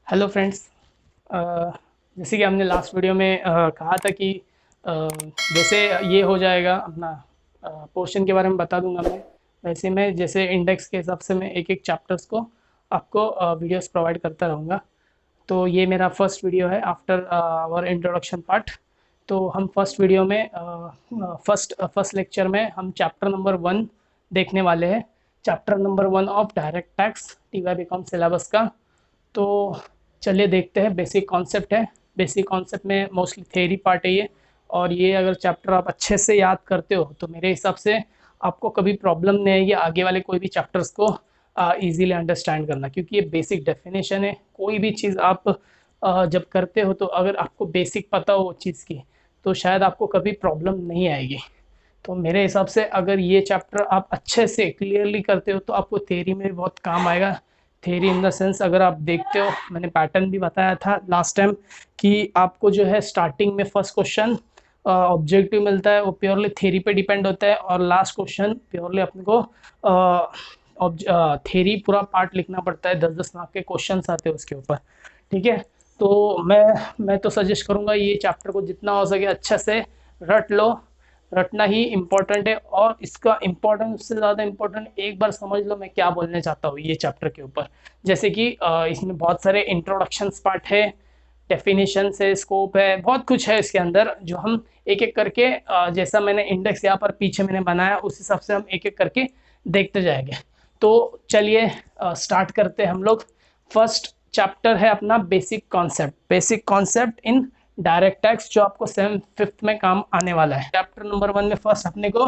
Hello friends. जैसे कि हमने लास्ट वीडियो में कहा था कि जैसे ये हो जाएगा अपना पोर्शन के बारे में बता दूंगा मैं। वैसे मैं जैसे इंडेक्स के हिसाब से मैं एक एक चैप्टर्स को आपको वीडियोस प्रोवाइड करता रहूँगा। तो ये मेरा फर्स्ट वीडियो है आफ्टर आवर इंट्रोडक्शन पार्ट। तो हम फर्स्ट वीडियो में फर्स्ट लेक्चर में हम चैप्टर नंबर 1 देखने वाले हैं। Chapter number 1 of direct tax T Y B com syllabus का। तो चलिए देखते हैं। बेसिक कॉन्सेप्ट है। बेसिक कॉन्सेप्ट में मोस्टली थ्योरी पार्ट है ये। और ये अगर चैप्टर आप अच्छे से याद करते हो तो मेरे हिसाब से आपको कभी प्रॉब्लम नहीं आएगी आगे वाले कोई भी चैप्टर्स को इजीली अंडरस्टैंड करना, क्योंकि ये बेसिक डेफिनेशन है। कोई भी चीज़ आप जब करते हो तो अगर आपको बेसिक पता हो वो चीज़ की तो शायद आपको कभी प्रॉब्लम नहीं आएगी। तो मेरे हिसाब से अगर ये चैप्टर आप अच्छे से क्लियरली करते हो तो आपको थ्योरी में भी बहुत काम आएगा। थ्योरी इन द सेंस, अगर आप देखते हो मैंने पैटर्न भी बताया था लास्ट टाइम कि आपको जो है स्टार्टिंग में फर्स्ट क्वेश्चन ऑब्जेक्टिव मिलता है, वो प्योरली थ्योरी पे डिपेंड होता है, और लास्ट क्वेश्चन प्योरली अपने को थ्योरी पूरा पार्ट लिखना पड़ता है। 10-10 मार्क के क्वेश्चन आते हैं उसके ऊपर। ठीक है। तो मैं तो सजेस्ट करूँगा ये चैप्टर को जितना हो सके अच्छे से रट लो। रटना ही इम्पोर्टेंट है, और इसका इम्पोर्टेंस से ज़्यादा इम्पोर्टेंट एक बार समझ लो मैं क्या बोलने चाहता हूँ ये चैप्टर के ऊपर। जैसे कि इसमें बहुत सारे इंट्रोडक्शंस पार्ट है, डेफिनेशन है, स्कोप है, बहुत कुछ है इसके अंदर जो हम एक एक करके जैसा मैंने इंडेक्स यहाँ पर पीछे मैंने बनाया उस हिसाब से हम एक एक करके देखते जाएंगे। तो चलिए स्टार्ट करते हैं हम लोग। फर्स्ट चैप्टर है अपना basic concept in direct tax, जो आपको 7th-5th में काम आने वाला है। चैप्टर नंबर 1 में फर्स्ट अपने को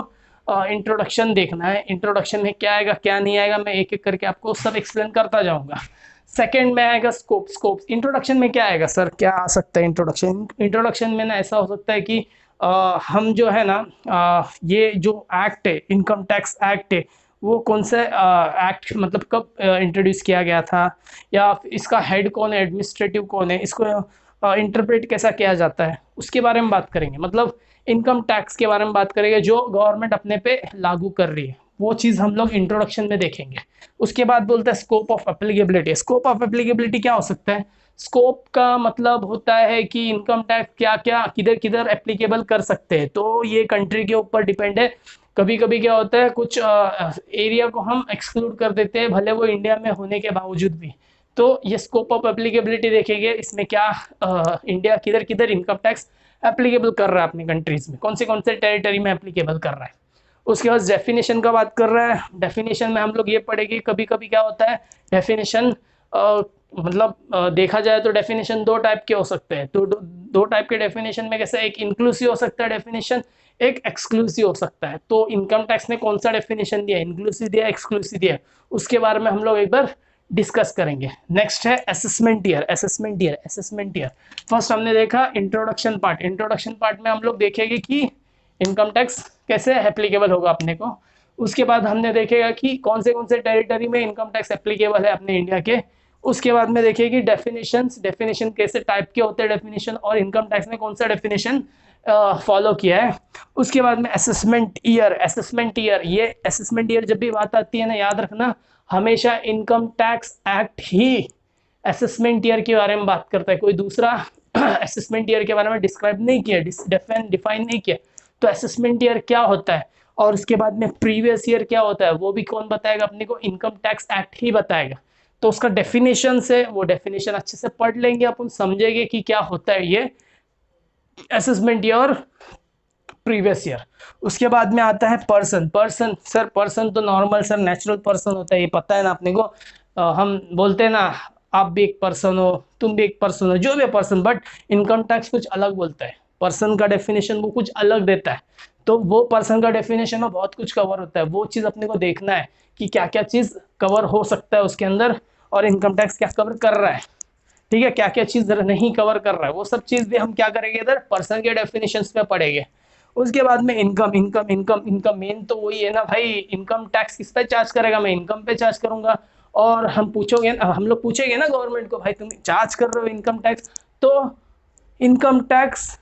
इंट्रोडक्शन देखना है। इंट्रोडक्शन में क्या आएगा क्या नहीं आएगा मैं एक एक करके आपको सब एक्सप्लेन करता जाऊंगा। सेकंड में आएगा स्कोप। इंट्रोडक्शन में क्या आएगा सर, क्या आ सकता है इंट्रोडक्शन में ना ऐसा हो सकता है कि हम जो है ना ये जो एक्ट है, इनकम टैक्स एक्ट है, वो कौन सा एक्ट मतलब कब इंट्रोड्यूस किया गया था, या इसका हेड कौन है, एडमिनिस्ट्रेटिव कौन है, इसको इंटरप्रेट कैसा किया जाता है, उसके बारे में बात करेंगे। मतलब इनकम टैक्स के बारे में बात करेंगे जो गवर्नमेंट अपने पे लागू कर रही है, वो चीज़ हम लोग इंट्रोडक्शन में देखेंगे। उसके बाद बोलते हैं scope of applicability. Scope of applicability क्या हो सकता है? स्कोप का मतलब होता है कि इनकम टैक्स क्या क्या किधर किधर एप्लीकेबल कर सकते हैं। तो ये कंट्री के ऊपर डिपेंड है। कभी कभी क्या होता है कुछ एरिया को हम एक्सक्लूड कर देते हैं भले वो इंडिया में होने के बावजूद भी। तो ये स्कोप ऑफ एप्लीकेबिलिटी देखेंगे, इसमें क्या इंडिया किधर किधर इनकम टैक्स एप्लीकेबल कर रहा है, अपनी कंट्रीज में कौन से टेरिटरी में एप्लीकेबल कर रहा है। उसके बाद डेफिनेशन का बात कर रहा है। डेफिनेशन में हम लोग ये पढ़ेंगे कभी कभी क्या होता है डेफिनेशन मतलब देखा जाए तो डेफिनेशन दो टाइप के हो सकते हैं। तो दो टाइप के डेफिनेशन में कैसे, एक इंक्लूसिव हो सकता है डेफिनेशन, एक एक्सक्लूसिव हो सकता है। तो इनकम टैक्स ने कौन सा डेफिनेशन दिया, इंक्लूसिव दिया एक्सक्लूसिव दिया, उसके बारे में हम लोग एक बार डिस्कस करेंगे। नेक्स्ट है असेसमेंट ईयर। फर्स्ट हमने देखा इंट्रोडक्शन पार्ट में हम लोग देखेंगे कि इनकम टैक्स कैसे एप्लीकेबल होगा अपने को। उसके बाद हमने देखेगा कि कौन से टेरिटरी में इनकम टैक्स एप्लीकेबल है अपने इंडिया के। उसके बाद में देखिए कि डेफिनेशन कैसे टाइप के होते हैं डेफिनेशन, और इनकम टैक्स ने कौन सा डेफिनेशन फॉलो किया है। उसके बाद में असेसमेंट ईयर। ये असेसमेंट ईयर जब भी बात आती है ना, याद रखना हमेशा इनकम टैक्स एक्ट ही असेसमेंट ईयर के बारे में बात करता है, कोई दूसरा असेसमेंट ईयर के बारे में डिस्क्राइब नहीं किया, डिफाइन नहीं किया। तो असेसमेंट ईयर क्या होता है, और उसके बाद में प्रीवियस ईयर क्या होता है, वो भी कौन बताएगा अपने को, इनकम टैक्स एक्ट ही बताएगा। तो उसका डेफिनेशन से वो डेफिनेशन अच्छे से पढ़ लेंगे, अपन समझेंगे कि क्या होता है ये असेसमेंट ईयर और प्रीवियस ईयर। उसके बाद में आता है पर्सन तो नॉर्मल सर नेचुरल पर्सन होता है, ये पता है ना अपने को। हम बोलते हैं ना आप भी एक पर्सन हो, तुम भी एक पर्सन हो, जो भी पर्सन, बट इनकम टैक्स कुछ अलग बोलता है। पर्सन का डेफिनेशन वो कुछ अलग देता है। तो वो पर्सन का डेफिनेशन में बहुत कुछ कवर होता है, वो चीज़ अपने को देखना है कि क्या क्या चीज़ कवर हो सकता है उसके अंदर, और इनकम टैक्स क्या कवर कर रहा है। ठीक है, क्या क्या चीज़ नहीं कवर कर रहा है, वो सब चीज़ भी हम क्या करेंगे इधर पर्सन के डेफिनेशंस में पढ़ेंगे। उसके बाद में इनकम मेन तो वही है ना भाई, इनकम टैक्स किस पे चार्ज करेगा, मैं इनकम पे चार्ज करूंगा। और हम लोग पूछेंगे ना गवर्नमेंट को, भाई तुम चार्ज कर रहे हो इनकम टैक्स, तो इनकम टैक्स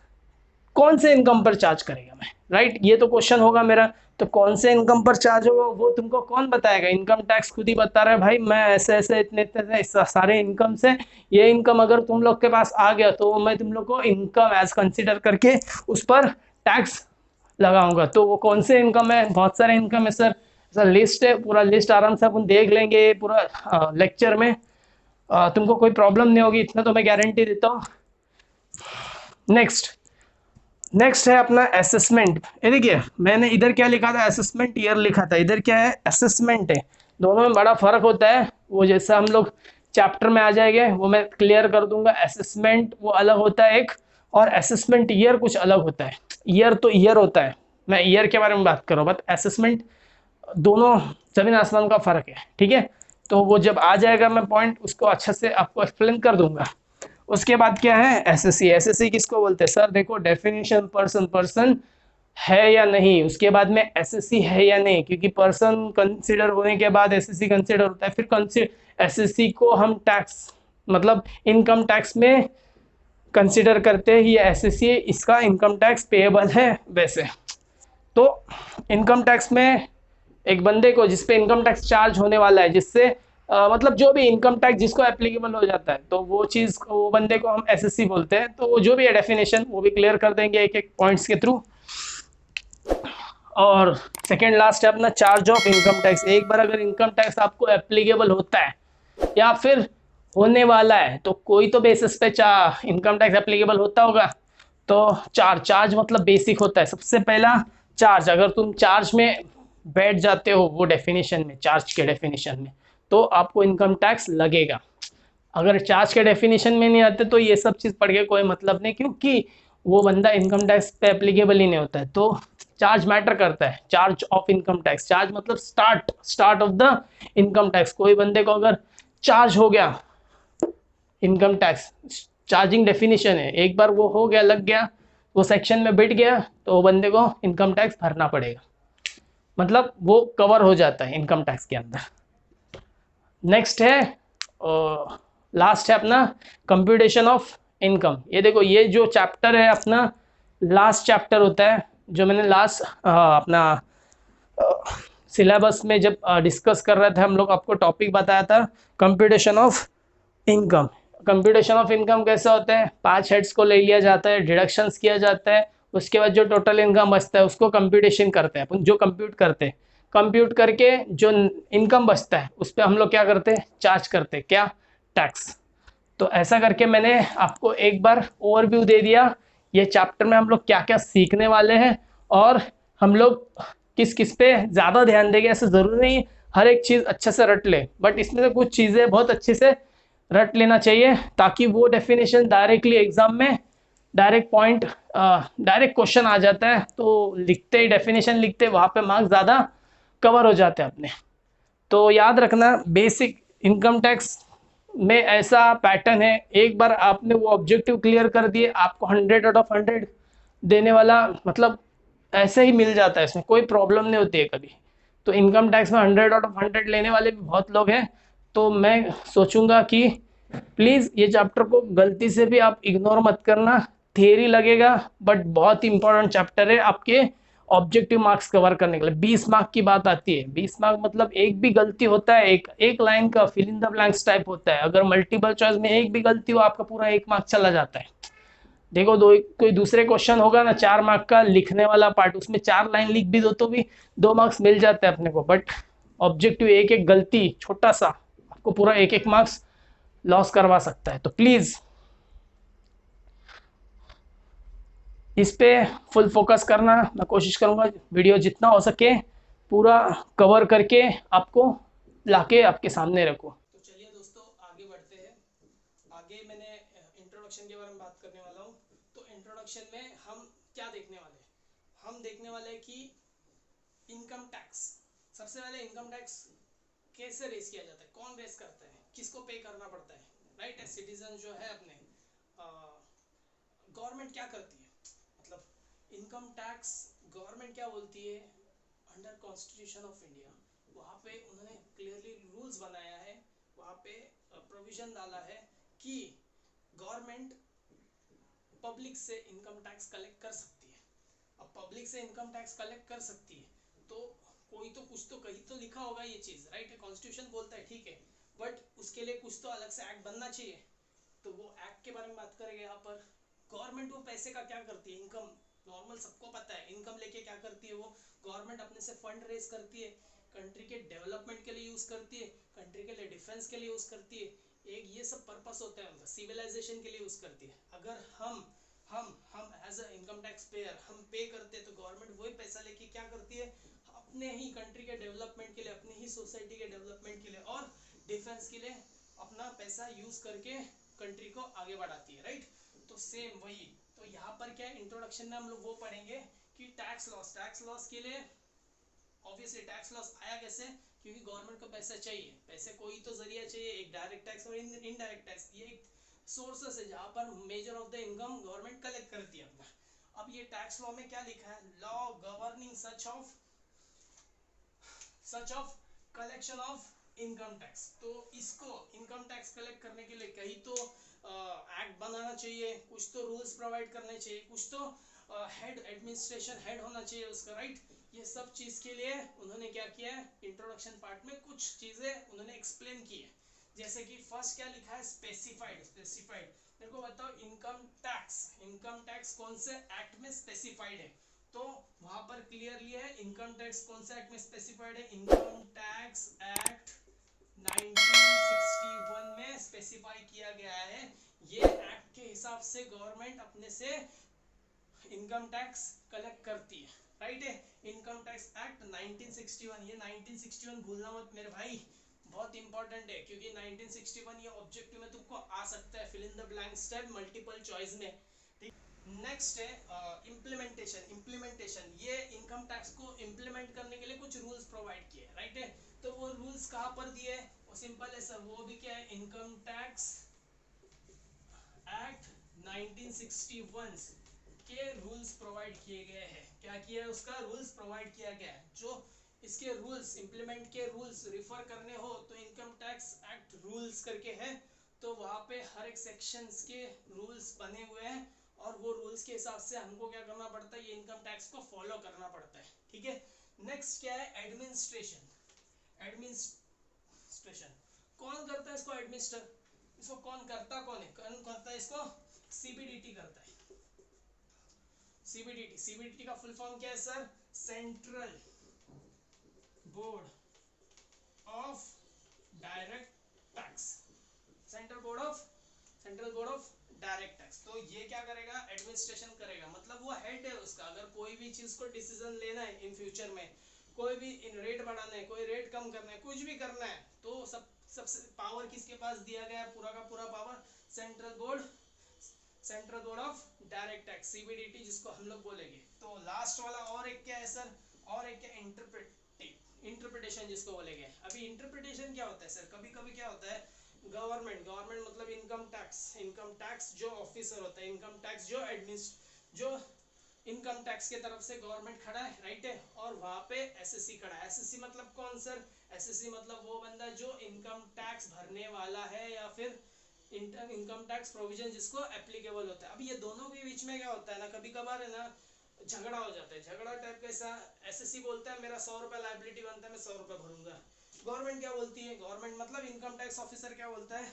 कौन से इनकम पर चार्ज करेगा मैं, राइट, ये तो क्वेश्चन होगा मेरा। तो कौन से इनकम पर चार्ज होगा वो तुमको कौन बताएगा? इनकम टैक्स खुद ही बता रहा है भाई, मैं ऐसे ऐसे इतने इतने सारे इनकम से ये इनकम अगर तुम लोग के पास आ गया तो मैं तुम लोग को इनकम एज कंसिडर करके उस पर टैक्स लगाऊंगा। तो वो कौन से इनकम है? बहुत सारे इनकम है सर। सर लिस्ट है, पूरा लिस्ट आराम से अपन देख लेंगे पूरा लेक्चर में। तुमको कोई प्रॉब्लम नहीं होगी, इतना तो मैं गारंटी देता हूँ। नेक्स्ट नेक्स्ट है अपना असेसमेंट। ये देखिए मैंने इधर क्या लिखा था, असेसमेंट ईयर लिखा था, इधर क्या है, असेसमेंट है। दोनों में बड़ा फर्क होता है, वो जैसे हम लोग चैप्टर में आ जाएंगे वो मैं क्लियर कर दूंगा। असेसमेंट वो अलग होता है एक, और असेसमेंट ईयर कुछ अलग होता है। ईयर तो ईयर होता है, मैं ईयर के बारे में बात कर रहा हूँ, बट असेसमेंट दोनों जमीन आसमान का फर्क है, ठीक है। तो वो जब आ जाएगा मैं पॉइंट उसको अच्छे से आपको एक्सप्लेन कर दूंगा। उसके बाद क्या है, एसएससी। एसएससी किसको बोलते हैं सर? देखो डेफिनेशन पर्सन, पर्सन है या नहीं, उसके बाद में एसएससी है या नहीं, क्योंकि पर्सन कंसीडर होने के बाद एसएससी कंसीडर होता है। फिर एसएससी को हम टैक्स मतलब इनकम टैक्स में कंसीडर करते हैं, ये एसएससी इसका इनकम टैक्स पेएबल है वैसे। तो इनकम टैक्स में एक बंदे को जिस पे इनकम टैक्स चार्ज होने वाला है, जिससे मतलब जो भी इनकम टैक्स जिसको एप्लीकेबल हो जाता है, तो वो चीज़ वो बंदे को हम एसएससी बोलते हैं। तो वो जो भी है डेफिनेशन वो भी क्लियर कर देंगे एक एक पॉइंट्स के थ्रू। और सेकेंड लास्ट है अपना चार्ज ऑफ इनकम टैक्स। एक बार अगर इनकम टैक्स आपको एप्लीकेबल होता है या फिर होने वाला है, तो कोई तो बेसिस पे इनकम टैक्स एप्लीकेबल होता होगा। तो चार्ज मतलब बेसिक होता है सबसे पहला चार्ज। अगर तुम चार्ज में बैठ जाते हो वो डेफिनेशन में, चार्ज के डेफिनेशन में, तो आपको इनकम टैक्स लगेगा। अगर चार्ज के डेफिनेशन में नहीं आते तो ये सब चीज़ पढ़ के कोई मतलब नहीं, क्योंकि वो बंदा इनकम टैक्स पे एप्लीकेबल ही नहीं होता है। तो चार्ज मैटर करता है, charge of income tax. Charge मतलब start of the income tax. कोई बंदे को अगर चार्ज हो गया इनकम टैक्स, चार्जिंग डेफिनेशन है, एक बार वो हो गया, लग गया, वो सेक्शन में बैठ गया, तो वो बंदे को इनकम टैक्स भरना पड़ेगा, मतलब वो कवर हो जाता है इनकम टैक्स के अंदर। नेक्स्ट है लास्ट है अपना कंप्यूटेशन ऑफ इनकम। ये देखो ये जो चैप्टर है अपना लास्ट चैप्टर होता है, जो मैंने लास्ट अपना सिलेबस में जब डिस्कस कर रहे थे हम लोग, आपको टॉपिक बताया था computation of income. Computation of income कैसा होता है, 5 हेड्स को ले लिया जाता है, डिडक्शंस किया जाता है, उसके बाद जो टोटल इनकम बचता है उसको कंप्यूटेशन करते हैं अपन, जो कंप्यूट करते हैं, कंप्यूट करके जो इनकम बचता है उस पर हम लोग क्या करते हैं, चार्ज करते हैं, क्या, टैक्स। तो ऐसा करके मैंने आपको एक बार ओवरव्यू दे दिया ये चैप्टर में हम लोग क्या क्या सीखने वाले हैं, और हम लोग किस किस पे ज़्यादा ध्यान देंगे। ऐसा ज़रूरी नहीं हर एक चीज़ अच्छे से रट ले, बट इसमें से कुछ चीज़ें बहुत अच्छे से रट लेना चाहिए, ताकि वो डेफिनेशन डायरेक्टली एग्जाम में डायरेक्ट पॉइंट डायरेक्ट क्वेश्चन आ जाता है, तो लिखते ही डेफिनेशन लिखते वहाँ पे मार्क्स ज़्यादा कवर हो जाते हैं अपने। तो याद रखना बेसिक इनकम टैक्स में ऐसा पैटर्न है, एक बार आपने वो ऑब्जेक्टिव क्लियर कर दिए आपको 100 आउट ऑफ 100 देने वाला, मतलब ऐसे ही मिल जाता है, इसमें कोई प्रॉब्लम नहीं होती है कभी। तो इनकम टैक्स में 100 आउट ऑफ 100 लेने वाले भी बहुत लोग हैं। तो मैं सोचूंगा कि प्लीज़ ये चैप्टर को गलती से भी आप इग्नोर मत करना। थियरी लगेगा बट बहुत ही इंपॉर्टेंट चैप्टर है आपके ऑब्जेक्टिव मार्क्स कवर करने के लिए। 20 मार्क की बात आती है, 20 मार्क मतलब एक भी गलती होता है, एक एक लाइन का fill in the blanks type होता है, अगर मल्टीपल चॉइस में एक भी गलती हो आपका पूरा 1 मार्क चला जाता है। देखो दो कोई दूसरे क्वेश्चन होगा ना 4 मार्क का लिखने वाला पार्ट, उसमें 4 लाइन लिख भी दो तो भी 2 मार्क्स मिल जाते हैं अपने को, बट ऑब्जेक्टिव एक एक गलती छोटा सा आपको पूरा 1 1 मार्क्स लॉस करवा सकता है। तो प्लीज इस पे फुल फोकस करना, मैं कोशिश करूंगा वीडियो जितना हो सके पूरा कवर करके आपको लाके आपके सामने रखूं। तो चलिए दोस्तों आगे बढ़ते हैं। आगे मैंने इंट्रोडक्शन के बारे में बात करने वाला हूँ। तो इंट्रोडक्शन में हम क्या देखने वाले हैं, हम देखने वाले हैं कि इनकम टैक्स, सबसे पहले इनकम टैक्स कैसे रेस किया जाता है, कौन रेस करता है, किसको पे करना पड़ता है, राइट। एज सिटीजन जो है अपने, गवर्नमेंट क्या करती है, मतलब इनकम टैक्स गवर्नमेंट क्या बोलती है अंडर कॉन्स्टिट्यूशन ऑफ इंडिया, वहाँ पे उन्होंने क्लियरली रूल्स बनाया है, वहाँ पे प्रोविजन डाला है कि गवर्नमेंट पब्लिक से इनकम टैक्स कलेक्ट कर सकती है। अब पब्लिक से इनकम टैक्स कलेक्ट कर सकती है, तो कोई तो कुछ तो कहीं तो लिखा होगा ये चीज़, राइट है, कॉन्स्टिट्यूशन बोलता है, ठीक है, बट उसके लिए कुछ तो अलग से एक्ट बनना चाहिए। तो वो एक्ट के बारे में बात करेंगे यहाँ पर। गवर्नमेंट वो पैसे का क्या करती है, इनकम, नॉर्मल सबको पता है इनकम लेके क्या करती है वो, गवर्नमेंट अपने से फंड रेज करती है, कंट्री के डेवलपमेंट के लिए यूज करती है, कंट्री के लिए डिफेंस के लिए यूज करती है, एक ये सब पर्पस होता है उनका, सिविलाइजेशन के लिए यूज करती है। अगर हम as a income tax payer हम पे करते हैं, तो गवर्नमेंट वही पैसा लेके क्या करती है, अपने ही कंट्री के डेवलपमेंट के लिए, अपने ही सोसाइटी के डेवलपमेंट के लिए और डिफेंस के लिए अपना पैसा यूज करके कंट्री को आगे बढ़ाती है, राइट। तो सेम वही, तो यहाँ पर क्या है, इंट्रोडक्शन में हम लोग वो पढ़ेंगे कि टैक्स लॉस के लिए ऑब्वियसली टैक्स लॉस आया कैसे, क्योंकि गवर्नमेंट को पैसा चाहिए, पैसे कोई तो जरिया चाहिए, एक डायरेक्ट टैक्स और इनडायरेक्ट टैक्स, ये एक सोर्सेस है जहाँ पर measure of the income government collect करती है अपना। अब ये टैक्स लॉ में क्या लिखा है, law governing such of collection of income tax. तो इसको इनकम टैक्स कलेक्ट करने के लिए कहीं तो एक्ट बनाना चाहिए, कुछ तो रूल्स प्रोवाइड करने चाहिए, कुछ तो हेड एडमिनिस्ट्रेशन हेड होना चाहिए उसका, राइट। ये सब चीज के लिए उन्होंने क्या किया है, इंट्रोडक्शन पार्ट में कुछ चीजें उन्होंने एक्सप्लेन की है। जैसे कि फर्स्ट क्या लिखा है, स्पेसिफाइड मेरे को बताओ, इनकम टैक्स कौन से एक्ट में स्पेसिफाइड है, तो वहां पर क्लियरली है इनकम टैक्स कौन से एक्ट में स्पेसिफाइड है, इनकम टैक्स एक्ट 1961 में स्पेसिफाई किया गया है। ये एक्ट के हिसाब से गवर्नमेंट अपने से इनकम टैक्स कलेक्ट करती है, राइट है। इनकम टैक्स एक्ट 1961, ये 1961 भूलना मत मेरे भाई, बहुत इंपॉर्टेंट है, क्योंकि 1961 ये ऑब्जेक्टिव में तुमको आ सकता है, fill in the blank step multiple choice में, ठीक। नेक्स्ट है इम्प्लीमेंटेशन, ये इनकम टैक्स को इम्प्लीमेंट करने के लिए कुछ रूल्स प्रोवाइड किए, राइट है। तो वो रूल्स कहाँ पर दिए, वो सिंपल है सर, वो भी क्या है, इनकम टैक्स एक्ट 1961 के रूल्स प्रोवाइड किए गए हैं। क्या किया है, उसका रूल्स प्रोवाइड किया गया है। जो इसके रूल्स इंप्लीमेंट के रूल्स रिफर करने हो तो इनकम टैक्स एक्ट रूल्स करके है, तो वहां पे हर एक सेक्शंस के रूल्स बने हुए हैं, और वो रूल्स के हिसाब से हमको क्या करना पड़ता है, ये इनकम टैक्स को फॉलो करना पड़ता है, ठीक है। नेक्स्ट क्या है, एडमिनिस्ट्रेशन कौन करता है इसको, एडमिनिस्टर, इसको कौन करता, कौन करता है इसको, सीबीडीटी करता है। सीबीडीटी का फुल फॉर्म क्या है sir, central board of direct tax, central board of direct tax. तो ये क्या करेगा, एडमिनिस्ट्रेशन करेगा, मतलब वो हेड है उसका। अगर कोई भी चीज को डिसीजन लेना है इन फ्यूचर में, कोई भी इन रेट बढ़ाना है, कोई रेट कम करना है, कुछ भी करना है, तो सबसे पावर किसके पास दिया गया है, पूरा का पूरा power central board of direct tax, CBDT जिसको हम लोग बोलेंगे। तो लास्ट वाला और एक क्या है सर, और एक क्या, इंटरप्रिटेशन जिसको बोलेंगे। अभी इंटरप्रिटेशन क्या होता है सर, कभी कभी क्या होता है, गवर्नमेंट मतलब इनकम टैक्स जो ऑफिसर होता है, इनकम टैक्स जो इनकम टैक्स के तरफ से गवर्नमेंट खड़ा है, राइट है, और वहां पे एसएससी खड़ा है। एसएससी मतलब कौन सर, एसएससी मतलब वो बंदा जो इनकम टैक्स भरने वाला है, या फिर इनकम टैक्स प्रोविजन जिसको एप्लीकेबल होता है। अब ये दोनों के बीच में क्या होता है ना, कभी कभार है ना झगड़ा हो जाता है, झगड़ा टाइप कैसा, एसएससी बोलता है मेरा 100 रुपये लाइबिलिटी बनता है, मैं 100 रुपये भरूंगा। गवर्नमेंट क्या बोलती है, गवर्नमेंट मतलब इनकम टैक्स ऑफिसर क्या बोलता है,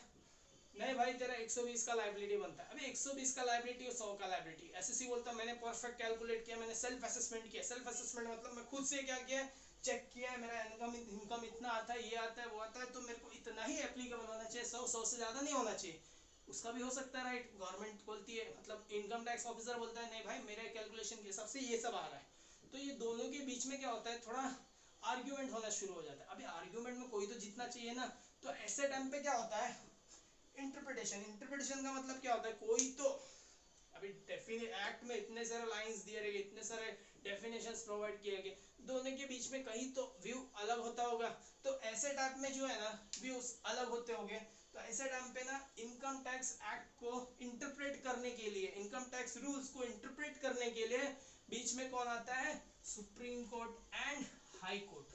नहीं भाई तेरा 120 का लाइबिलिटी बनता है। अभी 120 का लाइबिलिटी और 100 का लाइबिलिटी, एसएससी बोलता है मैंने परफेक्ट कैलकुलेट किया, मैंने सेल्फ असेसमेंट किया। सेल्फ असेसमेंट मतलब मैं खुद से क्या किया, चेक किया है, मेरा इनकम इतना आता है, ये आता है, वो आता है, तो मेरे को इतना ही एप्लीकेबल होना चाहिए, 100 से ज्यादा नहीं होना चाहिए। उसका भी हो सकता है, राइट। गवर्नमेंट बोलती है, मतलब इनकम टैक्स ऑफिसर बोलता है नहीं भाई मेरे कैलकुलेशन के हिसाब से ये सब आ रहा है। तो ये दोनों के बीच में क्या होता है, थोड़ा आर्ग्यूमेंट होना शुरू हो जाता है। अभी आर्ग्यूमेंट में कोई तो जीतना चाहिए ना, तो ऐसे टाइम पे क्या होता है, इंटरप्रिटेशन का मतलब क्या होता है, कोई तो अभी डेफिनेट एक्ट में इतने सारे लाइंस दिए गए, इतने सारे डेफिनेशंस प्रोवाइड किए गए, दोनों के बीच में कहीं तो व्यू अलग होता होगा। तो ऐसे टाइप में जो है ना व्यूज अलग होते होंगे, तो ऐसे टाइम पे ना इनकम टैक्स एक्ट को इंटरप्रेट करने के लिए, इनकम टैक्स रूल्स को इंटरप्रेट करने के लिए बीच में कौन आता है, supreme court and high court.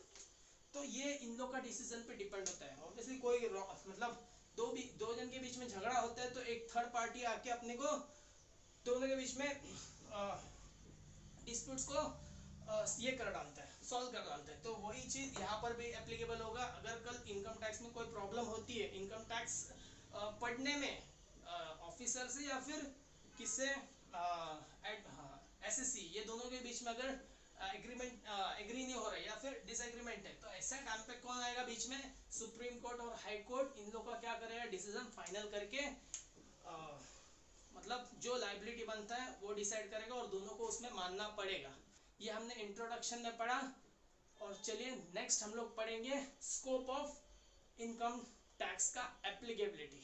तो ये इन लोग का डिसीजन पे डिपेंड होता है। ऑब्वियसली कोई मतलब दो जन के बीच में झगड़ा होता है, तो एक थर्ड पार्टी आके अपने को दोनों के बीच में डिस्प्यूट्स को ये कर डालता है, सॉल्व कर डालता है। तो वही चीज यहाँ पर भी एप्लीकेबल होगा। अगर कल इनकम टैक्स में कोई प्रॉब्लम होती है, इनकम टैक्स पढ़ने में ऑफिसर से या फिर किससे एसएससी, ये दोनों के बीच में अगर एग्रीमेंट एग्री नहीं हो रहा है या फिर डिसएग्रीमेंट है, तो ऐसा टाइम पे कौन आएगा बीच में? सुप्रीम कोर्ट और हाई कोर्ट, इन लोगों का क्या करेगा? डिसीजन फाइनल करके मतलब जो लाइबिलिटी बनता है वो डिसाइड करेगा और दोनों को उसमें मानना पड़ेगा। ये हमने इंट्रोडक्शन में पढ़ा। और चलिए नेक्स्ट हम लोग पढ़ेंगे स्कोप ऑफ इनकम टैक्स का एप्लीकेबिलिटी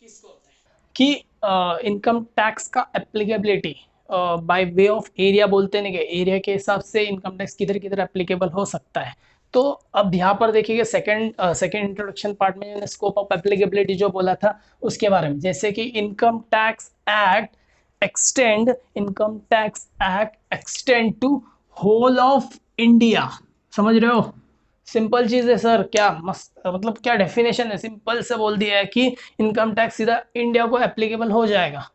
किसको होता है, कि इनकम टैक्स का applicability bye way of area बोलते हैं कि एरिया के हिसाब से इनकम टैक्स किधर किधर एप्लीकेबल हो सकता है। तो अब यहाँ पर देखिएगा सेकंड इंट्रोडक्शन पार्ट में मैंने स्कोप ऑफ एप्लीकेबिलिटी जो बोला था उसके बारे में, जैसे कि income tax act extend to whole of India. समझ रहे हो? सिंपल चीज है सर, क्या मस्त, मतलब क्या डेफिनेशन है, सिंपल से बोल दिया है कि इनकम टैक्स सीधा इंडिया को एप्लीकेबल हो जाएगा।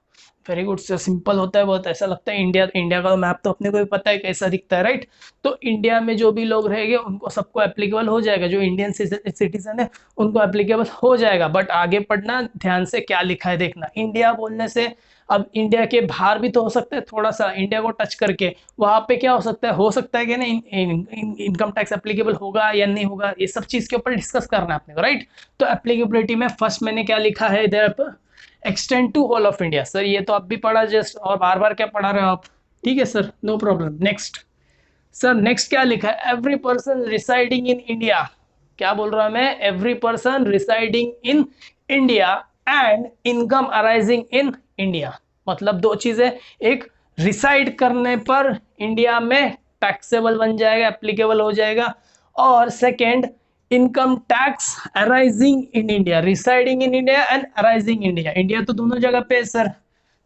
वेरी गुड सर, सिंपल होता है बहुत, ऐसा लगता है इंडिया का मैप तो अपने को भी पता है कैसा दिखता है, राइट? तो इंडिया में जो भी लोग रहेंगे उनको सबको एप्लीकेबल हो जाएगा, जो इंडियन सिटीजन है उनको एप्लीकेबल हो जाएगा। बट आगे पढ़ना ध्यान से, क्या लिखा है देखना। इंडिया बोलने से अब इंडिया के बाहर भी तो हो सकता है, थोड़ा सा इंडिया को टच करके वहां पे क्या हो सकता है कि ना इनकम टैक्स एप्लीकेबल होगा या नहीं होगा, ये सब चीज के ऊपर डिस्कस करना है अपने को, राइट? तो एप्लीकेबिलिटी में फर्स्ट मैंने क्या लिखा है इधर पर, extend to whole of India. Sir ये तो आप भी पढ़ा जस्ट, और बार बार क्या पढ़ा रहे हो आप? ठीक है sir, no problem. Next sir, next क्या लिखा है? Every person residing in India. क्या बोल रहा हूं मैं? Every person residing in India and income arising in India. मतलब दो चीजें, एक रिसाइड करने पर इंडिया में टैक्सेबल बन जाएगा, एप्लीकेबल हो जाएगा, और second income tax arising in India, residing in India and arising India. India तो दोनों जगह पे है सर।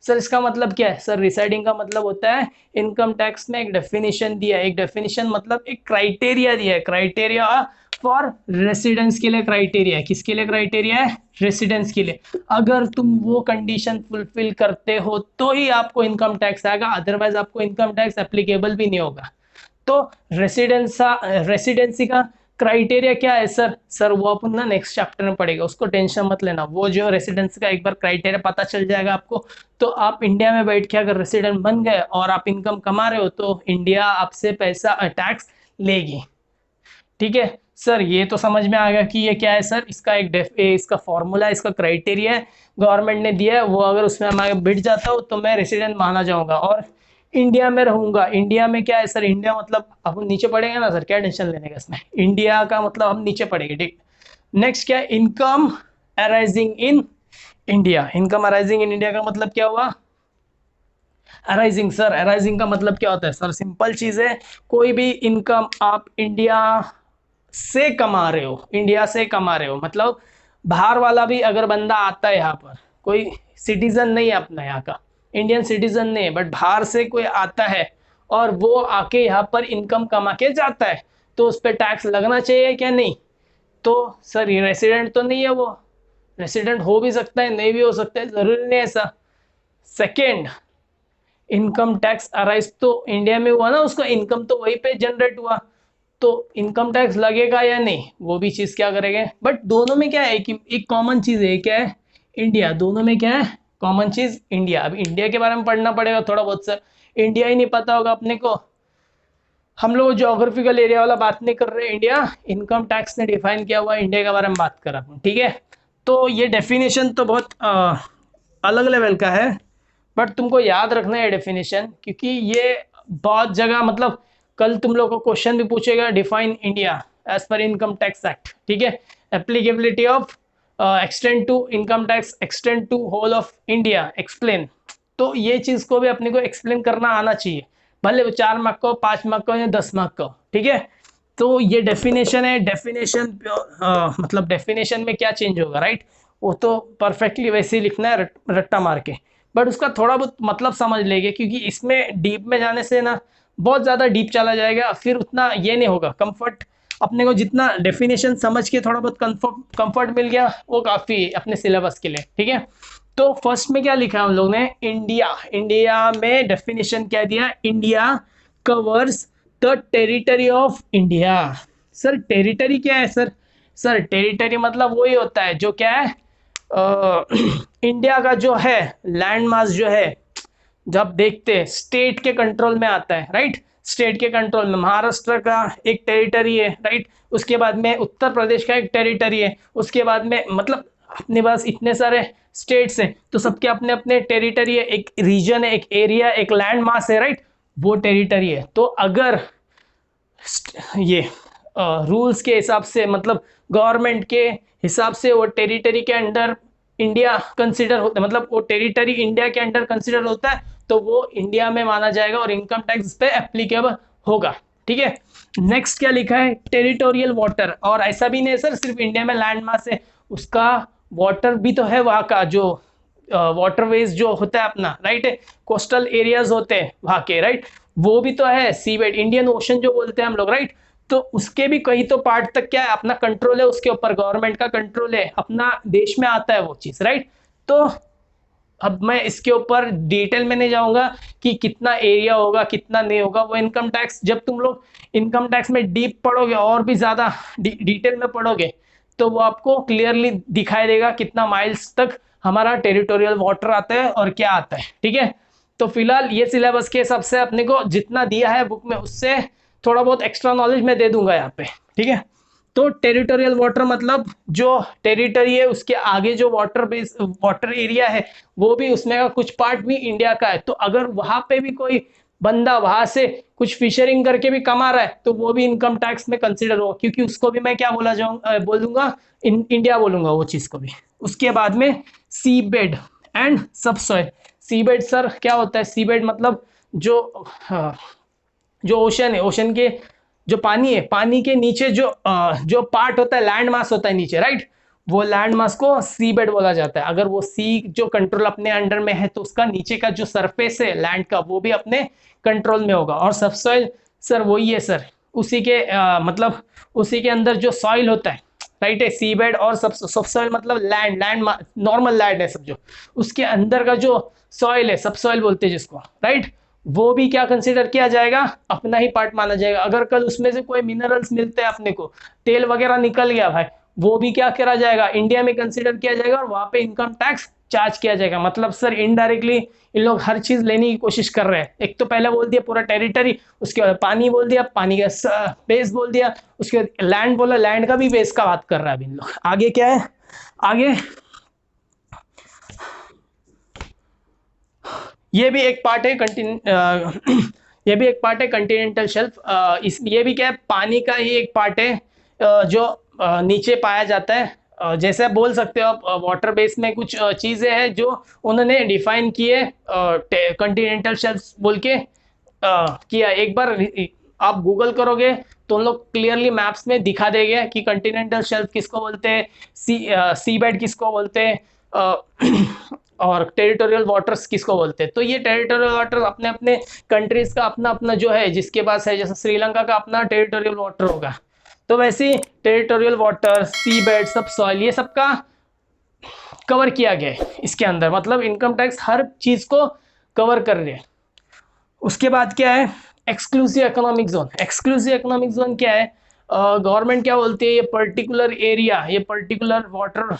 सर इसका मतलब क्या है? सर रिसाइडिंग का मतलब होता है, इनकम टैक्स में एक डेफिनेशन दिया है, एक डेफिनेशन मतलब एक क्राइटेरिया दिया है, क्राइटेरिया फॉर रेसिडेंस के लिए क्राइटेरिया है। किसके लिए क्राइटेरिया है? रेसिडेंस के लिए। अगर तुम वो कंडीशन फुलफिल करते हो तो ही आपको इनकम टैक्स आएगा, अदरवाइज आपको इनकम टैक्स एप्लीकेबल भी नहीं होगा। तो रेसिडेंसी का क्राइटेरिया क्या है सर? सर वो अपन ना नेक्स्ट चैप्टर में पढ़ेगा, उसको टेंशन मत लेना। वो जो रेसिडेंस का एक बार क्राइटेरिया पता चल जाएगा आपको, तो आप इंडिया में बैठ के अगर रेसिडेंट बन गए और आप इनकम कमा रहे हो तो इंडिया आपसे पैसा टैक्स लेगी। ठीक है सर, ये तो समझ में आ गया कि ये क्या है सर, इसका इसका फॉर्मूला, इसका क्राइटेरिया है, गवर्नमेंट ने दिया है, वो अगर उसमें मैं बिट जाता हूँ तो मैं रेसिडेंट माना जाऊंगा और इंडिया में रहूंगा। इंडिया में क्या है सर? इंडिया मतलब अब नीचे पड़ेंगे ना सर, क्या टेंशन लेने का इसमें, इंडिया का मतलब हम नीचे पड़ेंगे, ठीक। नेक्स्ट क्या है? Income arising in India. Income arising in India का मतलब क्या हुआ? अराइजिंग, सर अराइजिंग का मतलब क्या होता है सर? सिंपल चीज है, कोई भी इनकम आप इंडिया से कमा रहे हो, इंडिया से कमा रहे हो मतलब बाहर वाला भी अगर बंदा आता है यहाँ पर, कोई सिटीजन नहीं है अपना यहाँ का, इंडियन सिटीजन नहीं है, बट बाहर से कोई आता है और वो आके यहाँ पर इनकम कमा के जाता है, तो उस पर टैक्स लगना चाहिए क्या? नहीं। तो सर ये रेसिडेंट तो नहीं है, वो रेसिडेंट हो भी सकता है, नहीं भी हो सकता है, जरूरी नहीं ऐसा। सेकेंड, इनकम टैक्स अराइज तो इंडिया में हुआ ना, उसका इनकम तो वहीं पे जनरेट हुआ, तो इनकम टैक्स लगेगा या नहीं, वो भी चीज क्या करेंगे। बट दोनों में क्या है कि एक कॉमन चीज है, क्या है? इंडिया। दोनों में क्या है? कॉमन चीज इंडिया। अब इंडिया के बारे में पढ़ना पड़ेगा थोड़ा बहुत सर, इंडिया ही नहीं पता होगा अपने को, हम लोग ज्योग्राफिकल एरिया वाला बात नहीं कर रहे, इंडिया इनकम टैक्स ने डिफाइन किया हुआ इंडिया के बारे में बात कर रहा हूँ, ठीक है। तो ये डेफिनेशन तो बहुत अलग लेवल का है, बट तुमको याद रखना है डेफिनेशन, क्योंकि ये बहुत जगह मतलब कल तुम लोग को क्वेश्चन भी पूछेगा, define India as per income tax act, ठीक है। Applicability of extend to income tax, extend to whole of India, explain. तो ये चीज को भी अपने को एक्सप्लेन करना आना चाहिए, भले वो 4 मार्क का हो, 5 मार्क का हो या 10 मार्क का हो, ठीक है। तो ये डेफिनेशन है, डेफिनेशन मतलब डेफिनेशन में क्या चेंज होगा, राइट? वो तो परफेक्टली वैसे ही लिखना है रट्टा मार के, बट उसका थोड़ा बहुत मतलब समझ लेंगे, क्योंकि इसमें डीप में जाने से ना बहुत ज़्यादा डीप चला जाएगा, फिर उतना ये नहीं होगा कंफर्ट। अपने को जितना डेफिनेशन समझ के थोड़ा बहुत कंफर्ट मिल गया वो काफ़ी है अपने सिलेबस के लिए, ठीक है। तो फर्स्ट में क्या लिखा है हम लोग ने? इंडिया। इंडिया में डेफिनेशन क्या दिया? India covers the territory of India. Sir territory क्या है सर? सर टेरिटरी मतलब वही होता है जो क्या है, इंडिया का जो है लैंड मास जो है, जब देखते हैं स्टेट के कंट्रोल में आता है, राइट। स्टेट के कंट्रोल में महाराष्ट्र का एक टेरिटरी है, राइट। उसके बाद में उत्तर प्रदेश का एक टेरिटरी है, उसके बाद में मतलब अपने पास इतने सारे स्टेट्स हैं तो सबके अपने अपने टेरिटरी है, एक रीजन है, एक एरिया, एक लैंड मास है, राइट। वो टेरिटरी है। तो अगर ये रूल्स के हिसाब से मतलब गवर्नमेंट के हिसाब से वो टेरिटरी के अंडर इंडिया कंसिडर होता है, मतलब वो टेरिटरी इंडिया के अंडर कंसिडर होता है तो वो इंडिया में माना जाएगा और इनकम टैक्स पे एप्लीकेबल होगा। ठीक है। नेक्स्ट क्या लिखा है, टेरिटोरियल वाटर। और ऐसा भी नहीं सर सिर्फ इंडिया में लैंड मास है, उसका वाटर भी तो है, वहाँ का जो वाटरवेज जो होता है अपना, राइट, कोस्टल एरियाज होते हैं वहाँ के, राइट, वो भी तो है। सीबेड इंडियन ओशन जो बोलते हैं हम लोग, राइट। तो उसके भी कहीं तो पार्ट तक क्या है अपना कंट्रोल है, उसके ऊपर गवर्नमेंट का कंट्रोल है, अपना देश में आता है वो चीज, राइट। तो अब मैं इसके ऊपर डिटेल में नहीं जाऊंगा कि कितना एरिया होगा कितना नहीं होगा, वो इनकम टैक्स जब तुम लोग इनकम टैक्स में डीप पढ़ोगे और भी ज्यादा डिटेल में पढ़ोगे तो वो आपको क्लियरली दिखाई देगा कितना माइल्स तक हमारा टेरिटोरियल वाटर आता है और क्या आता है। ठीक है। तो फिलहाल ये सिलेबस के हिसाब से अपने को जितना दिया है बुक में उससे थोड़ा बहुत एक्स्ट्रा नॉलेज मैं दे दूंगा यहाँ पे। ठीक है। तो टेरिटोरियल वाटर मतलब जो टेरिटरी है उसके आगे जो वाटर बेस वाटर एरिया है वो भी उसमें का कुछ पार्ट भी इंडिया का है। तो अगर वहां पे भी कोई बंदा वहां से कुछ फिशरिंग करके भी कमा रहा है तो वो भी इनकम टैक्स में कंसिडर होगा, क्योंकि उसको भी मैं क्या बोल दूंगा, इंडिया बोलूंगा वो चीज को भी। उसके बाद में sea bed and subsoil. Sea bed sir क्या होता है? सी बेड मतलब जो जो ओशन है, ओशन के जो पानी है, पानी के नीचे जो पार्ट होता है, लैंड मास होता है नीचे, राइट, वो लैंड मास को सी बेड बोला जाता है। अगर वो सी जो कंट्रोल अपने अंडर में है तो उसका नीचे का जो सरफेस है लैंड का वो भी अपने कंट्रोल में होगा। और सबसॉइल सर वही है सर, उसी के मतलब उसी के अंदर जो सॉइल होता है, राइट है। सी बेड और सबसॉइल मतलब लैंड लैंड नॉर्मल लैंड है समझो, उसके अंदर का जो सॉइल है सबसॉइल बोलते हैं जिसको, राइट, वो भी क्या कंसीडर किया जाएगा, अपना ही पार्ट माना जाएगा। अगर कल उसमें से कोई मिनरल्स मिलते हैं अपने को, तेल वगैरह निकल गया भाई, वो भी क्या करा जाएगा, इंडिया में कंसीडर किया जाएगा और वहां पे इनकम टैक्स चार्ज किया जाएगा। मतलब सर इनडायरेक्टली इन लोग हर चीज लेने की कोशिश कर रहे हैं। एक तो पहले बोल दिया पूरा टेरिटरी, उसके बाद पानी बोल दिया, पानी का बेस बोल दिया, उसके बाद लैंड बोला, लैंड का भी बेस का बात कर रहा है अभी इन लोग। आगे क्या है, आगे ये भी एक पार्ट है ये भी एक पार्ट है कंटिनेंटल शेल्फ। इस ये भी क्या है, पानी का ही एक पार्ट है जो नीचे पाया जाता है। जैसे आप बोल सकते हो आप वाटर बेस में कुछ चीजें हैं जो उन्होंने डिफाइन किए कंटिनेंटल शेल्फ बोल के किया। एक बार आप गूगल करोगे तो उन लोग क्लियरली मैप्स में दिखा देंगे कि कंटिनेंटल शेल्फ किसको बोलते हैं, सी बेड किसको बोलते हैं और टेरिटोरियल वाटर्स किसको बोलते हैं। तो ये टेरिटोरियल वाटर अपने अपने कंट्रीज का अपना अपना जो है जिसके पास है, जैसे श्रीलंका का अपना टेरिटोरियल वाटर होगा, तो वैसे ही टेरिटोरियल वाटर, सी बेड, सब सॉइल, ये सब का कवर किया गया है इसके अंदर। मतलब इनकम टैक्स हर चीज को कवर कर रहे हैं। उसके बाद क्या है, exclusive economic zone. Exclusive economic zone क्या है, गवर्नमेंट क्या बोलती है, ये पर्टिकुलर एरिया, ये पर्टिकुलर वाटर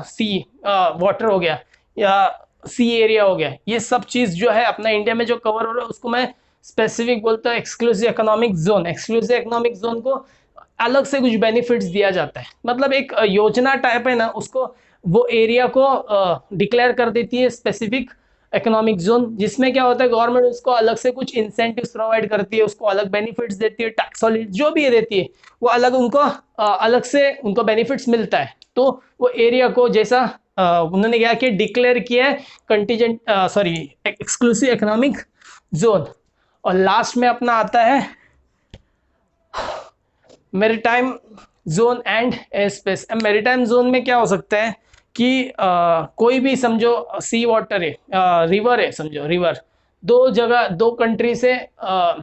सी वाटर हो गया या सी एरिया हो गया, ये सब चीज जो है अपना इंडिया में जो कवर हो रहा है उसको मैं स्पेसिफिक बोलता हूँ exclusive economic zone. Exclusive economic zone को अलग से कुछ बेनिफिट्स दिया जाता है, मतलब एक योजना टाइप है ना, उसको वो एरिया को डिक्लेयर कर देती है स्पेसिफिक इकोनॉमिक जोन, जिसमें क्या होता है गवर्नमेंट उसको अलग से कुछ इंसेंटिव्स प्रोवाइड करती है, उसको अलग बेनिफिट्स देती है, टैक्स हॉलिडे जो भी देती है वो अलग उनको अलग से उनको बेनिफिट्स मिलता है। तो वो एरिया को जैसा उन्होंने क्या किया, डिक्लेयर किया है contingent sorry exclusive economic zone. और लास्ट में अपना आता है maritime zone and air space. Maritime zone में क्या हो सकता है कि कोई भी समझो सी वाटर है, रिवर है, समझो रिवर दो जगह दो कंट्री से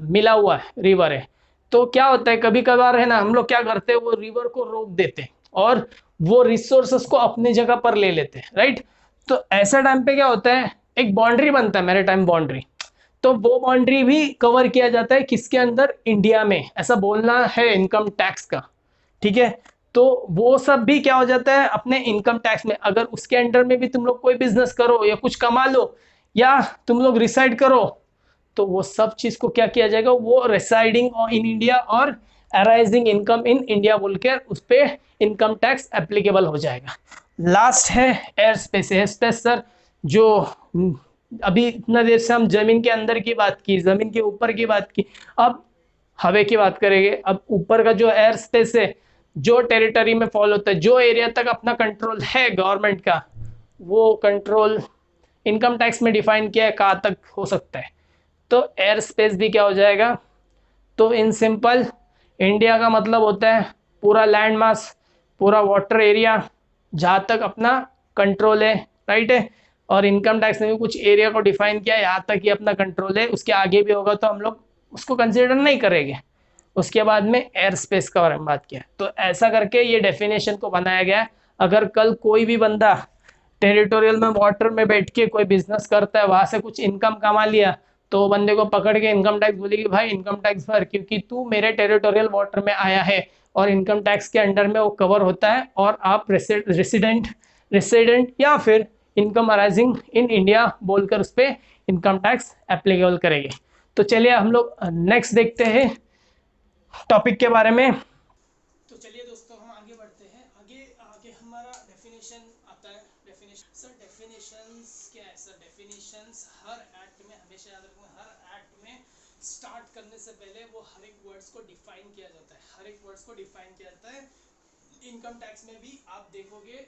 मिला हुआ है, रिवर है, तो क्या होता है कभी कभार है ना, हम लोग क्या करते हैं वो रिवर को रोक देते हैं और वो रिसोर्सेस को अपनी जगह पर ले लेते हैं, राइट। तो ऐसा टाइम पे क्या होता है, एक बाउंड्री बनता है, मैरीटाइम बाउंड्री, तो वो बाउंड्री भी कवर किया जाता है किसके अंदर, इंडिया में, ऐसा बोलना है इनकम टैक्स का, ठीक है। तो वो सब भी क्या हो जाता है अपने इनकम टैक्स में। अगर उसके अंडर में भी तुम लोग कोई बिजनेस करो या कुछ कमा लो या तुम लोग रिसाइड करो, तो वो सब चीज को क्या किया जाएगा, वो रिसाइडिंग इन इंडिया और अराइजिंग इनकम इन इंडिया बोल के उस पर इनकम टैक्स एप्लीकेबल हो जाएगा। लास्ट है air space. Air space sir, जो अभी इतना देर से हम जमीन के अंदर की बात की, जमीन के ऊपर की बात की, अब हवा की बात करेंगे। अब ऊपर का जो एयर स्पेस है, जो टेरिटरी में फॉल होता है, जो एरिया तक अपना कंट्रोल है गवर्नमेंट का, वो कंट्रोल इनकम टैक्स में डिफाइन किया है कहाँ तक हो सकता है। तो एयर स्पेस भी क्या हो जाएगा, तो इन सिंपल इंडिया का मतलब होता है पूरा लैंड मास, पूरा वाटर एरिया जहाँ तक अपना कंट्रोल है, राइट है। और इनकम टैक्स ने भी कुछ एरिया को डिफाइन किया, यहाँ तक ही अपना कंट्रोल है, उसके आगे भी होगा तो हम लोग उसको कंसिडर नहीं करेंगे। उसके बाद में एयर स्पेस का बारे में बात किया। तो ऐसा करके ये डेफिनेशन को बनाया गया है। अगर कल कोई भी बंदा टेरिटोरियल में वाटर में बैठ के कोई बिजनेस करता है, वहां से कुछ इनकम कमा लिया, तो बंदे को पकड़ के इनकम टैक्स बोलेगी भाई इनकम टैक्स भर, क्योंकि तू मेरे टेरिटोरियल वाटर में आया है और इनकम टैक्स के अंडर में वो कवर होता है। और आप रेसिडेंट रेसिडेंट या फिर इनकम अराइजिंग इन इंडिया बोलकर उस पर इनकम टैक्स एप्लीकेबल करेंगे। तो चलिए हम लोग नेक्स्ट देखते हैं टॉपिक के बारे में। तो चलिए दोस्तों हम आगे बढ़ते हैं। आगे आगे हमारा डेफिनेशन आता है। डेफिनेशन सर, डेफिनेशंस क्या है सर? डेफिनेशंस हर एक्ट में, हमेशा याद रखना, हर एक्ट में स्टार्ट करने से पहले वो हर एक वर्ड्स को डिफाइन किया जाता है। हर एक वर्ड्स को डिफाइन किया जाता है। इनकम टैक्स में भी आप देखोगे,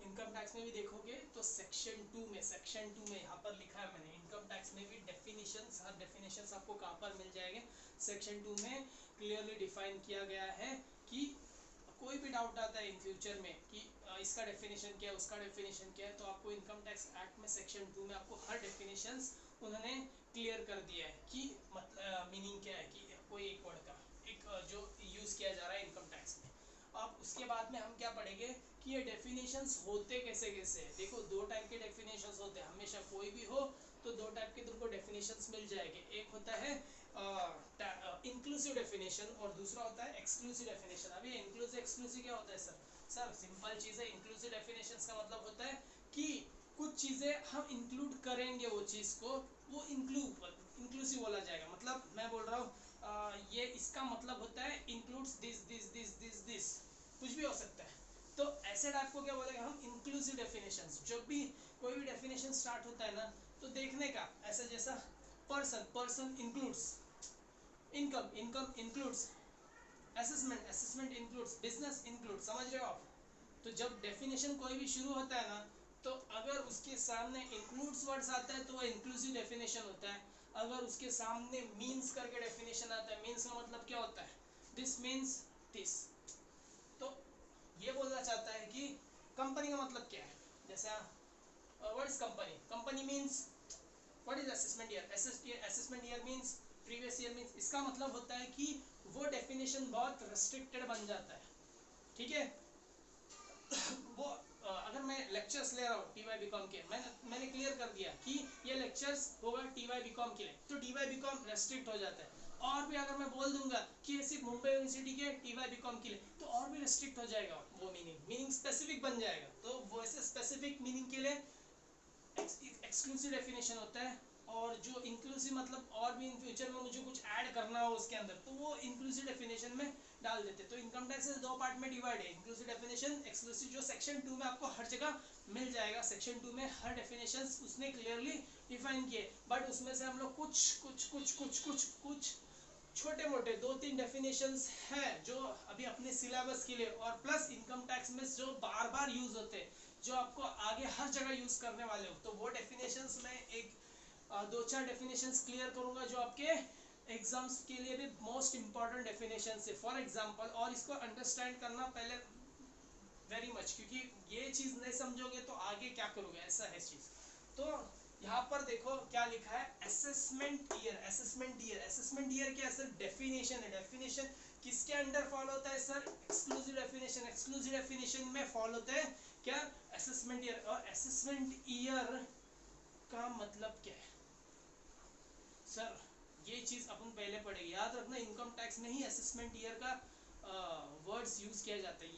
इनकम टैक्स में भी देखोगे तो सेक्शन 2 में, सेक्शन 2 में यहाँ पर लिखा है मैंने, इनकम टैक्स में भी डेफिनेशंस, हर डेफिनेशंस आपको कहाँ पर मिल जाएंगे, सेक्शन 2 में क्लियरली डिफाइन किया गया है कि कोई भी डाउट आता है इन फ्यूचर में कि इसका डेफिनेशन क्या है, उसका डेफिनेशन क्या है, तो आपको इनकम टैक्स एक्ट में सेक्शन 2 में आपको हर डेफिनेशंस उन्होंने क्लियर कर दिया है कि मतलब मीनिंग क्या है कि कोई एक वर्ड का एक जो यूज किया जा रहा है इनकम टैक्स में। अब उसके बाद में हम क्या पढ़ेंगे कि ये डेफिनेशंस होते कैसे कैसे है। देखो दो टाइप के डेफिनेशंस होते हैं, हमेशा कोई भी हो तो दो टाइप के तुमको डेफिनेशंस मिल जाएंगे। एक होता है इंक्लूसिव डेफिनेशन और दूसरा होता है एक्सक्लूसिव डेफिनेशन। अभी इंक्लूसिव एक्सक्लूसिव क्या होता है सर? सर सिंपल चीज है, इंक्लूसिव डेफिनेशंस का मतलब होता है कि कुछ चीजें हम इंक्लूड करेंगे, वो चीज को वो इंक्लूसिव बोला जाएगा। मतलब मैं बोल रहा हूँ ये इसका मतलब होता है includes this this this this this, कुछ भी हो सकता है। तो ऐसे टाइप को क्या बोलेंगे हम, इंक्लूसिव डेफिनेशंस। जब भी कोई भी डेफिनेशन स्टार्ट होता है ना, तो देखने का ऐसा, जैसा person, person includes income, income includes assessment, assessment includes business, include, समझ रहे हो आप? तो जब डेफिनेशन कोई भी शुरू होता है ना, तो अगर उसके सामने इंक्लूड्स वर्ड्स आता है तो वो इंक्लूसिव डेफिनेशन होता है। अगर उसके सामने मीन्स करके डेफिनेशन आता है, मीन्स का मतलब क्या होता है, दिस मीन्स दिस, तो ये बोलना चाहता है कि कंपनी का मतलब क्या है। जैसे what is company, company means what is assessment year, assessment year means previous year means. इसका मतलब होता है कि वो डेफिनेशन बहुत रेस्ट्रिक्टेड बन जाता है, ठीक है। वो अगर मैं लेक्चर्स ले रहा हूँ टी वाई बी कॉम के, मैंने क्लियर कर दिया कि ये लेक्चर्स होगा टी वाई बी कॉम के लिए, तो T Y B com restrict हो जाता है। और भी अगर मैं बोल दूंगा कि ये सिर्फ मुंबई यूनिवर्सिटी के टी वाई बी कॉम के लिए, तो और भी रेस्ट्रिक्ट हो जाएगा, वो मीनिंग स्पेसिफिक बन जाएगा। तो वो ऐसे स्पेसिफिक मीनिंग के लिए एक्सक्लूसिव डेफिनेशन होता है। और जो इंक्लूसिव मतलब और भी इन फ्यूचर में मुझे कुछ ऐड करना हो उसके अंदर, तो वो इंक्लूसिव डेफिनेशन में डाल देते। तो इनकम टैक्स दो पार्ट में डिवाइड है, इंक्लूसिव डेफिनेशन, एक्सक्लूसिव, जो सेक्शन 2 में आपको हर जगह मिल जाएगा। सेक्शन 2 में हर डेफिनेशन उसने क्लियरली डिफाइन किए, बट उसमें से हम लोग कुछ कुछ कुछ कुछ कुछ कुछ छोटे मोटे 2-3 डेफिनेशंस हैं जो अभी अपने सिलेबस के लिए, और प्लस इनकम टैक्स में जो बार बार यूज होते हैं, जो आपको आगे हर जगह यूज करने वाले हो, तो वो डेफिनेशंस में एक 2-4 डेफिनेशंस क्लियर करूंगा जो आपके एग्जाम्स के लिए भी मोस्ट इंपॉर्टेंट डेफिनेशन है। फॉर एग्जांपल, और इसको अंडरस्टैंड करना पहले वेरी मच, क्योंकि ये चीज नहीं समझोगे तो आगे क्या करोगे, ऐसा है चीज। तो यहाँ पर देखो क्या लिखा है, assessment year, assessment year, assessment year क्या है सर? डेफिनेशन है। डेफिनेशन किसके अंडर फॉलो होता है sir? Exclusive definition. Exclusive definition में फॉलो होता है क्या? Assessment year. और असेसमेंट ईयर का मतलब क्या है? सर ये चीज अपन पहले पढ़ेंगे, याद रखना इनकम टैक्स में ही असेसमेंट ईयर का वर्ड्स यूज किया जाता है।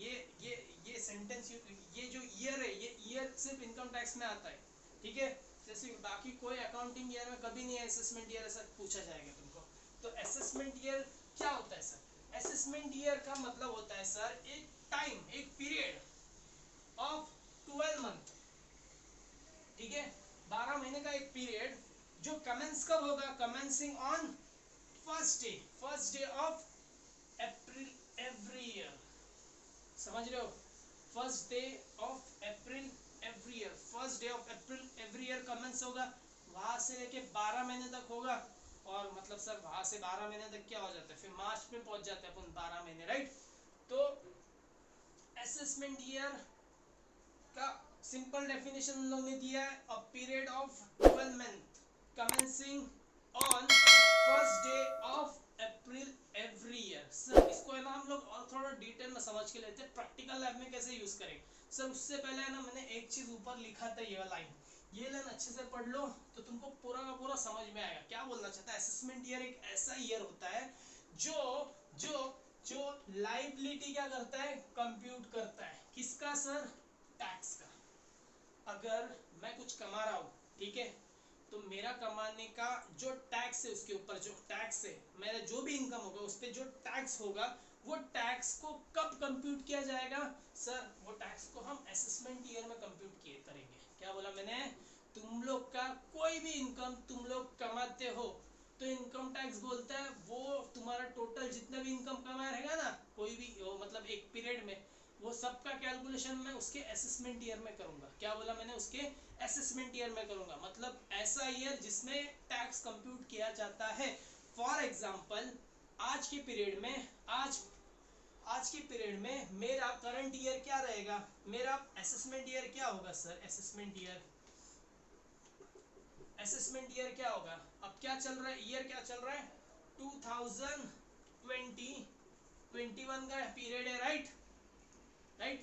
ये सेंटेंस, ये जो ईयर है, ये ईयर सिर्फ इनकम टैक्स में आता है, ठीक है। जैसे बाकी कोई अकाउंटिंग ईयर में कभी नहीं है असेसमेंट ईयर ऐसा पूछा जाएगा तुमको। तो असेसमेंट ईयर क्या होता है सर? असेसमेंट ईयर का मतलब होता है सर एक टाइम, एक पीरियड ऑफ 12 मंथ, ठीक है, 12 महीने का एक पीरियड जो कमेंस कब होगा? Commencing on first day of April every year. समझ रहे हो? First day of April every year, first day of April every year commence होगा, वहां से लेके 12 महीने तक होगा। और मतलब सर वहां से 12 महीने तक क्या हो जाता है, फिर मार्च में पहुंच जाते हैं अपन 12 महीने, राइट। तो असेसमेंट ईयर का सिंपल डेफिनेशन उन लोगों ने दिया है, a period of 12 month commencing on first day of April every year. Sir इसको है ना हम लोग और थोड़ा डिटेल में समझ के लेते हैं, प्रैक्टिकल लैब में कैसे यूज करेंगे। सर उससे पहले है ना मैंने एक चीज ऊपर लिखा था, ये लाइन, ये लाइन अच्छे से पढ़ लो तो तुमको पूरा का पूरा समझ में आएगा क्या बोलना चाहता है। असेसमेंट ईयर एक ऐसा ईयर होता है जो जो जो लाइबिलिटी क्या करता है, कंप्यूट करता है। किसका सर? टैक्स का। अगर मैं कुछ कमा रहा हूं, ठीक है, तो मेरा कमाने का जो टैक्स है, उसके ऊपर जो टैक्स है, मेरा जो भी इनकम होगा उस पर जो टैक्स होगा, वो टैक्स को कब कंप्यूट किया जाएगा सर? वो टैक्स को हम असेसमेंट ईयर में कंप्यूट किए करेंगे। क्या बोला मैंने? तुम लोग का कोई भी इनकम तुम लोग कमाते हो तो इनकम टैक्स बोलता है वो तुम्हारा टोटल जितना भी इनकम कमाया रहेगा ना, कोई भी मतलब एक पीरियड में, वो सबका कैलकुलेशन मैं उसके असेसमेंट ईयर में करूंगा। क्या बोला मैंने? उसके असेसमेंट ईयर में करूंगा, मतलब ऐसा ईयर जिसमें टैक्स कंप्यूट किया जाता है। फॉर एग्जांपल आज के पीरियड में, आज के पीरियड में मेरा करंट ईयर क्या रहेगा, मेरा असेसमेंट ईयर क्या होगा सर? असेसमेंट ईयर क्या होगा? अब क्या चल रहा है, ईयर क्या चल रहा है? 2020 21 का पीरियड है, राइट।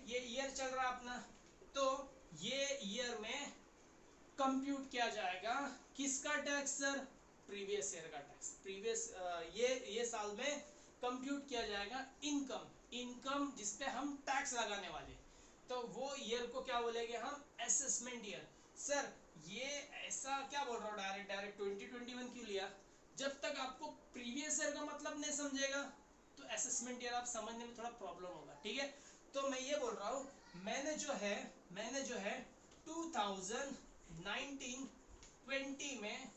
ये ईयर चल रहा है अपना। तो ये ईयर में कंप्यूट किया जाएगा किसका टैक्स सर? प्रीवियस ईयर का टैक्स। प्रीवियस ये साल में कंप्यूट किया जाएगा इनकम जिसपे हम टैक्स लगाने वाले, तो वो ईयर को क्या बोलेंगे हम? Assessment year. सर ये ऐसा क्या बोल रहा हूँ, डायरेक्ट डायरेक्ट 2021 क्यों लिया? जब तक आपको प्रीवियस ईयर का मतलब नहीं समझेगा तो असेसमेंट ईयर आप समझने में थोड़ा प्रॉब्लम होगा, ठीक है। तो मैं ये बोल रहा हूँ मैंने जो है 2019-20 में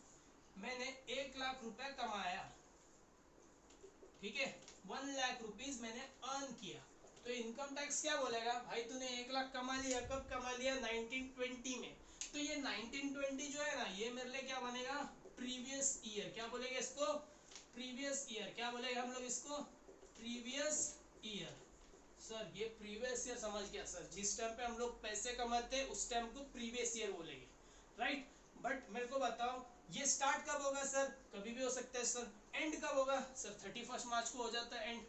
मैंने 1 लाख रुपए कमाया, ठीक है, 1 लाख रुपीज मैंने अर्न किया। तो इनकम टैक्स क्या बोलेगा, भाई तूने 1 लाख कमा लिया, कब कमा लिया? 1920 में। तो ये 1920 जो है ना, ये मेरे लिए क्या बनेगा? Previous year. क्या बोलेंगे इसको? Previous year. क्या बोलेंगे हम लोग इसको? Previous year. सर ये प्रीवियस ईयर समझ गया सर, जिस टाइम पे हम लोग पैसे कमाते हैं उस टाइम को प्रीवियस ईयर बोलेंगे, राइट। बट मेरे को बताओ ये स्टार्ट कब होगा सर? कभी भी हो सकता है सर। एंड कब होगा सर? 31 मार्च को हो जाता है एंड।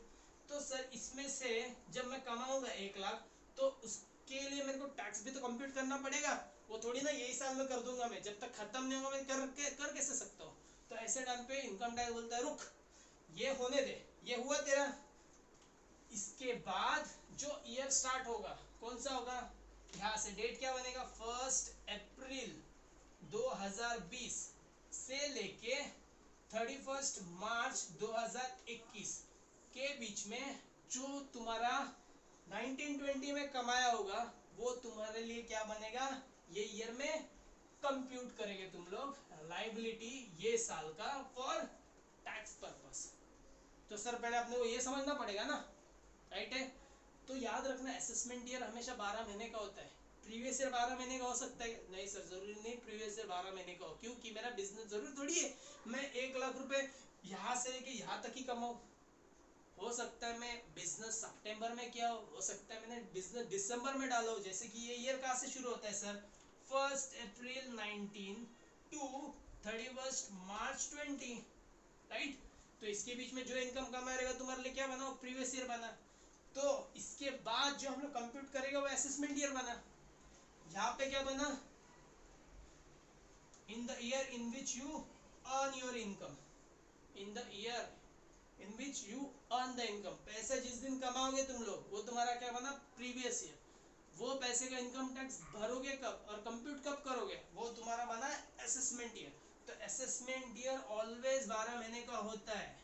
तो सर इसमें से जब मैं कमाऊंगा 1 लाख तो उसके लिए मेरे को टैक्स भी तो कंप्यूट करना पड़ेगा। वो थोड़ी ना यही साल में कर दूंगा, मैं जब तक खत्म नहीं होगा मैं कर कैसे सकता हूँ? तो ऐसे टाइम पे इनकम टैक्स बोलता है रुक, ये होने दे, ये हुआ तेरा। इसके बाद जो ईयर स्टार्ट होगा कौन सा होगा? यहां से डेट क्या बनेगा? 1 अप्रैल 2020 से लेके 31 मार्च 2021 के बीच में जो तुम्हारा 1920 में कमाया होगा वो तुम्हारे लिए क्या बनेगा? ये ईयर में कंप्यूट करेंगे तुम लोग लाइबिलिटी ये साल का फॉर टैक्स पर्पस। तो सर पहले अपने को ये समझना पड़ेगा ना, राइट है। तो याद रखना असेसमेंट ईयर हमेशा 12 महीने का होता है। प्रीवियस ईयर 12 महीने का हो सकता है? नहीं सर, जरूरी नहीं प्रीवियस ईयर 12 महीने का हो, क्योंकि मेरा बिजनेस जरूरी थोड़ी है मैं 1 लाख रुपए यहाँ से लेके यहाँ तक ही कमाऊँ। हो सकता है मैं बिजनेस सितंबर में किया हो सकता है मैंने बिजनेस दिसंबर में डाला हो। जैसे कि ये ईयर कहाँ से शुरू होता है sir? 1 April 19 to 31 March 20, right. तो इसके बीच में जो इनकम कमा रहेगा तुम्हारे लिए क्या बना? प्रीवियस ईयर बना। तो इसके बाद जो हम लोग कंप्यूट करेगा वो असेसमेंट ईयर बना। यहाँ पे क्या बना? In the year in which you earn your income in the year in which you earn the income. पैसे जिस दिन कमाओगे तुम लोग, वो तुम्हारा क्या बना, प्रीवियस ईयर। वो पैसे का इनकम टैक्स भरोगे कब और कंप्यूट कब करोगे, वो तुम्हारा बना असेसमेंट ईयर। तो असेसमेंट ईयर ऑलवेज 12 महीने का होता है,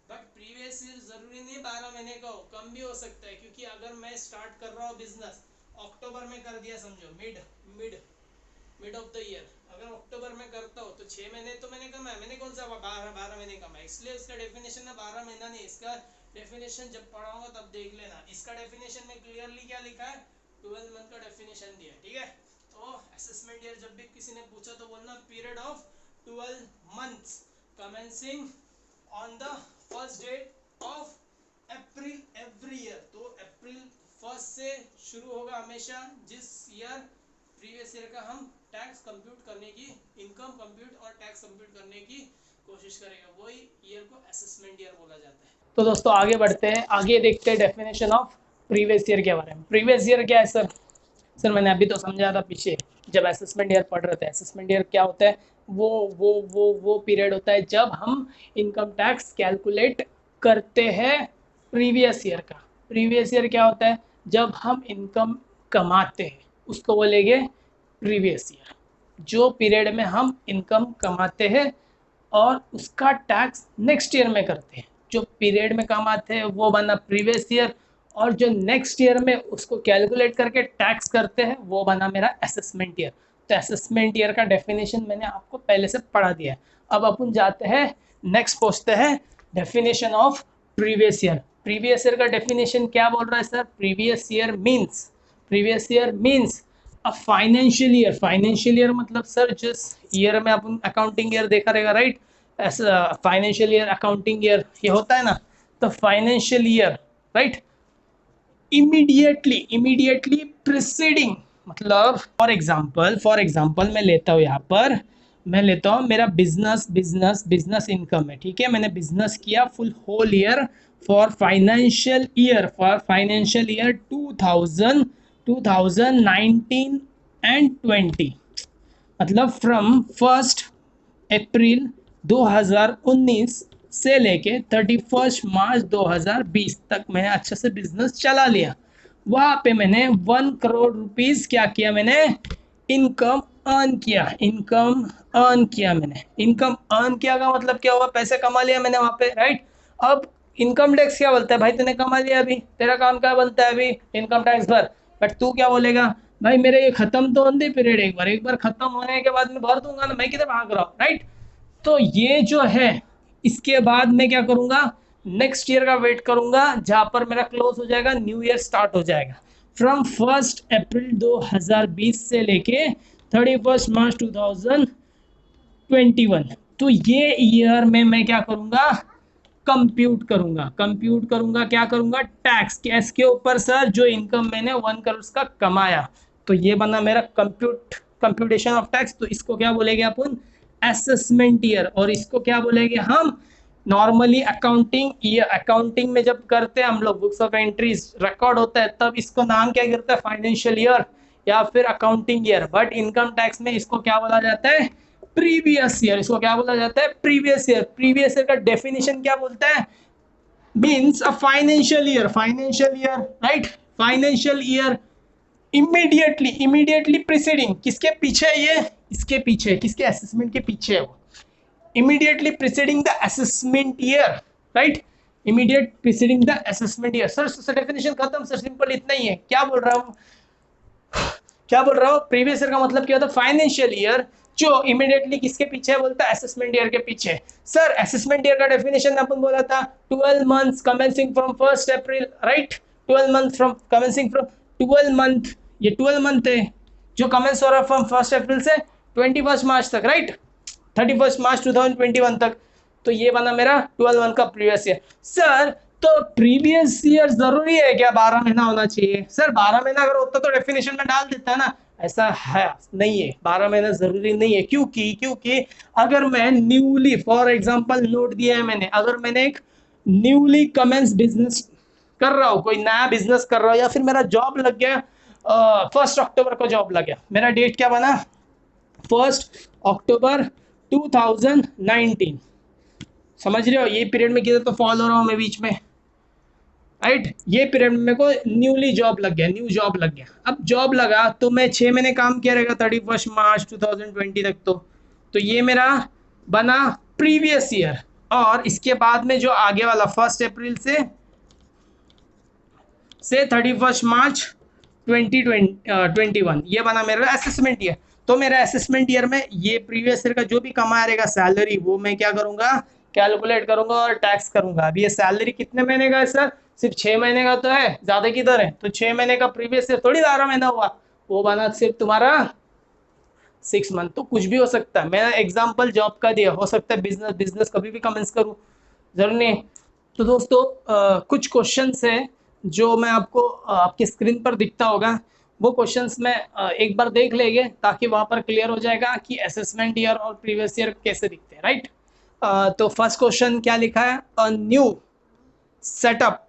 बट प्रीवियस ईयर जरूरी नहीं 12 महीने का हो, कम भी हो सकता है। क्योंकि अगर मैं स्टार्ट कर रहा हूँ बिजनेस अक्टूबर में कर दिया समझो, mid mid mid of the year, अगर अक्टूबर में करता हूँ तो 6 महीने तो मैंने कमाया, मैंने कौन सा 12 महीने कमाया, इसलिए उसका डेफिनेशन है 12 महीना नहीं। इसका डेफिनेशन जब पढ़ाऊंगा तब देख लेना। इसका डेफिनेशन में क्लियरली क्या लिखा है, 12 मंथ का डेफिनेशन दिया, ठीक है। तो असेसमेंट ईयर जब भी किसी ने पूछा तो बोलना period of 12 months commencing on the first date of April every year. तो अप्रैल फर्स्ट से शुरू होगा हमेशा, जिस ईयर प्रीवियस ईयर का हम टैक्स कंप्यूट करने की, इनकम कंप्यूट और टैक्स कंप्यूट करने की कोशिश करेगा, वही ईयर को असेसमेंट ईयर बोला जाता है। तो दोस्तों आगे बढ़ते हैं, आगे देखते हैं डेफिनेशन ऑफ प्रीवियस ईयर के बारे में। प्रीवियस ईयर क्या है सर? सर मैंने अभी तो समझाया था पीछे जब असेसमेंट ईयर पढ़ रहे थे। असेसमेंट ईयर क्या होता है, वो पीरियड होता है जब हम इनकम टैक्स कैलकुलेट करते हैं प्रीवियस ईयर का। प्रीवियस ईयर क्या होता है, जब हम इनकम कमाते हैं उसको बोलेंगे प्रीवियस ईयर। जो पीरियड में हम इनकम कमाते हैं और उसका टैक्स नेक्स्ट ईयर में करते हैं, जो पीरियड में कमाते हैं वो बना प्रीवियस ईयर, और जो नेक्स्ट ईयर में उसको कैलकुलेट करके टैक्स करते हैं वो बना मेरा असेसमेंट ईयर। तो असेसमेंट ईयर का डेफिनेशन मैंने आपको पहले से पढ़ा दिया है। अब अपन जाते हैं नेक्स्ट, पूछते हैं definition of previous year. Previous year का डेफिनेशन क्या बोल रहा है sir? Previous year means a financial year. Financial year मतलब सर जिस ईयर में अपन अकाउंटिंग ईयर देखा रहेगा, right? Financial year, accounting year ये होता है ना। तो financial year, right, immediately preceding, मतलब फॉर एग्जांपल मैं लेता हूँ यहाँ पर, मैं लेता हूँ मेरा बिजनेस इनकम है, ठीक है। मैंने बिजनेस किया full whole year for financial year 2019 and 20, मतलब फ्रॉम 1 अप्रैल 2019 से लेके 31 मार्च 2020 तक मैंने अच्छे से बिजनेस चला लिया। वहाँ पे मैंने 1 करोड़ रुपीस क्या किया, मैंने इनकम अर्न किया। मैंने इनकम अर्न किया का मतलब क्या हुआ, पैसे कमा लिया मैंने वहाँ पे, राइट। अब इनकम टैक्स क्या बोलता है, भाई तूने कमा लिया, अभी तेरा काम क्या बनता है, अभी इनकम टैक्स भर। बट तू क्या बोलेगा, भाई मेरे ये खत्म तो होने दे पीरियड, एक बार खत्म होने के बाद में भर दूंगा ना, मैं किधर भाग रहा हूँ, राइट। तो ये जो है, इसके बाद मैं क्या करूंगा, नेक्स्ट ईयर का वेट करूंगा जहां पर मेरा क्लोज हो जाएगा, न्यू ईयर स्टार्ट हो जाएगा फ्रॉम 1 अप्रैल 2020 से लेके 31 मार्च 2021। तो ये ईयर में मैं क्या करूंगा, कंप्यूट करूंगा क्या करूंगा, टैक्स। कैश के ऊपर सर, जो इनकम मैंने 1 करोड़ का कमाया। तो ये बना मेरा कंप्यूटेशन ऑफ टैक्स। तो इसको क्या बोलेंगे अपन, असेसमेंट ईयर। और इसको क्या बोलेंगे हम, नॉर्मली अकाउंटिंग में जब करते हैं हम लोग, बुक्स ऑफ एंट्रीज रिकॉर्ड होता है, तब इसको नाम क्या गिरता है, फाइनेंशियल ईयर या फिर accounting year. But income tax में इसको क्या बोला जाता है, प्रीवियस ईयर। इसको क्या बोला जाता है, प्रीवियस ईयर। प्रीवियस ईयर का डेफिनेशन क्या बोलता है, means a financial year, right. Financial year immediately preceding, किसके पीछे है ये, इसके पीछे, किसके असेसमेंट के पीछे है वो, immediately preceding the assessment year, right. Immediate preceding the assessment year. Sir definition खत्म सर, सिंपल इतना ही है। क्या बोल रहा हूँ, प्रीवियस ईयर का मतलब क्या होता है, फाइनेंशियल ईयर जो इमीडिएटली किसके पीछे बोलता है, असेसमेंट ईयर के पीछे। सर असेसमेंट ईयर का डेफिनेशन अपन बोला था 12 months commencing from 1 April, right. 12 month from commencing from 12 month, ये 12 मंथ है जो कमेंस हो रहा है फ्रॉम 1 अप्रैल से 21 मार्च तक, राइट, 31 मार्च 2021 तक। तो ये बना मेरा 12 मंथ का प्रीवियस ईयर। सर तो प्रीवियस ईयर जरूरी है क्या 12 महीना होना चाहिए? सर 12 महीना अगर होता तो डेफिनेशन में डाल देता है ना, ऐसा है नहीं है, 12 महीना जरूरी नहीं है। क्योंकि अगर मैं न्यूली, फॉर एग्जांपल नोट दिया है मैंने, अगर मैंने एक न्यूली कमेंस बिजनेस कर रहा हूँ, कोई नया बिजनेस कर रहा हूँ, या फिर मेरा जॉब लग गया 1 अक्टूबर को जॉब लग गया, मेरा डेट क्या बना 1 अक्टूबर 2019, समझ रहे हो, ये पीरियड में किधर तो फॉल हो रहा हूँ मैं बीच में, राइट। ये पीरियड में मेरे को न्यूली जॉब लग गया, न्यू जॉब लग गया। अब जॉब लगा तो मैं 6 महीने काम किया रहेगा 31 मार्च 2020 तक, तो ये मेरा बना प्रीवियस ईयर। और इसके बाद में जो आगे वाला 1 अप्रैल से 31 मार्च 2021 ये बना मेरा असेसमेंट ईयर। तो मेरा असेसमेंट ईयर में ये प्रीवियस ईयर का जो भी कमाया रहेगा सैलरी, वो मैं क्या करूंगा, कैलकुलेट करूंगा और टैक्स करूंगा। अब ये सैलरी कितने महीने का है सर, सिर्फ 6 महीने का तो है, ज्यादा किधर है, तो 6 महीने का प्रीवियस ईयर थोड़ी 12 महीना हुआ, वो बना सिर्फ तुम्हारा 6 मंथ। तो कुछ भी हो सकता है, मैंने एग्जाम्पल जॉब का दिया, हो सकता है बिजनेस बिजनेस कभी भी कमेंस करूँ, जरूर नहीं। तो दोस्तों कुछ क्वेश्चंस है जो मैं आपको आपकी स्क्रीन पर दिखता होगा, वो क्वेश्चंस में एक बार देख लेंगे ताकि वहां पर क्लियर हो जाएगा कि असेसमेंट ईयर और प्रीवियस ईयर कैसे दिखते हैं, राइट। तो फर्स्ट क्वेश्चन क्या लिखा है, a new setup,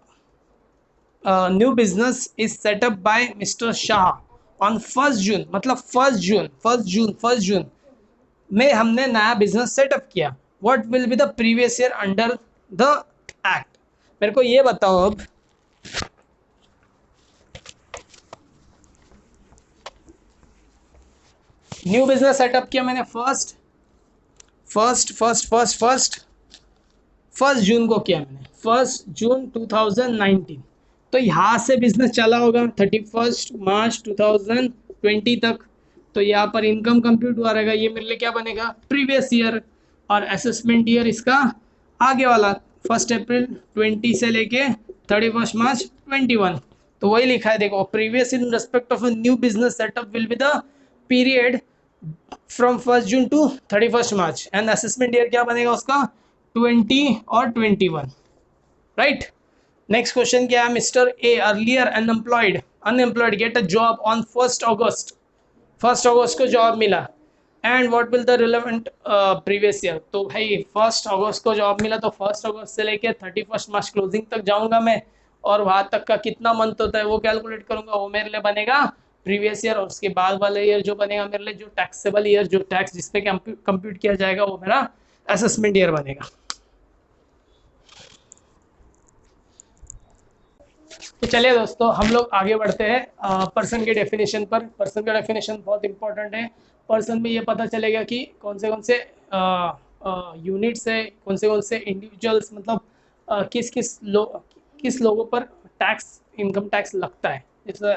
new business is setup by mister Shah on 1 June, मतलब 1 जून में हमने नया बिजनेस सेटअप किया। What will be the previous year under the act, मेरे को ये बताओ अब। न्यू बिजनेस सेटअप किया मैंने फर्स्ट जून को किया मैंने, 1 जून 2019। तो यहाँ से बिजनेस चला होगा 31 मार्च 2020 तक। तो यहाँ पर इनकम कंप्यूट हुआ रहेगा, ये मेरे लिए क्या बनेगा, प्रीवियस ईयर। और असेसमेंट ईयर इसका आगे वाला 1 अप्रैल 20 से लेके 31 मार्च 21। तो वही लिखा है देखो, previous in respect of a new business setup will be the period from 1 June to 31 March, and assessment year क्या बनेगा उसका 20 और 21, राइट। नेक्स्ट क्वेश्चन क्या है, mister A earlier unemployed get a job on 1 अगस्त, 1 अगस्त को जॉब मिला, and what will the relevant previous year. तो भाई 1 अगस्त को जॉब मिला तो 1 अगस्त से लेके 31 मार्च क्लोजिंग तक जाऊंगा मैं, और वहां तक का कितना मंथ होता है वो कैलकुलेट करूंगा, वो मेरे लिए बनेगा प्रीवियस ईयर। और उसके बाद वाले ईयर जो बनेगा मेरे लिए, जो टैक्सेबल ईयर, जो टैक्स जिसपे कंप्यूट किया जाएगा, वो मेरा असेसमेंट ईयर बनेगा। तो चलिए दोस्तों हम लोग आगे बढ़ते हैं पर्सन के डेफिनेशन पर। पर्सन का डेफिनेशन बहुत इंपॉर्टेंट है। पर्सन में ये पता चलेगा कि कौन से यूनिट्स है, कौन से इंडिविजुअल्स, मतलब किस लोगों पर टैक्स, इनकम टैक्स लगता है जैसे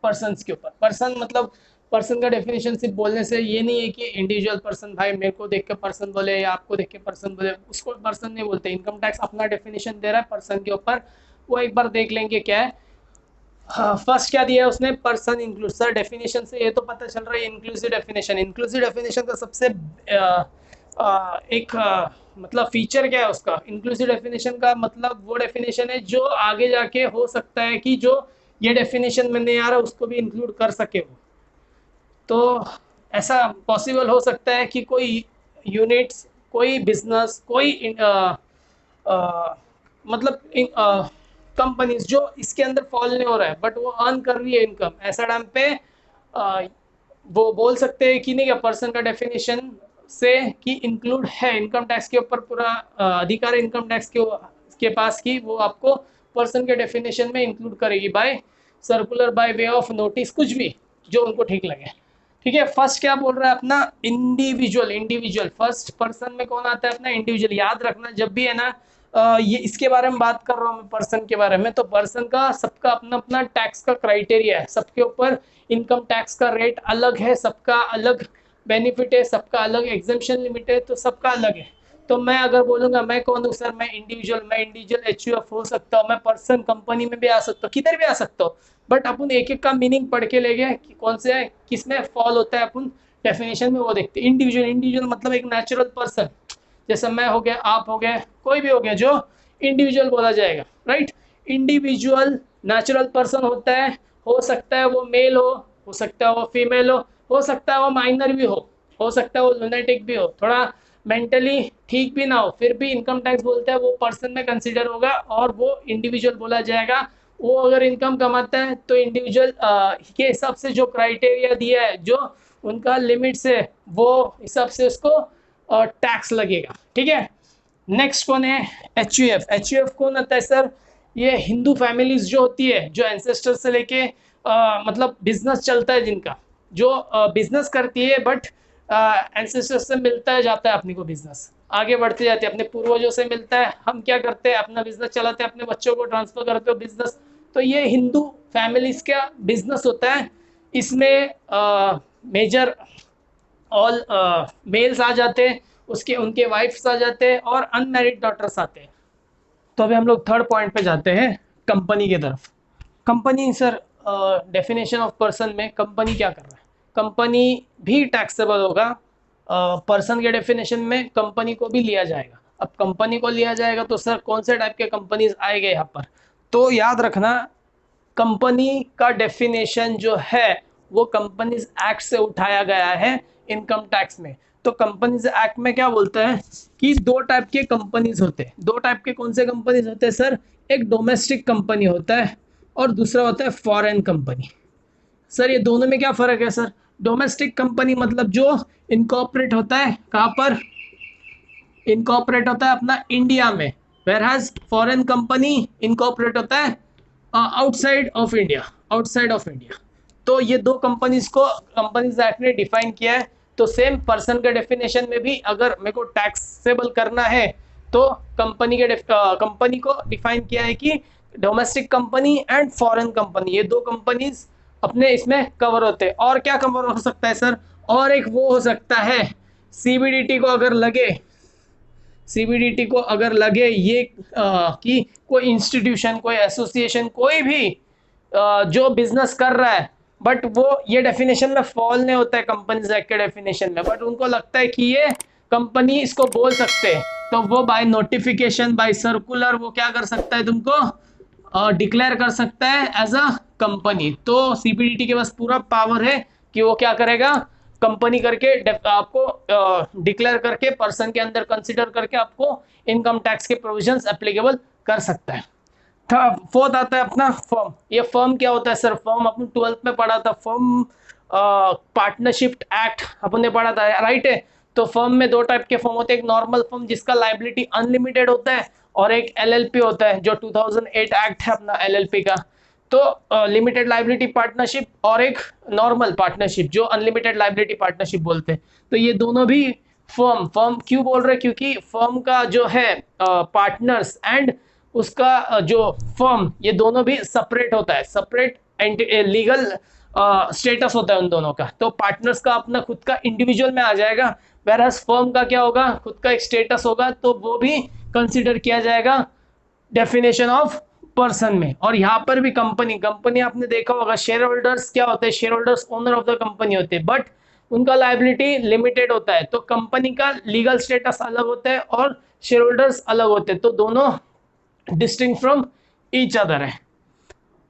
पर्सन्स के ऊपर। पर्सन मतलब, पर्सन का डेफिनेशन सिर्फ बोलने से ये नहीं है कि इंडिविजुअल पर्सन, भाई मेरे को देख के पर्सन बोले या आपको देख के पर्सन बोले, उसको पर्सन नहीं बोलते। इनकम टैक्स अपना डेफिनेशन दे रहा है पर्सन के ऊपर, वो एक बार देख लेंगे क्या है। फर्स्ट क्या दिया है उसने, पर्सन इंक्लूड। सर डेफिनेशन से ये तो पता चल रहा है इंक्लूसिव डेफिनेशन। इंक्लूसिव डेफिनेशन का सबसे मतलब फीचर क्या है उसका, इंक्लूसिव डेफिनेशन का मतलब वो डेफिनेशन है जो आगे जाके हो सकता है कि जो ये डेफिनेशन में नहीं आ रहा उसको भी इंक्लूड कर सके वो। तो ऐसा पॉसिबल हो सकता है कि कोई यूनिट्स, कोई बिजनेस, कोई मतलब कंपनीज जो इसके अंदर फॉल नहीं हो रहा है बट वो अर्न कर रही है इनकम, ऐसा टाइम पे वो बोल सकते हैं कि नहीं, क्या पर्सन का डेफिनेशन से कि इंक्लूड है इनकम टैक्स के ऊपर पूरा अधिकार है इनकम टैक्स के पास की, वो आपको पर्सन के डेफिनेशन में इंक्लूड करेगी by circular, by way of notice, कुछ भी जो उनको ठीक लगे। ठीक है, फर्स्ट क्या बोल रहा है अपना, इंडिविजुअल। फर्स्ट पर्सन में कौन आता है अपना, इंडिविजुअल। याद रखना जब भी है ना ये इसके बारे में बात कर रहा हूँ मैं पर्सन के बारे में, तो पर्सन का सबका अपना अपना टैक्स का क्राइटेरिया है, सबके ऊपर इनकम टैक्स का रेट अलग है, सबका अलग बेनिफिट है, सबका अलग एग्जेम्पशन लिमिट है, तो सबका अलग है। तो मैं अगर बोलूंगा मैं कौन हूँ सर, मैं इंडिविजुअल HUF हो सकता हूँ, मैं पर्सन कंपनी में भी आ सकता हूँ, किधर भी आ सकता हूँ, बट अपन एक एक का मीनिंग पढ़ के ले गए कि कौन से किस में फॉल होता है, अपन डेफिनेशन में वो देखते हैं। इंडिविजुअल मतलब एक नेचुरल पर्सन, जैसे मैं हो गया, आप हो गए, कोई भी हो गया, जो इंडिविजुअल बोला जाएगा, राइट। इंडिविजुअल नेचुरल पर्सन होता है, हो सकता है वो मेल हो सकता है वो फीमेल हो सकता है वो माइनर भी हो सकता है वो लुनेटिक भी हो, थोड़ा मेंटली ठीक भी ना हो, फिर भी इनकम टैक्स बोलता है वो पर्सन में कंसीडर होगा और वो इंडिविजुअल बोला जाएगा। वो अगर इनकम कमाता है तो इंडिविजुअल के हिसाब से जो क्राइटेरिया दिया है, जो उनका लिमिट्स है, वो हिसाब से उसको टैक्स लगेगा। ठीक है, नेक्स्ट कौन है, एचयूएफ। एचयूएफ कौन आता है सर, ये हिंदू फैमिलीज जो होती है, जो एंसेस्टर से लेके मतलब बिजनेस चलता है जिनका, जो बिजनेस करती है बट एंसेस्टर से मिलता है जाता है अपने को, बिजनेस आगे बढ़ते जाते हैं, अपने पूर्वजों से मिलता है, हम क्या करते हैं अपना बिजनेस चलाते हैं, अपने बच्चों को ट्रांसफर करते हो बिजनेस। तो ये हिंदू फैमिलीज का बिजनेस होता है। इसमें मेजर ऑल मेल्स आ जाते हैं, उसके उनके वाइफ्स आ जाते हैं और अनमैरिड डॉटर्स आते हैं। तो अभी हम लोग थर्ड पॉइंट पे जाते हैं, कंपनी की तरफ। Company sir, definition of person में कंपनी क्या कर रहा है, कंपनी भी टैक्सेबल होगा। पर्सन के डेफिनेशन में कंपनी को भी लिया जाएगा। अब कंपनी को लिया जाएगा तो सर कौन से टाइप के कंपनीज आएंगे यहाँ पर, तो याद रखना कंपनी का डेफिनेशन जो है वो कंपनीज एक्ट से उठाया गया है इनकम टैक्स में। तो कंपनीज एक्ट में क्या बोलता है कि दो टाइप के कंपनीज होते हैं। दो टाइप के कौन से कंपनीज होते हैं सर, एक डोमेस्टिक कंपनी होता है और दूसरा होता है फॉरेन कंपनी। सर ये दोनों में क्या फर्क है सर, डोमेस्टिक कंपनी मतलब जो इनकॉर्पोरेट होता है कहाँ पर, इनकॉर्पोरेट होता है अपना इंडिया में, वेयरएज फॉरेन कंपनी इनकॉर्पोरेट होता है outside of India, outside of India. तो ये दो कंपनीज को कंपनीज एक्ट ने डिफाइन किया है। तो सेम पर्सन के डेफिनेशन में भी अगर मेरे को टैक्सेबल करना है तो कंपनी को डिफाइन किया है कि domestic company and foreign company, ये दो कंपनीज अपने इसमें कवर होते हैं। और क्या कवर हो सकता है सर, और एक वो हो सकता है सीबीडीटी को अगर लगे, सीबीडीटी को अगर लगे ये कि कोई इंस्टीट्यूशन, कोई एसोसिएशन, कोई भी जो बिजनेस कर रहा है बट वो ये डेफिनेशन में फॉल नहीं होता है कंपनीज एक्ट के डेफिनेशन में, बट उनको लगता है कि ये कंपनी इसको बोल सकते हैं, तो वो बाय नोटिफिकेशन, बाय सर्कुलर वो क्या कर सकता है, तुमको डिक्लेयर कर सकता है एज अ कंपनी। तो सीबीडीटी के पास पूरा पावर है कि वो क्या करेगा, कंपनी करके आपको डिक्लेयर करके पर्सन के अंदर कंसिडर करके आपको इनकम टैक्स के प्रोविजंस एप्लीकेबल कर सकता है। फोर्थ आता है अपना फर्म। ये फर्म क्या होता है सर, फर्म अपन 12th में पढ़ा था, फर्म पार्टनरशिप एक्ट अपन ने पढ़ा था, राइट है। तो फर्म में दो टाइप के फर्म होते हैं, एक नॉर्मल फर्म जिसका लाइबिलिटी अनलिमिटेड होता है और एक एलएलपी होता है जो 2008 एक्ट है अपना एलएलपी का। तो लिमिटेड लाइबिलिटी पार्टनरशिप और एक नॉर्मल पार्टनरशिप जो अनलिमिटेड लाइबिलिटी पार्टनरशिप बोलते हैं। तो ये दोनों भी फर्म, फर्म क्यों बोल रहे हैं, क्योंकि फर्म का जो है पार्टनर्स एंड उसका जो फर्म, ये दोनों भी सेपरेट होता है, सेपरेट लीगल स्टेटस होता है उन दोनों का। तो पार्टनर्स का अपना खुद का इंडिविजुअल में आ जाएगा, वेयरएज फर्म का क्या होगा, खुद का एक स्टेटस होगा, तो वो भी कंसीडर किया जाएगा डेफिनेशन ऑफ पर्सन में। और यहाँ पर भी कंपनी, कंपनी आपने देखा होगा शेयर होल्डर्स क्या होते हैं, share holders owner of the company होते हैं, बट उनका लायबिलिटी लिमिटेड होता है। तो कंपनी का लीगल स्टेटस अलग होता है और शेयर होल्डर्स अलग होते हैं, तो दोनों डिस्टिंक्ट फ्रॉम ईच अदर है।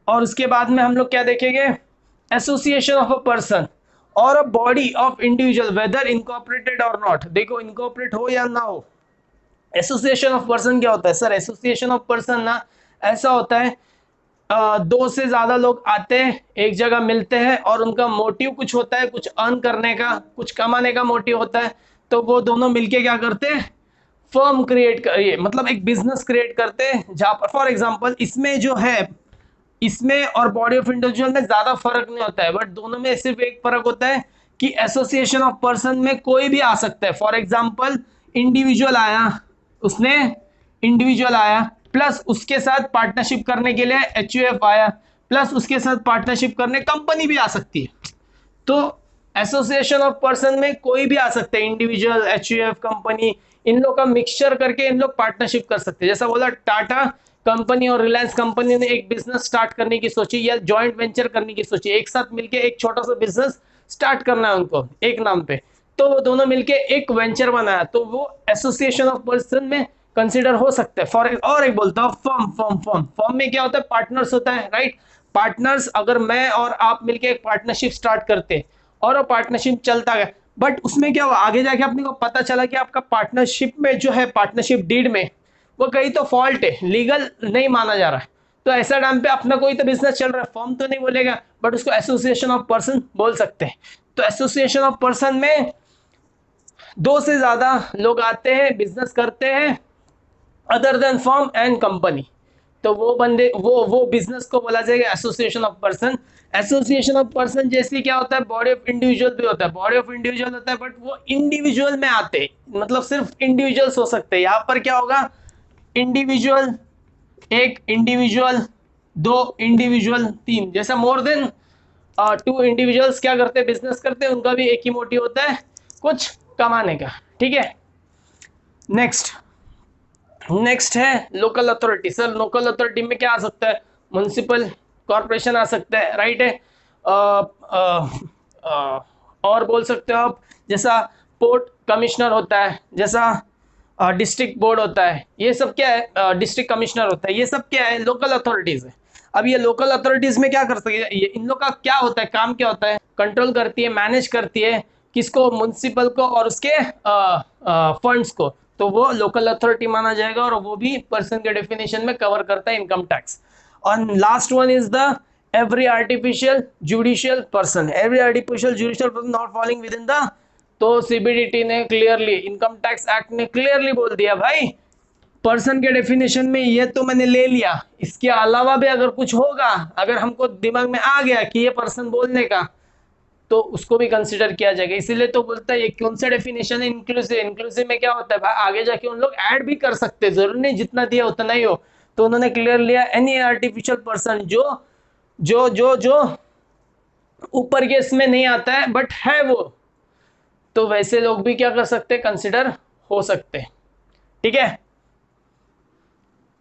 और उसके बाद में हम लोग क्या देखेंगे, एसोसिएशन ऑफ अ पर्सन और a body of individual weather incorporated और नॉट। देखो इनकॉर्पोरेट हो या ना हो, एसोसिएशन ऑफ पर्सन क्या होता है सर, एसोसिएशन ऑफ पर्सन ना ऐसा होता है दो से ज्यादा लोग आते हैं, एक जगह मिलते हैं और उनका मोटिव कुछ होता है, कुछ अर्न करने का, कुछ कमाने का मोटिव होता है। तो वो दोनों मिलके क्या करते हैं, फर्म क्रिएट कर, मतलब एक बिजनेस क्रिएट करते हैं, जहां पर फॉर एग्जांपल इसमें जो है, इसमें और बॉडी ऑफ इंडिविजुअल में ज्यादा फर्क नहीं होता है, बट दोनों में सिर्फ एक फर्क होता है कि एसोसिएशन ऑफ पर्सन में कोई भी आ सकता है। फॉर एग्जांपल इंडिविजुअल आया, उसने इंडिविजुअल आया प्लस उसके साथ पार्टनरशिप करने के लिए एचयूएफ आया, प्लस उसके साथ पार्टनरशिप करने कंपनी भी आ सकती है। तो एसोसिएशन ऑफ पर्सन में कोई भी आ सकते हैं, इंडिविजुअल, एचयूएफ, कंपनी, इन लोग का मिक्सचर करके इन लोग पार्टनरशिप कर सकते हैं। जैसा बोला टाटा कंपनी और रिलायंस कंपनी ने एक बिजनेस स्टार्ट करने की सोची या जॉइंट वेंचर करने की सोची, एक साथ मिलके एक छोटा सा बिजनेस स्टार्ट करना है उनको एक नाम पे, तो वो दोनों मिलके एक वेंचर बनाया, तो वो एसोसिएशन ऑफ पर्सन में कंसीडर हो सकता है। फॉर और एक बोलता हूँ फर्म, फर्म में क्या होता है, पार्टनर्स होता है, राइट। पार्टनर्स, अगर मैं और आप मिलके एक पार्टनरशिप स्टार्ट करते और वो पार्टनरशिप चलता गया, बट उसमें क्या हुआ, आगे जाके अपने को पता चला कि आपका पार्टनरशिप में जो है, पार्टनरशिप डीड में वो कहीं तो फॉल्ट है, लीगल नहीं माना जा रहा है। तो ऐसा टाइम पे अपना कोई तो बिजनेस चल रहा है, फर्म तो नहीं बोलेगा बट उसको एसोसिएशन ऑफ पर्सन बोल सकते हैं। तो एसोसिएशन ऑफ पर्सन में दो से ज़्यादा लोग आते हैं, बिजनेस करते हैं other than firm and company, तो वो बंदे वो बिजनेस को बोला जाएगा association of person. Association of person जैसे क्या होता है, बॉडी ऑफ इंडिविजुअल भी होता है, बॉडी ऑफ इंडिविजुअल होता है, बट वो इंडिविजुअल में आते हैं, मतलब सिर्फ इंडिविजुअल्स हो सकते हैं। यहाँ पर क्या होगा, इंडिविजुअल, एक इंडिविजुअल, दो इंडिविजुअल, तीन, जैसा मोर देन टू इंडिविजुअल्स क्या करते हैं, बिजनेस करते हैं, उनका भी एक ही मोटिव होता है, कुछ कमाने का। ठीक है, नेक्स्ट है local authority. Sir local authority में क्या आ सकता है, म्युनिसिपल कॉरपोरेशन आ सकता है, राइट है। और बोल सकते हो आप, जैसा पोर्ट कमिश्नर होता है, जैसा डिस्ट्रिक्ट बोर्ड होता है, ये सब क्या है, डिस्ट्रिक्ट कमिश्नर होता है, ये सब क्या है, लोकल अथॉरिटीज है। अब ये लोकल अथॉरिटीज में क्या कर सकते हैं, ये इन लोग का क्या होता है, काम क्या होता है, कंट्रोल करती है, मैनेज करती है, किसको, म्युनिसिपल को और उसके फंड्स को, तो वो लोकल अथॉरिटी माना जाएगा, और वो भी पर्सन के डेफिनेशन में कवर करता है इनकम टैक्स। और last one is the every artificial judicial person, every artificial judicial person not falling with in the, तो सीबीडीटी ने क्लियरली, इनकम टैक्स एक्ट ने क्लियरली बोल दिया भाई, पर्सन के डेफिनेशन में ये तो मैंने ले लिया, इसके अलावा भी अगर कुछ होगा, अगर हमको दिमाग में आ गया कि ये पर्सन बोलने का, तो उसको भी कंसिडर किया जाएगा। इसीलिए तो बोलता है ये कौन सा डेफिनेशन है, इंक्लूसिव। इंक्लूसिव में क्या होता है भाई, आगे जाके उन लोग ऐड भी कर सकते हैं, जरूर नहीं जितना दिया उतना ही हो। तो उन्होंने क्लियर लिया, एनी आर्टिफिशियल पर्सन जो जो जो जो ऊपर के इसमें नहीं आता है बट है वो, तो वैसे लोग भी क्या कर सकते हैं, कंसिडर हो सकते हैं। ठीक है,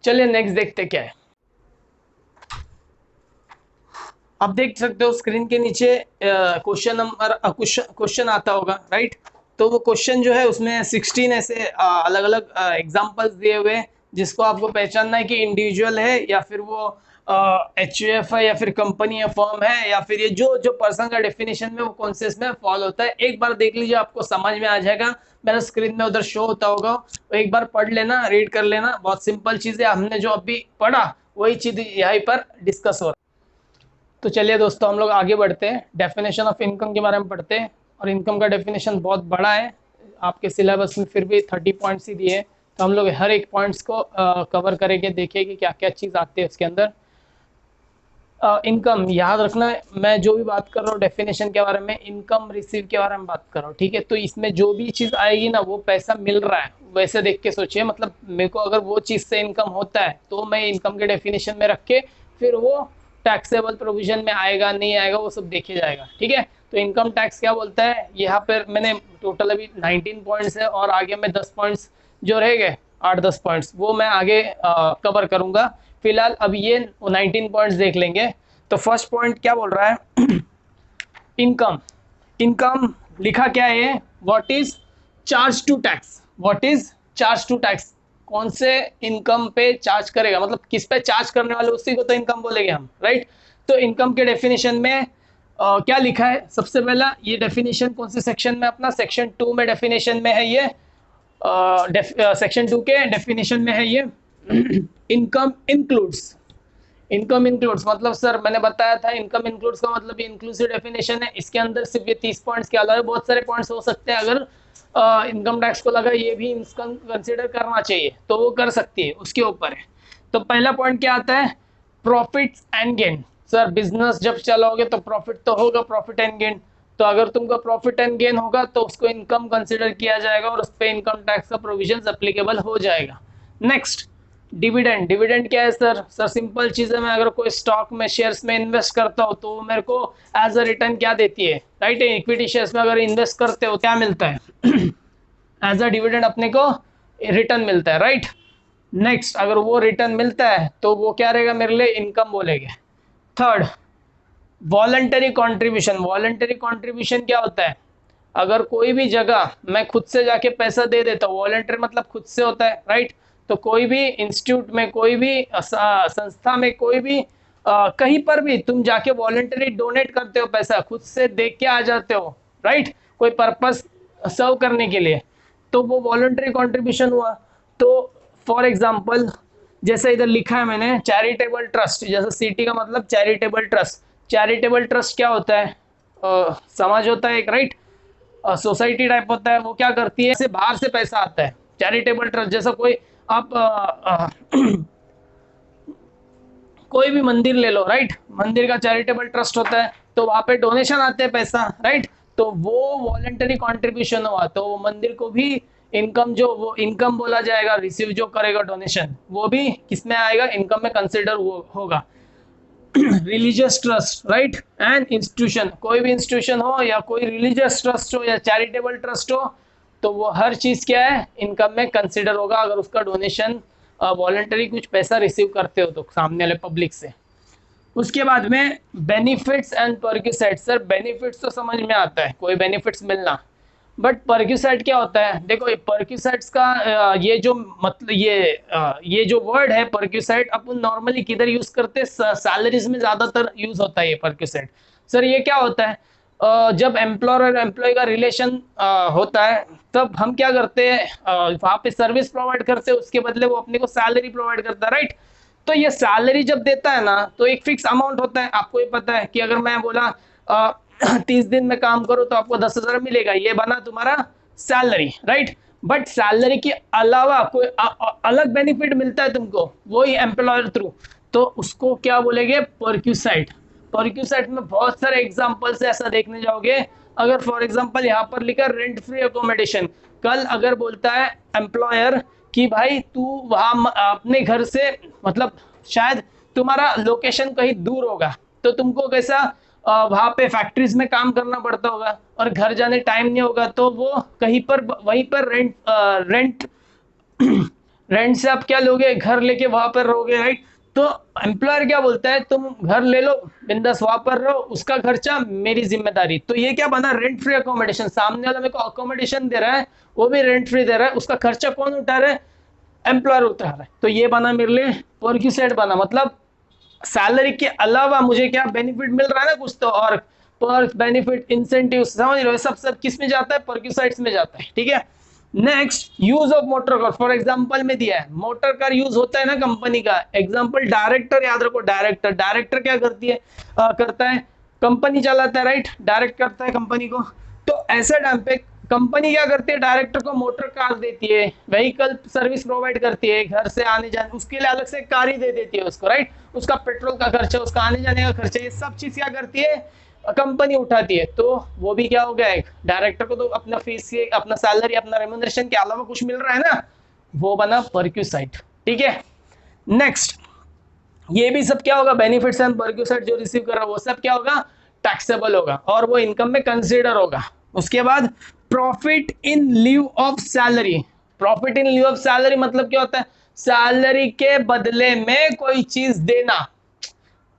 चलिए नेक्स्ट देखते क्या है। आप देख सकते हो स्क्रीन के नीचे क्वेश्चन नंबर क्वेश्चन आता होगा, राइट। तो वो क्वेश्चन जो है उसमें 16 ऐसे अलग अलग एग्जांपल्स दिए हुए हैं, जिसको आपको पहचानना है कि इंडिविजुअल है या फिर वो एचयूएफ है या फिर कंपनी या फर्म है, या फिर ये जो जो पर्सन का डेफिनेशन में वो कौन से इसमें फॉल होता है। एक बार देख लीजिए, आपको समझ में आ जाएगा, मेरा स्क्रीन में उधर शो होता होगा, तो एक बार पढ़ लेना, रीड कर लेना, बहुत सिंपल चीज़ है, हमने जो अभी पढ़ा वही चीज़ यहाँ पर डिस्कस हो रहा है। तो चलिए दोस्तों, हम लोग आगे बढ़ते हैं, डेफिनेशन ऑफ इनकम के बारे में पढ़ते हैं। और इनकम का डेफिनेशन बहुत बड़ा है, आपके सिलेबस में फिर भी 30 पॉइंट्स ही दिए, तो हम लोग हर एक पॉइंट्स को कवर करेंगे, देखिए कि क्या क्या चीज़ आती है उसके अंदर। इनकम याद रखना, मैं जो भी बात कर रहा हूँ डेफिनेशन के बारे में, इनकम रिसीव के बारे में बात कर रहा हूँ, ठीक है। तो इसमें जो भी चीज़ आएगी ना, वो पैसा मिल रहा है वैसे देख के सोचिए, मतलब मेरे को अगर वो चीज़ से इनकम होता है तो मैं इनकम के डेफिनेशन में रख के फिर वो टैक्सेबल प्रोविजन में आएगा नहीं आएगा वो सब देखे जाएगा, ठीक है। तो इनकम टैक्स क्या बोलता है, यहाँ पर मैंने टोटल अभी 19 पॉइंट्स है, और आगे मैं 10 पॉइंट्स जो रह गए 8-10 पॉइंट्स वो मैं आगे कवर करूंगा। फिलहाल अब ये 19 पॉइंट्स देख लेंगे। तो फर्स्ट पॉइंट क्या बोल रहा है, इनकम। इनकम लिखा क्या है, what is charge to tax, what is charge to tax, कौन से इनकम पे चार्ज करेगा, मतलब किस पे चार्ज करने वाले उसी को तो इनकम बोलेंगे हम, राइट। तो इनकम के डेफिनेशन में क्या लिखा है, सबसे पहला ये डेफिनेशन कौन से सेक्शन में, अपना सेक्शन 2 में डेफिनेशन में है ये, सेक्शन 2 के डेफिनेशन में है ये। इनकम इंक्लूड्स, इनकम इंक्लूड्स मतलब सर मैंने बताया था, इनकम इंक्लूड्स का मतलब ये इंक्लूसिव डेफिनेशन है, इसके अंदर सिर्फ ये 30 पॉइंट्स के अलावा बहुत सारे पॉइंट्स हो सकते हैं। अगर इनकम टैक्स को लगा ये भी इनकम कंसिडर करना चाहिए तो वो कर सकती है, उसके ऊपर है। तो पहला पॉइंट क्या आता है, profit and gain. Sir business जब चलाओगे तो प्रॉफिट तो होगा, प्रॉफिट एंड गेन, तो अगर तुमका प्रॉफिट एंड गेन होगा तो उसको इनकम कंसिडर किया जाएगा और उस पर इनकम टैक्स का प्रोविजन एप्लीकेबल हो जाएगा। Next dividend. डिविडेंड क्या है सर, सर सिंपल चीज़ है, मैं अगर कोई स्टॉक में शेयर्स में इन्वेस्ट करता हूँ तो मेरे को एज अ रिटर्न क्या देती है, राइट। इक्विटी शेयर्स में अगर इन्वेस्ट करते हो क्या मिलता है एज अ डिविडेंड अपने को रिटर्न मिलता है, राइट। नेक्स्ट अगर वो रिटर्न मिलता है तो वो क्या रहेगा, मेरे लिए इनकम बोलेंगे। Third voluntary contribution. Voluntary contribution क्या होता है, अगर कोई भी जगह मैं खुद से जाके पैसा दे देता हूँ, वॉलंटरी मतलब खुद से होता है, राइट। तो कोई भी इंस्टीट्यूट में, कोई भी संस्था में, कोई भी कहीं पर भी तुम जाके वॉलंटरी डोनेट करते हो, पैसा खुद से दे के आ जाते हो, राइट, कोई पर्पस सर्व करने के लिए, तो वो वॉलंटरी कॉन्ट्रीब्यूशन हुआ। तो फॉर एग्जाम्पल जैसे इधर लिखा है मैंने चैरिटेबल ट्रस्ट, जैसे सिटी का मतलब चैरिटेबल ट्रस्ट। चैरिटेबल ट्रस्ट क्या होता है, समाज होता है एक, राइट। सोसाइटी टाइप होता है, वो क्या करती है, से बाहर से पैसा आता है। चैरिटेबल ट्रस्ट जैसा कोई आप कोई भी मंदिर ले लो, राइट, मंदिर का चैरिटेबल ट्रस्ट होता है, तो वहां पे डोनेशन आते हैं पैसा, राइट, तो वो वॉलेंटरी कॉन्ट्रीब्यूशन हुआ, तो वो मंदिर को भी इनकम, जो वो इनकम बोला जाएगा, रिसीव जो करेगा डोनेशन, वो भी किसमें आएगा, इनकम में कंसिडर होगा। Religious trust, right, and institution, कोई भी इंस्टीट्यूशन हो या कोई रिलीजियस ट्रस्ट हो या चैरिटेबल ट्रस्ट हो, तो वो हर चीज क्या है, इनकम में कंसिडर होगा अगर उसका डोनेशन वॉलंटरी कुछ पैसा रिसीव करते हो तो सामने वाले पब्लिक से। उसके बाद में बेनिफिट्स एंड परक्यूसाइट्स। सर बेनिफिट्स तो समझ में आता है, कोई बेनिफिट्स मिलना, बट परक्यूसाइट क्या होता है, देखो ये परक्यूसाइट्स का ये जो मतलब ये जो वर्ड है परक्यूसाइट, अपन नॉर्मली किधर यूज करते हैं, सैलरीज में ज्यादातर यूज होता है ये परक्यूसाइट। सर ये क्या होता है, जब एम्प्लॉयर और एम्प्लॉय का रिलेशन होता है, तब हम क्या करते हैं, वहां पे सर्विस प्रोवाइड करते हैं, उसके बदले वो अपने को सैलरी प्रोवाइड करता है, राइट। तो ये सैलरी जब देता है ना, तो एक फिक्स अमाउंट होता है, आपको ये पता है कि अगर मैं बोला 30 दिन में काम करो तो आपको 10,000 मिलेगा, ये बना तुम्हारा सैलरी, राइट। बट सैलरी के अलावा कोई अलग बेनिफिट मिलता है तुमको, वो ही एम्प्लॉयर थ्रू, तो उसको क्या बोलेंगे, परक्यूसाइट। परक्यूसाइट में बहुत सारे एग्जांपल्स ऐसा देखने जाओगे, अगर फॉर एग्जांपल यहाँ पर लिखा रेंट फ्री अकोमोडेशन, कल अगर बोलता है एम्प्लॉयर कि भाई तू वहां अपने घर से, मतलब शायद तुम्हारा लोकेशन कहीं दूर होगा, तो तुमको कैसा वहां पे फैक्ट्रीज में काम करना पड़ता होगा और घर जाने टाइम नहीं होगा, तो वो कहीं पर वहीं पर रेंट रेंट से आप क्या लोगे, घर लेके वहां पर रहोगे, राइट। तो एम्प्लॉयर क्या बोलता है, तुम घर ले लो, बिंदास वहां पर रहो, उसका खर्चा मेरी जिम्मेदारी। तो ये क्या बना, रेंट फ्री अकोमोडेशन, सामने वाला मेरे को अकोमोडेशन दे रहा है, वो भी रेंट फ्री दे रहा है, उसका खर्चा कौन उठा रहा है, एम्प्लॉयर उठा रहा है। तो ये बना मेरे लिए परक्यूसाइट बना, मतलब सैलरी के अलावा मुझे क्या बेनिफिट मिल रहा है ना कुछ, तो और पर्क बेनिफिट इंसेंटिव, समझ रहे हो, सब किस में जाता है, परक्यूसाइट्स में जाता है, ठीक है। Next, use of motor car, for example में दिया है, मोटर कार यूज होता है ना कंपनी का, एग्जांपल डायरेक्टर, याद रखो डायरेक्टर, डायरेक्टर क्या करती है, करता है, कंपनी चलाता है, राइट, डायरेक्ट करता है कंपनी को। तो ऐसे टाइम पे कंपनी क्या करती है, डायरेक्टर को मोटर कार देती है, व्हीकल सर्विस प्रोवाइड करती है, घर से आने जाने, उसके लिए अलग से कार ही दे देती है उसको, राइट, उसका पेट्रोल का खर्चा, उसका आने जाने का खर्चा, ये सब चीज क्या करती है, कंपनी उठाती है। तो वो भी क्या हो गया, एक डायरेक्टर को तो अपना फीस से, अपना सैलरी, अपना रेम्यूनरेशन के अलावा कुछ मिल रहा है ना, वो बना परक्यूसाइट, ठीक है। नेक्स्ट, ये भी सब क्या होगा, बेनिफिट्स एंड परक्यूसाइट जो रिसीव कर रहा है वो सब क्या होगा, टैक्सेबल होगा और वो इनकम में कंसीडर होगा। उसके बाद profit in leave of salary, profit in leave of salary मतलब क्या होता है, सैलरी के बदले में कोई चीज देना,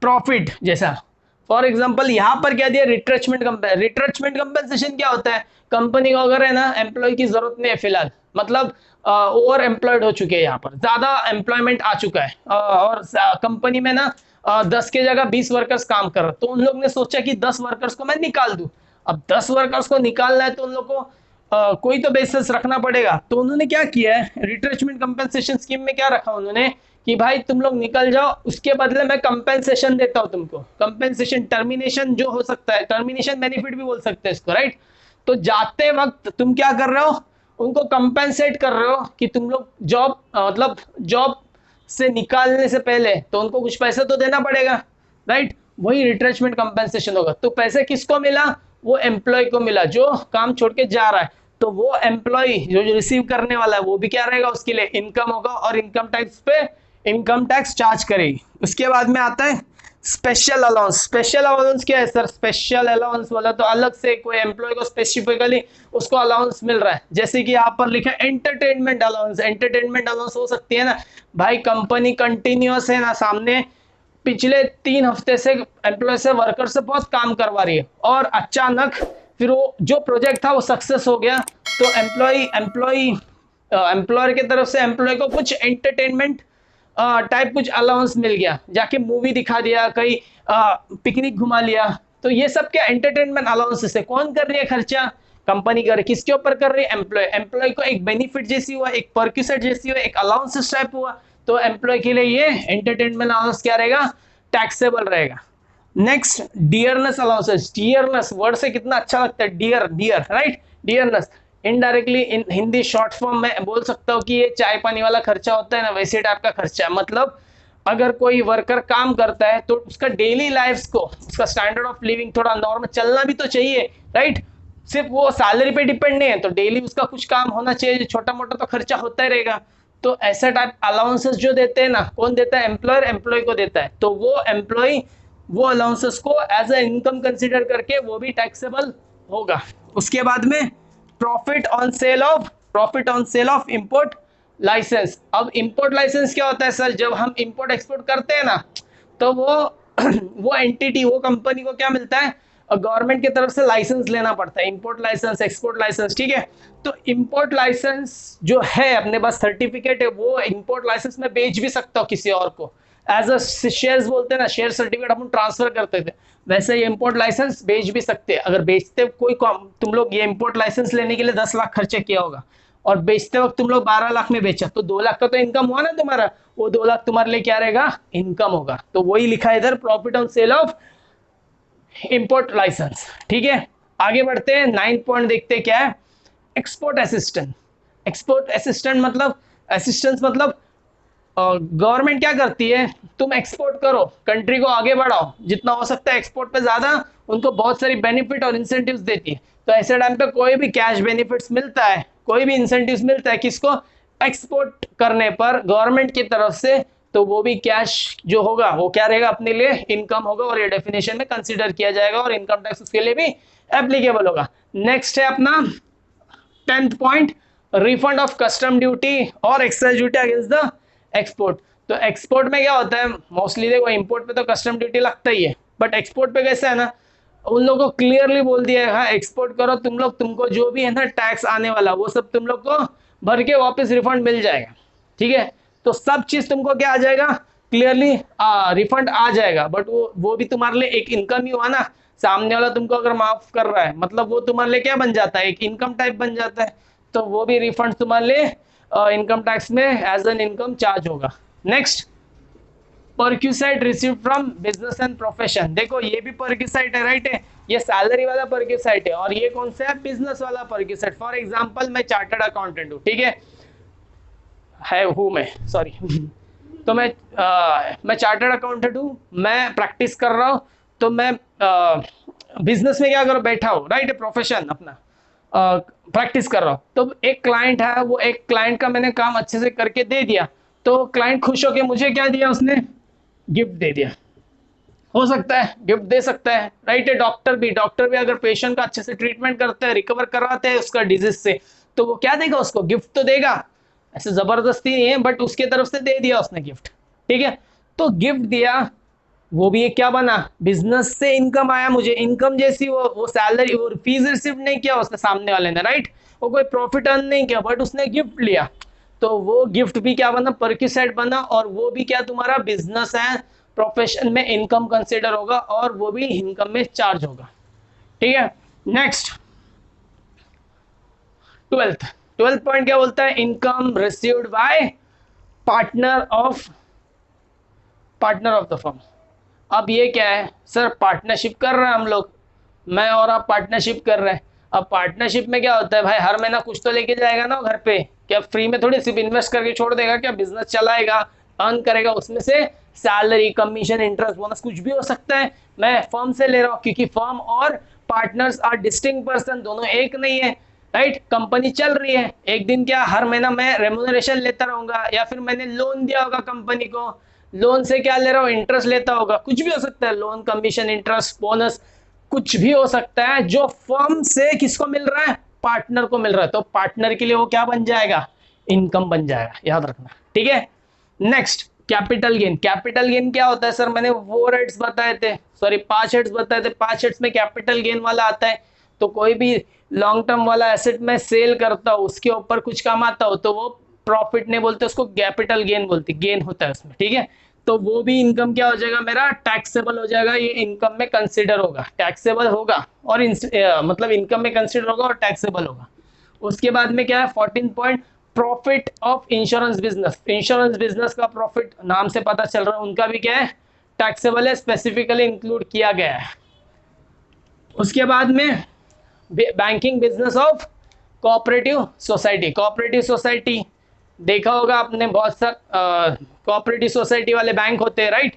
प्रॉफिट जैसा। फॉर एग्जांपल यहां पर क्या दिया, रिट्रेचमेंट कंपेंसेशन क्या होता है, कंपनी को अगर है ना एम्प्लॉय की जरूरत नहीं है फिलहाल, मतलब ओवर एम्प्लॉयड हो चुके हैं, यहाँ पर ज्यादा एम्प्लॉयमेंट आ चुका है, और कंपनी में ना 10 के जगह 20 वर्कर्स काम कर रहे, तो उन लोग ने सोचा कि 10 वर्कर्स को मैं निकाल दूं। अब 10 वर्कर्स को निकालना है तो उन लोग को कोई तो बेसिस रखना पड़ेगा, तो उन्होंने क्या किया है, रिट्रेचमेंट कंपेंसेशन स्कीम में क्या रखा उन्होंने कि भाई तुम लोग निकल जाओ, उसके बदले मैं कंपेंसेशन देता हूं तुमको, कंपेंसेशन, टर्मिनेशन जो हो सकता है, टर्मिनेशन बेनिफिट भी बोल सकते हैं इसको, राइट। तो जाते वक्त तुम क्या कर रहे हो, उनको कंपेंसेट कर रहे हो कि तुम लोग जॉब, मतलब जॉब से निकालने से पहले तो उनको कुछ पैसा तो देना पड़ेगा, राइट, वही रिट्रेचमेंट कंपेंसेशन होगा। तो पैसे किसको मिला, वो एम्प्लॉय को मिला जो काम छोड़ के जा रहा है, तो वो एम्प्लॉय जो रिसीव करने वाला है वो भी क्या रहेगा, उसके लिए इनकम होगा और इनकम टैक्स पे इनकम टैक्स चार्ज करेगी। उसके बाद में आता है स्पेशल अलाउंस। स्पेशल अलाउंस क्या है सर, स्पेशल अलाउंस बोला तो अलग से कोई एम्प्लॉय को स्पेसिफिकली उसको अलाउंस मिल रहा है, जैसे कि यहाँ पर लिखा है एंटरटेनमेंट अलाउंस। एंटरटेनमेंट अलाउंस हो सकती है ना भाई, कंपनी कंटिन्यूअस है ना सामने पिछले 3 हफ्ते से एम्प्लॉय से, वर्कर से बहुत काम करवा रही है, और अचानक फिर वो जो प्रोजेक्ट था वो सक्सेस हो गया, तो एम्प्लॉयर की तरफ से एम्प्लॉय को कुछ एंटरटेनमेंट टाइप कुछ अलाउंस मिल गया, जाके मूवी दिखा दिया, कहीं पिकनिक घुमा लिया, तो ये सब क्या एंटरटेनमेंट अलाउंस से कौन कर रही है खर्चा, कंपनी कर रही है, किसके ऊपर कर रही है, एम्प्लॉय। एम्प्लॉय को एक बेनिफिट जैसी हुआ, एक परक्यूसाइट जैसी हुआ, एक अलाउंस टाइप हुआ, तो एम्प्लॉय के लिए ये एंटरटेनमेंट अलाउंस क्या रहेगा, टैक्सेबल रहेगा। Next, dearness allowances. Dearness word से कितना अच्छा लगता है, dear, dear, right, dearness indirectly in Hindi short form में बोल सकता हूँ कि ये चाय पानी वाला खर्चा होता है ना, वैसे टाइप का खर्चा है। मतलब अगर कोई वर्कर काम करता है तो उसका डेली लाइफ को, उसका स्टैंडर्ड ऑफ लिविंग थोड़ा नॉर्मल चलना भी तो चाहिए, राइट। सिर्फ वो सैलरी पे डिपेंड नहीं है, तो डेली उसका कुछ काम होना चाहिए, छोटा मोटा तो खर्चा होता ही रहेगा। तो ऐसा टाइप अलाउंसेस जो देते हैं ना, कौन देता है? एम्प्लॉयर एम्प्लॉय को देता है। तो वो एम्प्लॉय वो अलाउंसेस को एज अ इनकम कंसिडर करके वो भी टैक्सेबल होगा। उसके बाद में profit on sale of import licence. अब इंपोर्ट लाइसेंस क्या होता है सर? जब हम इंपोर्ट एक्सपोर्ट करते हैं ना, तो वो वो एंटिटी, वो कंपनी को क्या मिलता है? गवर्नमेंट की तरफ से लाइसेंस लेना पड़ता है, इंपोर्ट लाइसेंस, एक्सपोर्ट लाइसेंस, ठीक है। तो इंपोर्ट लाइसेंस जो है अपने पास सर्टिफिकेट है, वो इंपोर्ट लाइसेंस में बेच भी सकता हूँ किसी और को, एज अ शेयर्स बोलते हैं ना, शेयर सर्टिफिकेट अपन ट्रांसफर करते थे, वैसे ये इंपोर्ट लाइसेंस बेच भी सकते हैं। अगर बेचते कोई तुम लोग ये इंपोर्ट लाइसेंस लेने के लिए 10 लाख खर्चा किया होगा और बेचते वक्त तुम लोग 12 लाख में बेचा, तो 2 लाख का तो इनकम हुआ ना तुम्हारा, वो 2 लाख तुम्हारे लिए क्या रहेगा? इनकम होगा। तो वही लिखा है इधर, profit on sale of import licence, ठीक है। आगे बढ़ते हैं, 9th पॉइंट देखते हैं क्या है? Export assistant. एक्सपोर्ट असिस्टेंट मतलब, असिस्टेंस मतलब गवर्नमेंट क्या करती है? तुम एक्सपोर्ट करो, कंट्री को आगे बढ़ाओ, जितना हो सकता है एक्सपोर्ट पे ज्यादा, उनको बहुत सारी बेनिफिट और इंसेंटिव्स देती है। तो ऐसे टाइम पे कोई भी कैश बेनिफिट्स मिलता है, कोई भी इंसेंटिव्स मिलता है किसको? एक्सपोर्ट करने पर गवर्नमेंट की तरफ से, तो वो भी कैश जो होगा वो क्या रहेगा? अपने लिए इनकम होगा और ये डेफिनेशन में कंसिडर किया जाएगा और इनकम टैक्स उसके लिए भी एप्लीकेबल होगा। नेक्स्ट है अपना 10th point, refund of custom duty और excise duty against the export. तो एक्सपोर्ट में क्या होता है? मोस्टली देखो, इंपोर्ट पे तो कस्टम ड्यूटी लगता ही है, बट एक्सपोर्ट पे कैसा है ना, उन लोगों को क्लियरली बोल दिया है, हाँ एक्सपोर्ट करो तुम लोग, तुमको जो भी है ना टैक्स आने वाला, वो सब तुम लोग को भर के वापस रिफंड मिल जाएगा, ठीक है। तो सब चीज तुमको क्या आ जाएगा? क्लियरली रिफंड आ जाएगा। बट वो भी तुम्हारे लिए एक इनकम ही हुआ ना, सामने वाला तुमको अगर माफ कर रहा है, मतलब वो तुम्हारे लिए क्या बन जाता है? एक इनकम टाइप बन जाता है। तो वो भी रिफंड तुम्हारे लिए इनकम टैक्स में एज एन इनकम चार्ज होगा। Next, perquisite receive from business and profession. देखो ये भी परक्यूसाइट है, राइट है, ये सैलरी वाला परक्यूसाइट है, और ये कौन सा है? बिजनेस वाला परक्यूसाइट। फॉर एग्जांपल मैं चार्टर्ड अकाउंटेंट हूँ, ठीक है हूँ मैं, सॉरी तो मैं चार्टर्ड अकाउंटेंट हूँ, मैं प्रैक्टिस कर रहा हूँ, तो मैं बिजनेस में क्या करो? बैठा हूँ, राइट, प्रोफेशन अपना प्रैक्टिस कर रहा हूँ। तो एक क्लाइंट है, वो एक क्लाइंट का मैंने काम अच्छे से करके दे दिया, तो क्लाइंट खुश होके मुझे क्या दिया? उसने गिफ्ट दे दिया। हो सकता है गिफ्ट दे सकता है, राइट है। डॉक्टर भी अगर पेशेंट का अच्छे से ट्रीटमेंट करते हैं, रिकवर करवाते हैं उसका डिजीज से, तो वो क्या देगा? उसको गिफ्ट तो देगा, ऐसे जबरदस्ती नहीं है, बट उसके तरफ से दे दिया उसने गिफ्ट, ठीक है। तो गिफ्ट दिया, वो भी एक क्या बना? बिजनेस से इनकम आया मुझे, इनकम जैसी वो सैलरी, वो फीस रिसीव नहीं किया उसने सामने वाले ने, राइट, वो कोई प्रॉफिट अर्न नहीं किया, बट उसने गिफ्ट लिया, तो वो गिफ्ट भी क्या बना? परक्यूसाइट बना, और वो भी क्या तुम्हारा बिजनेस है, प्रोफेशन में इनकम कंसिडर होगा, और वो भी इनकम में चार्ज होगा, ठीक है। नेक्स्ट 12th पॉइंट क्या बोलता है? Income received by partner of the firm. अब ये क्या है सर? पार्टनरशिप कर रहे हैं हम लोग, मैं और आप पार्टनरशिप कर रहे हैं। अब पार्टनरशिप में क्या होता है भाई? हर महीना कुछ तो लेके जाएगा ना घर पे, क्या फ्री में थोड़ी सिर्फ इन्वेस्ट करके छोड़ देगा? क्या बिजनेस चलाएगा, अर्न करेगा, उसमें से सैलरी, कमीशन, इंटरेस्ट, बोनस कुछ भी हो सकता है। मैं फर्म से ले रहा हूँ, क्योंकि फर्म और पार्टनर्स आर डिस्टिंक्ट पर्सन, दोनों एक नहीं है, राइट। कंपनी चल रही है, एक दिन क्या हर महीना मैं रेम्यूनरेशन लेता रहूंगा, या फिर मैंने लोन दिया होगा कंपनी को, लोन से क्या ले रहा हूँ? इंटरेस्ट लेता होगा, कुछ भी हो सकता है, लोन, कमीशन, इंटरेस्ट, बोनस, कुछ भी हो सकता है, जो फर्म से किसको मिल रहा है? पार्टनर को मिल रहा है। तो पार्टनर के लिए वो क्या बन जाएगा? इनकम बन जाएगा, याद रखना, ठीक है। Next, capital gain. Capital gain क्या होता है सर? मैंने 4 हेड्स बताए थे, सॉरी 5 हेड्स बताए थे, 5 हेड्स में कैपिटल गेन वाला आता है। तो कोई भी लॉन्ग टर्म वाला एसेट में सेल करता हो, उसके ऊपर कुछ कमाता हो, तो वो प्रॉफिट नहीं बोलते, उसको कैपिटल गेन बोलते, गेन होता है उसमें, ठीक है। तो वो भी इनकम क्या हो जाएगा मेरा? टैक्सेबल हो जाएगा, ये इनकम में कंसिडर होगा, टैक्सेबल होगा, और मतलब इनकम में कंसिडर होगा और टैक्सेबल होगा। उसके बाद में क्या है? 14 point, profit of insurance business. Insurance business का प्रॉफिट नाम से पता चल रहा है, उनका भी क्या है? टैक्सेबल है, स्पेसिफिकली इंक्लूड किया गया है। उसके बाद में banking business of cooperative society, cooperative society देखा होगा आपने, बहुत सारे कोऑपरेटिव सोसाइटी वाले बैंक होते हैं राइट।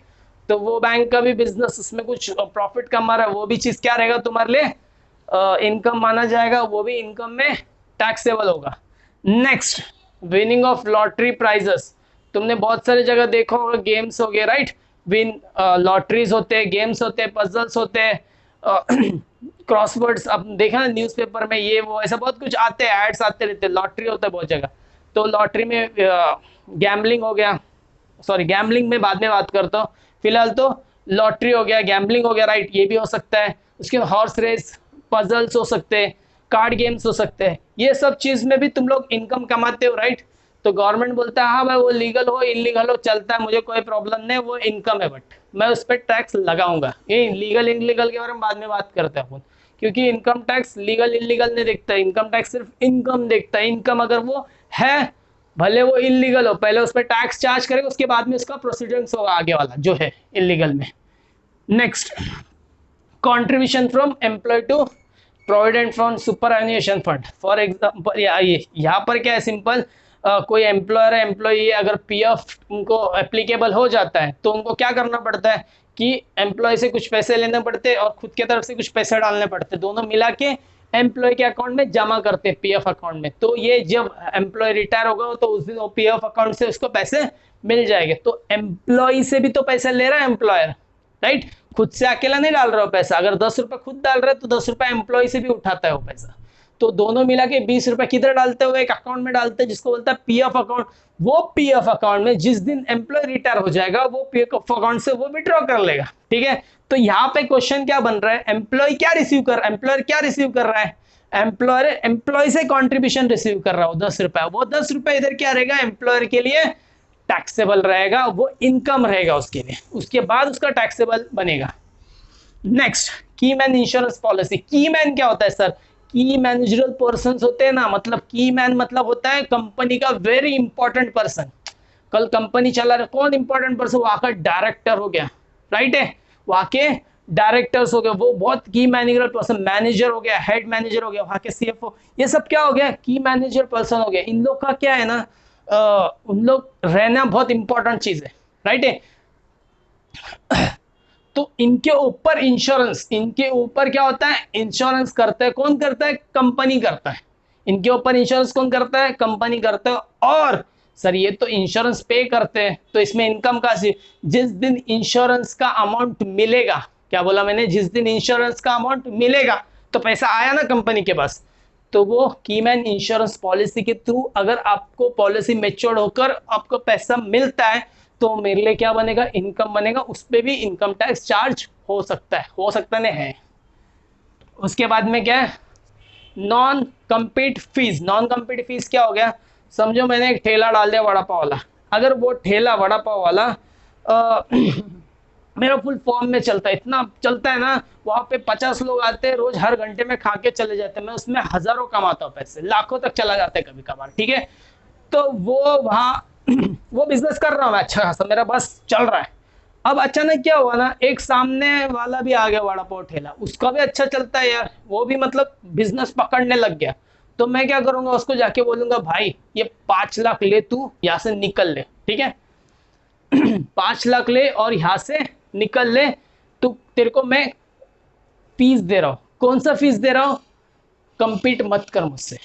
तो वो बैंक का भी बिजनेस, उसमें कुछ प्रॉफिट कमा रहा है, वो भी चीज़ क्या रहेगा तुम्हारे लिए इनकम माना जाएगा, वो भी इनकम में टैक्सेबल होगा। Next, winning of lottery prizes, तुमने बहुत सारी जगह देखा होगा, गेम्स हो गए राइट, विन लॉटरीज होते हैं, गेम्स होते हैं, पजल्स होते हैं, क्रॉसवर्ड्स, अब देखा ना न्यूज़पेपर में ये वो ऐसा बहुत कुछ आते हैं, एड्स आते रहते हैं, लॉटरी होता है बहुत जगह। तो लॉटरी में गैम्बलिंग हो गया, सॉरी गैम्बलिंग में बाद में बात करता हूँ, फिलहाल तो लॉटरी हो गया, गैम्बलिंग हो गया राइट, ये भी हो सकता है। उसके हॉर्स रेस, पजल्स हो सकते हैं, कार्ड गेम्स हो सकते हैं, ये सब चीज़ में भी तुम लोग इनकम कमाते हो राइट। तो गवर्नमेंट बोलता है हाँ भाई वो लीगल हो इलीगल हो चलता है, मुझे कोई प्रॉब्लम नहीं, वो इनकम है, बट मैं उस पर टैक्स लगाऊंगा। ये लीगल इलीगल के बारे में बाद में बात करते हैं अपन, क्योंकि इनकम टैक्स लीगल इलीगल नहीं देखता, इनकम टैक्स सिर्फ इनकम देखता है। इनकम अगर वो है, भले वो इलीगल हो, पहले उस पर टैक्स चार्ज करेगा, उसके बाद में उसका प्रोसीडिंग्स होगा आगे वाला जो है इलीगल में। Next, contribution from employ to provident fund, superannuation fund. For example यहाँ पर क्या है, सिंपल, कोई एम्प्लॉयर है, एम्प्लॉई है, अगर पीएफ उनको एप्लीकेबल हो जाता है तो उनको क्या करना पड़ता है कि एम्प्लॉय से कुछ पैसे लेने पड़ते हैं और खुद के तरफ से कुछ पैसे डालने पड़ते हैं, दोनों मिला के एम्प्लॉय के अकाउंट में जमा करते हैं, पीएफ अकाउंट में। तो ये जब एम्प्लॉय रिटायर होगा तो उस दिन वो पीएफ अकाउंट से उसको पैसे मिल जाएंगे। तो एम्प्लॉय से भी तो पैसा ले रहा है एम्प्लॉयर राइट, खुद से अकेला नहीं डाल रहा हो पैसा। अगर 10 रुपए खुद डाल रहा है तो 10 रुपए एम्प्लॉय से भी उठाता है वो पैसा। तो दोनों मिला के 20 रुपए किधर डालते हुए एक अकाउंट में डालते हैं जिसको बोलता है पीएफ अकाउंट। वो पीएफ अकाउंट में जिस दिन एम्प्लॉय रिटायर हो जाएगा वो पीएफ अकाउंट से वो विड्रॉ कर लेगा, ठीक है। तो यहाँ पे क्वेश्चन क्या बन रहा है, एम्प्लॉय क्या रिसीव कर रहा है, एम्प्लॉयर एम्प्लॉय से कॉन्ट्रीब्यूशन रिसीव कर रहा है 10 रुपए, वो 10 रुपए इधर क्या रहेगा एम्प्लॉयर के लिए टैक्सेबल रहेगा, वो इनकम रहेगा उसके लिए, उसके बाद उसका टैक्सेबल बनेगा। नेक्स्ट, की मैन इंश्योरेंस पॉलिसी। की मैन क्या होता है सर, की मैनेजरल पर्सन होते हैं ना, मतलब की मैन मतलब होता है कंपनी का वेरी इंपॉर्टेंट पर्सन। कल कंपनी चला रहा, कौन इंपॉर्टेंट पर्सन, वहां का डायरेक्टर हो गया राइट है, वहां के डायरेक्टर्स हो गए, वो बहुत की मैनेजरल पर्सन, मैनेजर हो गया, हेड मैनेजर हो गया, वहां के सीएफओ, ये सब क्या हो गया, की मैनेजर पर्सन हो गया। इन लोग का क्या है ना, उन लोग रहना बहुत इंपॉर्टेंट चीज है राइट है। तो इनके ऊपर इंश्योरेंस, इनके ऊपर क्या होता है, इंश्योरेंस करता है, कौन करता है, कंपनी करता है। इनके ऊपर इंश्योरेंस कौन करता है, कंपनी करता है। और सर ये तो इंश्योरेंस पे करते हैं, तो इसमें इनकम का जिस दिन इंश्योरेंस का अमाउंट मिलेगा, क्या बोला मैंने, जिस दिन इंश्योरेंस का अमाउंट मिलेगा तो पैसा आया ना कंपनी के पास, तो वो कीमैन इंश्योरेंस पॉलिसी के थ्रू अगर आपको पॉलिसी मैच्योर होकर आपको पैसा मिलता है तो मेरे लिए क्या बनेगा, इनकम बनेगा, उस पर भी इनकम टैक्स चार्ज हो सकता नहीं है। उसके बाद में क्या है, non compete fees. Non compete fees क्या हो गया, समझो मैंने एक ठेला डाल दिया वड़ा पाव वाला, अगर वो ठेला वड़ा पाव वाला मेरा फुल फॉर्म में चलता है, इतना चलता है ना, वहाँ पे 50 लोग आते हैं रोज, हर घंटे में खा के चले जाते हैं, मैं उसमें हजारों कमाता हूँ पैसे, लाखों तक चला जाता है कभी कभार, ठीक है। तो वो वहाँ वो बिजनेस कर रहा हूँ मैं अच्छा खासा, मेरा बस चल रहा है। अब अचानक क्या हुआ ना, एक सामने वाला भी आ गया वड़ा पाव ठेला, उसका भी अच्छा चलता है यार, वो भी मतलब बिजनेस पकड़ने लग गया। तो मैं क्या करूंगा, उसको जाके बोलूंगा भाई ये 5 लाख ले, तू यहाँ से निकल ले, ठीक है 5 लाख ले और यहाँ से निकल ले, तू तेरे को मैं फीस दे रहा हूँ। कौन सा फीस दे रहा हूँ, कंपीट मत कर मुझसे,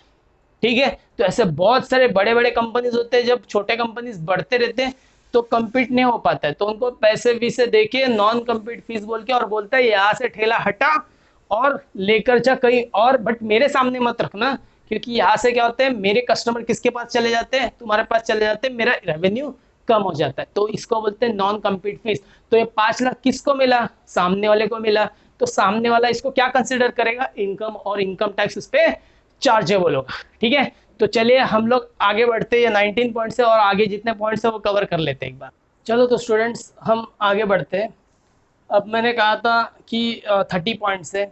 ठीक है। तो ऐसे बहुत सारे बड़े बड़े कंपनीज होते हैं, जब छोटे कंपनीज बढ़ते रहते हैं तो कंपीट नहीं हो पाता है, तो उनको पैसे वीसे देके नॉन कंपीट फीस बोल के और बोलता है यहाँ से ठेला हटा और लेकर जा कहीं और, बट मेरे सामने मत रखना, क्योंकि यहाँ से क्या होता है, मेरे कस्टमर किसके पास चले जाते हैं, तुम्हारे पास चले जाते हैं, मेरा रेवेन्यू कम हो जाता है, तो इसको बोलते हैं नॉन कम्पीट फीस। तो ये 5 लाख किसको मिला, सामने वाले को मिला, तो सामने वाला इसको क्या कंसिडर करेगा, इनकम, और इनकम टैक्स उस पर चार्जेबल होगा, ठीक है। तो चलिए हम लोग आगे बढ़ते हैं, 19 पॉइंट से और आगे जितने पॉइंट्स है वो कवर कर लेते हैं एक बार। चलो तो स्टूडेंट्स हम आगे बढ़ते हैं। अब मैंने कहा था कि 30 पॉइंट्स है,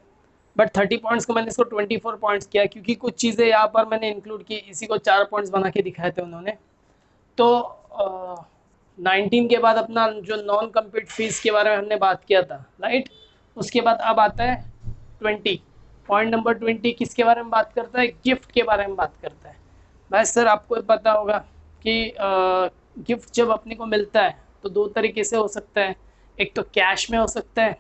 बट 30 पॉइंट्स को मैंने इसको 24 पॉइंट्स किया, क्योंकि कुछ चीज़ें यहाँ पर मैंने इंक्लूड की, इसी को 4 पॉइंट्स बना के दिखाए थे उन्होंने। तो 19 के बाद अपना जो नॉन कम्पीट फीस के बारे में हमने बात किया था राइट, उसके बाद अब आता है 20 पॉइंट नंबर 20 किसके बारे में बात करता है? गिफ्ट के बारे में बात करता है। भाई सर आपको पता होगा कि गिफ्ट जब अपने को मिलता है तो दो तरीके से हो सकता है, एक तो कैश में हो सकता है,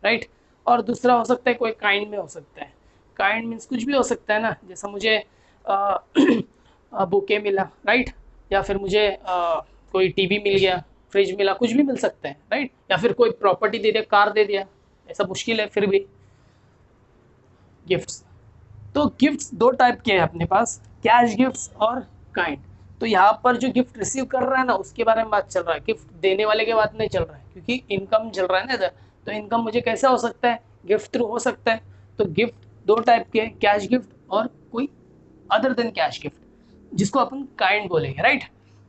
राइट, और दूसरा हो सकता है कोई काइंड में हो सकता है। काइंड मीन्स कुछ भी हो सकता है ना, जैसा मुझे बुके मिला, राइट, या फिर मुझे कोई टीवी मिल गया, फ्रिज मिला, कुछ भी मिल सकता है, राइट, या फिर कोई प्रॉपर्टी दे दिया, कार दे दिया, ऐसा मुश्किल है फिर भी गिफ्ट्स। तो गिफ्ट्स दो टाइप के हैं अपने पास, कैश गिफ्ट्स और काइंड। तो यहाँ पर जो गिफ्ट रिसीव कर रहा है ना उसके बारे में बात चल रहा है, गिफ्ट देने वाले के बात नहीं चल रहा है, क्योंकि इनकम चल रहा है ना इधर। तो इनकम मुझे कैसा हो सकता है? गिफ्ट थ्रू हो सकता है। तो गिफ्ट दो टाइप के, कैश गिफ्ट और कोई अदर देन कैश गिफ्ट, जिसको अपन काइंड बोलेंगे, राइट।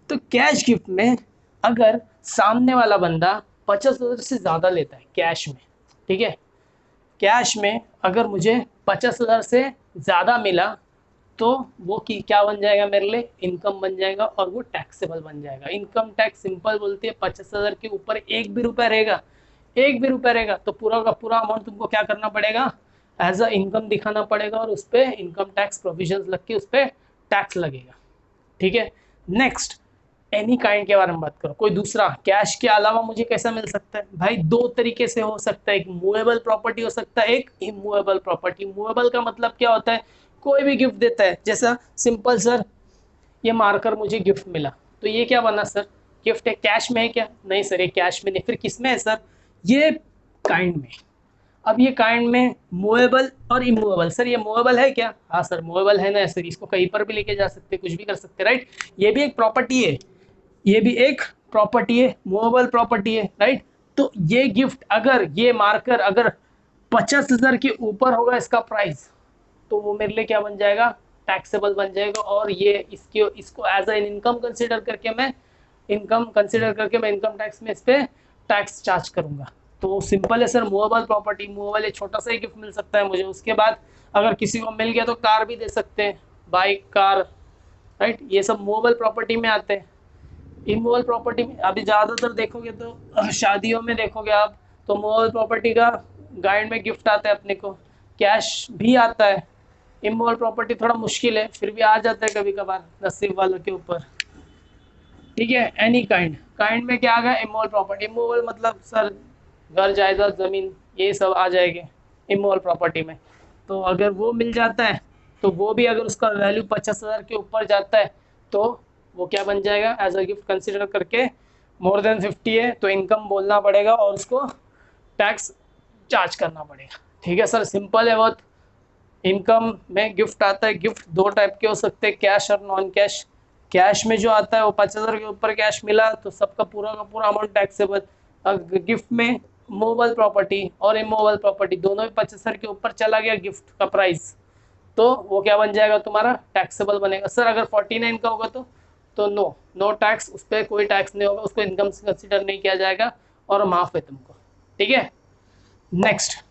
तो कैश गिफ्ट में अगर सामने वाला बंदा 50,000 से ज़्यादा लेता है कैश में, ठीक है, कैश में अगर मुझे 50,000 से ज़्यादा मिला तो वो की क्या बन जाएगा मेरे लिए? इनकम बन जाएगा, और वो टैक्सेबल बन जाएगा। इनकम टैक्स सिंपल बोलती है 50,000 के ऊपर एक भी रुपया रहेगा, एक भी रुपया रहेगा तो पूरा का पूरा अमाउंट तुमको क्या करना पड़ेगा? एज अ इनकम दिखाना पड़ेगा, और उस पर इनकम टैक्स प्रोविजन लग के उस पर टैक्स लगेगा, ठीक है। नेक्स्ट, एनी काइंड के बारे में बात करो, कोई दूसरा कैश के अलावा मुझे कैसा मिल सकता है? भाई दो तरीके से हो सकता है, एक मूवेबल प्रॉपर्टी हो सकता है, एक इमूवेबल प्रॉपर्टी। मूवेबल का मतलब क्या होता है? कोई भी गिफ्ट देता है, जैसा सिंपल सर ये मार्कर मुझे गिफ्ट मिला, तो ये क्या बना सर? गिफ्ट है। कैश में है क्या? नहीं सर ये कैश में नहीं, फिर किस में है सर? ये काइंड में। अब ये काइंड में मूवेबल और इमूवेबल, सर ये मूवेबल है क्या? हाँ सर मूवेबल है ना सर, इसको कहीं पर भी लेके जा सकते, कुछ भी कर सकते, राइट। ये भी एक प्रॉपर्टी है, ये भी एक प्रॉपर्टी है, मूवेबल प्रॉपर्टी है, राइट। तो ये गिफ्ट अगर ये मार्कर अगर 50,000 के ऊपर होगा इसका प्राइस, तो वो मेरे लिए क्या बन जाएगा? टैक्सेबल बन जाएगा, और ये इसको एज एन इनकम कंसिडर करके मैं इनकम टैक्स में इस पर टैक्स चार्ज करूंगा। तो सिंपल है सर, मूवेबल प्रॉपर्टी, मूवेबल एक छोटा सा ही गिफ्ट मिल सकता है मुझे। उसके बाद अगर किसी को मिल गया तो कार भी दे सकते हैं, बाइक, कार, राइट, ये सब मूवेबल प्रॉपर्टी में आते हैं। इमूवेबल प्रॉपर्टी में अभी ज़्यादातर देखोगे तो शादियों में देखोगे आप, तो मूवेबल प्रॉपर्टी का गाइड में गिफ्ट आता है अपने को, कैश भी आता है। इमूवेबल प्रॉपर्टी थोड़ा मुश्किल है, फिर भी आ जाता है कभी कभार नसीब वालों के ऊपर, ठीक है। एनी काइंड, काइंड में क्या आ गया? Immovable property. इमूवेबल मतलब सर घर, जायदाद, ज़मीन, ये सब आ जाएंगे इमूवेबल प्रॉपर्टी में। तो अगर वो मिल जाता है तो वो भी अगर उसका वैल्यू 50,000 के ऊपर जाता है तो वो क्या बन जाएगा? एज अ गिफ्ट कंसिडर करके मोर देन 50 है तो इनकम बोलना पड़ेगा और उसको टैक्स चार्ज करना पड़ेगा, ठीक है सर। सिंपल है बहुत। इनकम में गिफ्ट आता है, गिफ्ट दो टाइप के हो सकते हैं, कैश और नॉन कैश। कैश में जो आता है वो 50,000 के ऊपर कैश मिला तो सबका पूरा का पूरा अमाउंट टैक्सेबल। गिफ्ट में मूवेबल प्रॉपर्टी और इमूवेबल प्रॉपर्टी दोनों ही 75 के ऊपर चला गया गिफ्ट का प्राइस, तो वो क्या बन जाएगा तुम्हारा? टैक्सेबल बनेगा। सर अगर 49 का होगा तो नो टैक्स, उस पर कोई टैक्स नहीं होगा, उसको इनकम से कंसिडर नहीं किया जाएगा और माफ़ है तुमको, ठीक है। नेक्स्ट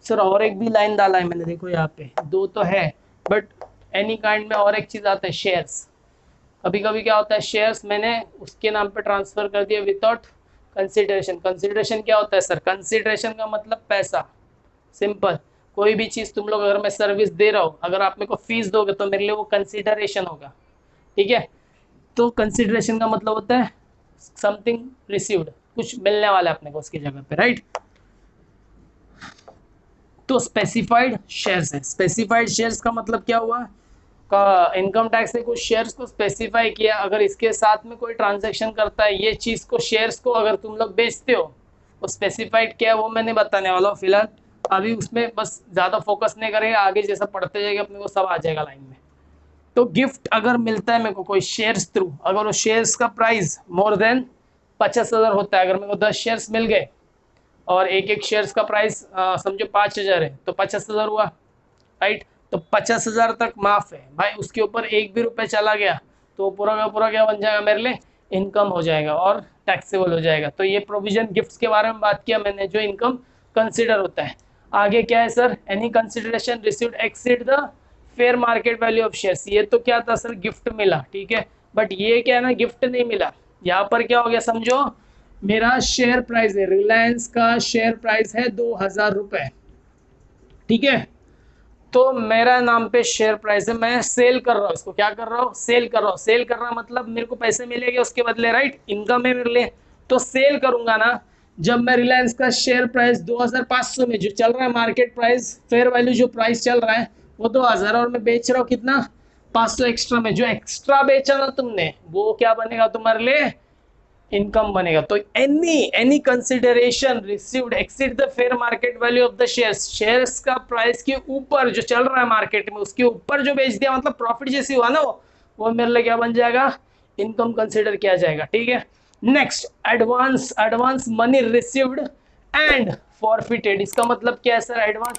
सर, और एक भी लाइन डाला है मैंने, देखो यहाँ पे दो तो है, बट एनी काइंड में और एक चीज़ आता है, शेयर्स। कभी कभी क्या होता है, शेयर्स मैंने उसके नाम पे ट्रांसफ़र कर दिया विदाउट कंसिडरेशन। कंसिडरेशन क्या होता है सर? कंसिडरेशन का मतलब पैसा, सिंपल। कोई भी चीज़ तुम लोग, अगर मैं सर्विस दे रहा हूँ, अगर आप मेरे को फीस दोगे तो मेरे लिए वो कंसिडरेशन होगा, ठीक है। तो कंसिडरेशन का मतलब होता है समथिंग रिसीव्ड, कुछ मिलने वाला है अपने को उसकी जगह पे, राइट। तो स्पेसिफाइड शेयर्स है। स्पेसिफाइड शेयर्स का मतलब क्या हुआ? का इनकम टैक्स ने कुछ शेयर्स को स्पेसिफाई किया, अगर इसके साथ में कोई ट्रांजैक्शन करता है, ये चीज़ को, शेयर्स को अगर तुम लोग बेचते हो, वो स्पेसिफाइड क्या है वो मैंने बताने वाला हूँ फिलहाल। अभी उसमें बस ज़्यादा फोकस नहीं करेंगे, आगे जैसा पढ़ते जाएगा अपने को सब आ जाएगा लाइन में। तो गिफ्ट अगर मिलता है मेरे को कोई शेयर्स थ्रू, अगर वो शेयर्स का प्राइस मोर देन 50,000 होता है, अगर मेरे को 10 शेयर्स मिल गए और एक एक शेयर्स का प्राइस समझो 5,000 है, तो 50,000 हुआ, राइट। तो 50,000 तक माफ़ है भाई, उसके ऊपर एक भी रुपये चला गया तो पूरा का पूरा क्या बन जाएगा मेरे लिए? इनकम हो जाएगा और टैक्सेबल हो जाएगा। तो ये प्रोविजन गिफ्ट्स के बारे में बात किया मैंने, जो इनकम कंसिडर होता है। आगे क्या है sir? Any consideration received exceed the fair market value of shares. ये तो क्या था सर? गिफ्ट मिला, ठीक है, बट ये क्या है ना, गिफ्ट नहीं मिला। यहाँ पर क्या हो गया समझो, मेरा शेयर प्राइस है, रिलायंस का शेयर प्राइस है 2,000 रुपये, ठीक है। तो मेरा नाम पे शेयर प्राइस है, मैं सेल कर रहा हूँ इसको, क्या कर रहा हूँ, सेल कर रहा हूँ। सेल कर रहा मतलब मेरे को पैसे मिलेंगे उसके बदले, राइट, इनकम है मेरे लिए। तो सेल करूंगा ना जब मैं रिलायंस का शेयर प्राइस 2500 में जो चल रहा है, मार्केट प्राइस फेयर वैल्यू जो प्राइस चल रहा है वो 2000, और मैं बेच रहा हूँ कितना, 500 एक्स्ट्रा में। जो एक्स्ट्रा बेचा ना तुमने वो क्या बनेगा तुम्हारे लिए, इनकम बनेगा। तो any consideration received exceed the fair market value of the shares, shares का प्राइस के ऊपर जो चल रहा है मार्केट में उसके ऊपर जो बेच दिया, मतलब प्रॉफिट जैसी हुआ ना वो मेरे लिए क्या बन जाएगा, इनकम कंसिडर किया जाएगा। ठीक है, next, advance money received and forfeited. इसका मतलब क्या है sir, advance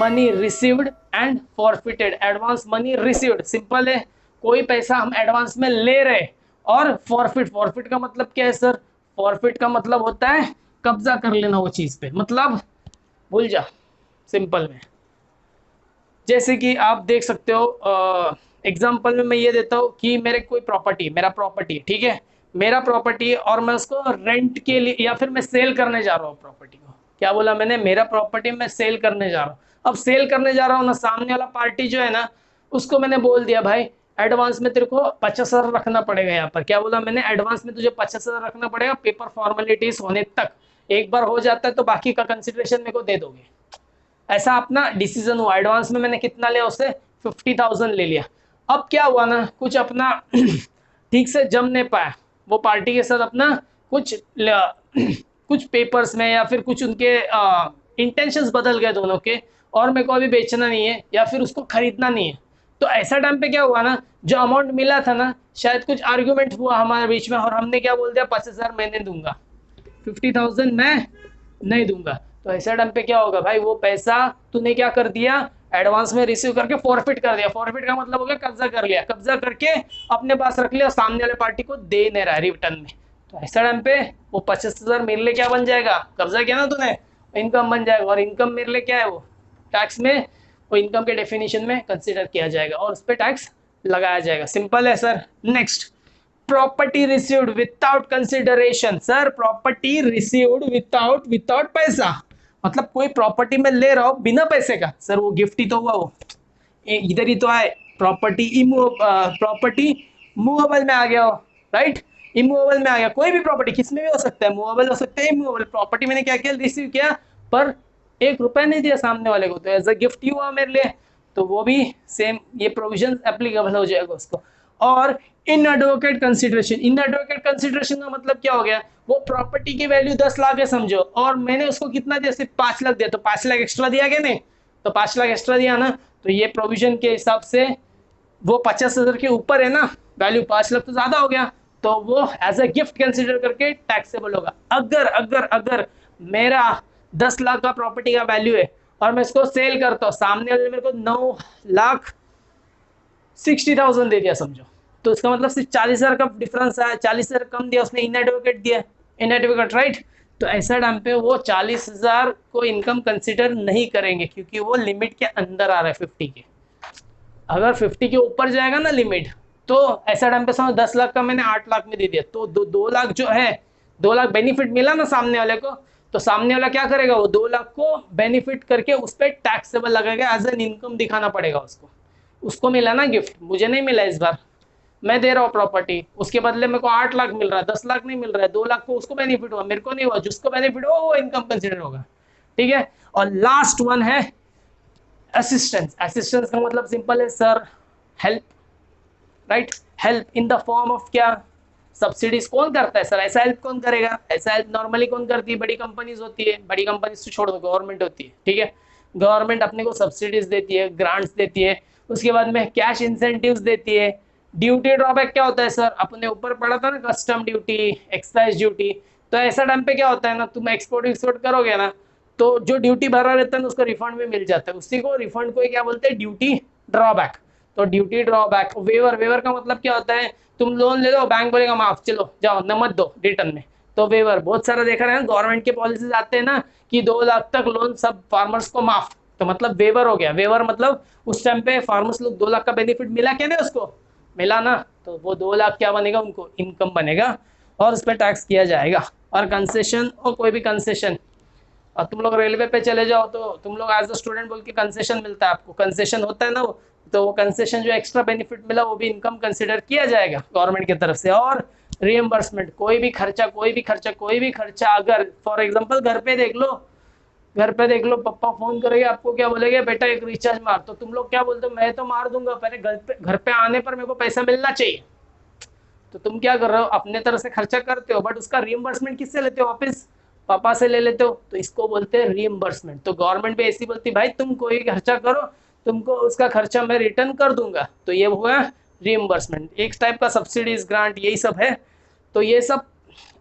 money received and forfeited. Advance money received simple है, कोई पैसा हम एडवांस में ले रहे, और फॉरफिट का मतलब क्या है सर, फॉरफिट का मतलब होता है कब्जा कर लेना वो चीज पे, मतलब भूल जा सिंपल में। जैसे कि आप देख सकते हो, एग्जांपल में मैं ये देता हूँ कि मेरे कोई प्रॉपर्टी, मेरा प्रॉपर्टी, ठीक है, मेरा प्रॉपर्टी, और मैं उसको रेंट के लिए या फिर मैं सेल करने जा रहा हूँ प्रॉपर्टी को। क्या बोला मैंने, मेरा प्रॉपर्टी मैं सेल करने जा रहा हूँ। अब सेल करने जा रहा हूँ ना, सामने वाला पार्टी जो है ना, उसको मैंने बोल दिया भाई एडवांस में तेरे को 50,000 रखना पड़ेगा। यहाँ पर क्या बोला मैंने, एडवांस में तुझे 50,000 रखना पड़ेगा, पेपर फॉर्मेलिटीज होने तक। एक बार हो जाता है तो बाकी का कंसिडरेशन मेरे को दे दोगे। ऐसा अपना डिसीजन हुआ, एडवांस में मैंने कितना लिया उससे, 50,000 ले लिया। अब क्या हुआ ना, कुछ अपना ठीक से जम नहीं पाया वो पार्टी के साथ, अपना कुछ कुछ पेपर्स में या फिर कुछ उनके इंटेंशंस बदल गए दोनों के, और मेरे को अभी बेचना नहीं है या फिर उसको खरीदना नहीं है। तो ऐसा टाइम पे क्या हुआ ना, जो अमाउंट मिला था ना, शायद कुछ आर्ग्यूमेंट हुआ हमारे बीच में, और हमने क्या बोल दिया, 50,000 मैंने दूंगा, 50,000 मैं नहीं दूंगा। तो ऐसा टाइम पे क्या होगा भाई, वो पैसा तूने क्या कर दिया, एडवांस में रिसीव करके फॉरफिट कर दिया। फॉरफिट का मतलब हो गया कब्जा कर लिया, कब्जा करके अपने पास रख लिया, सामने वाले पार्टी को दे नहीं रहा रिटर्न में। तो ऐसा टाइम पे वो 25,000 मेरे लिए क्या बन जाएगा, कब्जा किया ना तूने, इनकम बन जाएगा। और इनकम मेरे लिए क्या है, वो टैक्स में, वो इनकम के डेफिनेशन में कंसिडर किया जाएगा और उस पर टैक्स लगाया जाएगा। सिंपल है sir. Next, property received without consideration. Sir property received without पैसा, मतलब कोई प्रॉपर्टी में ले रहा हो बिना पैसे का। सर वो गिफ्ट ही तो हुआ, वो इधर ही तो आए, प्रॉपर्टी मूवेबल में आ गया हो, राइट, इमूवेबल में आ गया। कोई भी प्रॉपर्टी किस में भी हो सकता है, मूवेबल हो सकता है, इमूवेबल। प्रॉपर्टी मैंने क्या किया, रिसीव किया, पर 1 रुपया नहीं दिया सामने वाले को, तो एज अ गिफ्ट ही हुआ मेरे लिए। तो वो भी सेम ये प्रोविजन एप्लीकेबल हो जाएगा उसको। और इन एडवोकेट कंसिडरेशन, इन एडवोकेट कंसिडरेशन का मतलब क्या हो गया, वो प्रॉपर्टी की वैल्यू 10 लाख है समझो, और मैंने उसको कितना दिया, सिर्फ 5 लाख दिया, तो 5 लाख एक्स्ट्रा दिया क्या नहीं, तो 5 लाख एक्स्ट्रा दिया ना, तो ये प्रोविजन के हिसाब से वो 50,000 के ऊपर है ना वैल्यू, 5 लाख तो ज्यादा हो गया, तो वो एज अ गिफ्ट कंसिडर करके टैक्सेबल होगा। अगर अगर अगर मेरा 10 लाख का प्रॉपर्टी का वैल्यू है और मैं इसको सेल करता हूँ, सामने वाले मेरे को 9,60,000 दे दिया समझो, तो इसका मतलब सिर्फ 40,000 का डिफरेंस आया, 40,000 कम दिया उसने, इन एडवोकेट दिया, इन एडवोकेट, राइट। तो ऐसा टाइम पे वो 40,000 को इनकम कंसिडर नहीं करेंगे, क्योंकि वो लिमिट के अंदर आ रहा है 50 के। अगर 50 के ऊपर जाएगा ना लिमिट, तो ऐसा टाइम पे समझो 10 लाख का मैंने 8 लाख में दे दिया, तो 2 लाख जो है, 2 लाख बेनिफिट मिला ना सामने वाले को, तो सामने वाला क्या करेगा, वो 2 लाख को बेनिफिट करके उस पर टैक्सेबल लगेगा, एज एन इनकम दिखाना पड़ेगा उसको। उसको मिला ना गिफ्ट, मुझे नहीं मिला इस बार, मैं दे रहा हूँ प्रॉपर्टी, उसके बदले मेरे को 8 लाख मिल रहा है, 10 लाख नहीं मिल रहा है, 2 लाख को उसको बेनिफिट हुआ, मेरे को नहीं हुआ, जिसको बेनिफिट हुआ वो इनकम कंसिडर होगा। ठीक है, और लास्ट वन है असिस्टेंस। असिस्टेंस का मतलब सिंपल है sir, help, right, help in the form of क्या, सब्सिडीज। कौन करता है सर ऐसा हेल्प, कौन करेगा ऐसा हेल्प, नॉर्मली कौन करती है, बड़ी कंपनीज होती है, बड़ी कंपनीज तो छोड़ दो, गवर्नमेंट होती है। ठीक है, गवर्नमेंट अपने को सब्सिडीज देती है, ग्रांट्स देती है, उसके बाद में कैश इंसेंटिव्स देती है। ड्यूटी ड्रॉबैक क्या होता है सर, अपने ऊपर पड़ा था ना कस्टम ड्यूटी, एक्साइज ड्यूटी, तो ऐसा टाइम पे क्या होता है ना, तुम एक्सपोर्ट एक्सपोर्ट करोगे ना, तो जो ड्यूटी भरा रहता है ना उसको रिफंड भी मिल जाता है, उसी को रिफंड को क्या बोलते हैं, ड्यूटी ड्रॉबैक। तो ड्यूटी ड्रॉबैक, वेवर, वेवर का मतलब क्या होता है, तुम लोन ले लो, बैंक बोलेगा माफ, चलो जाओ न मत दो रिटर्न में, तो वेवर। बहुत सारा देखा रहे हैं गवर्नमेंट के पॉलिसीज आते हैं ना कि 2 लाख तक लोन सब फार्मर्स को माफ, तो मतलब वेवर हो गया। वेवर मतलब उस टाइम पे फार्मर्स लोग 2 लाख का बेनिफिट मिला क्या नहीं, उसको मिला ना, तो वो 2 लाख क्या बनेगा, उनको इनकम बनेगा और उस पर टैक्स किया जाएगा। और कंसेशन, और कोई भी कंसेशन और तुम लोग रेलवे पे चले जाओ तो तुम लोग एज अ स्टूडेंट बोल के कंसेशन मिलता है, आपको कंसेशन होता है ना वो, तो वो कंसेशन जो एक्स्ट्रा बेनिफिट मिला वो भी इनकम कंसिडर किया जाएगा गवर्नमेंट की तरफ से। और रिएम्बर्समेंट, कोई भी खर्चा अगर फॉर एग्जांपल घर पे देख लो, पापा फोन करेंगे आपको, क्या बोलेंगे, बेटा एक रिचार्ज मार, तो तुम लोग क्या बोलते हो, मैं तो मार दूंगा, पहले घर पे आने पर मेरे को पैसा मिलना चाहिए। तो तुम क्या कर रहे हो, अपने तरफ से खर्चा करते हो, बट उसका रिइंबर्समेंट किससे लेते हो, वापस पापा से ले लेते हो, तो इसको बोलते हैं रिइंबर्समेंट। तो गवर्नमेंट भी ऐसी बोलती है, भाई तुम कोई खर्चा करो, तुमको उसका खर्चा मैं रिटर्न कर दूंगा, तो ये हुआ रिइंबर्समेंट, एक टाइप का सब्सिडीज, ग्रांट, यही सब है। तो ये सब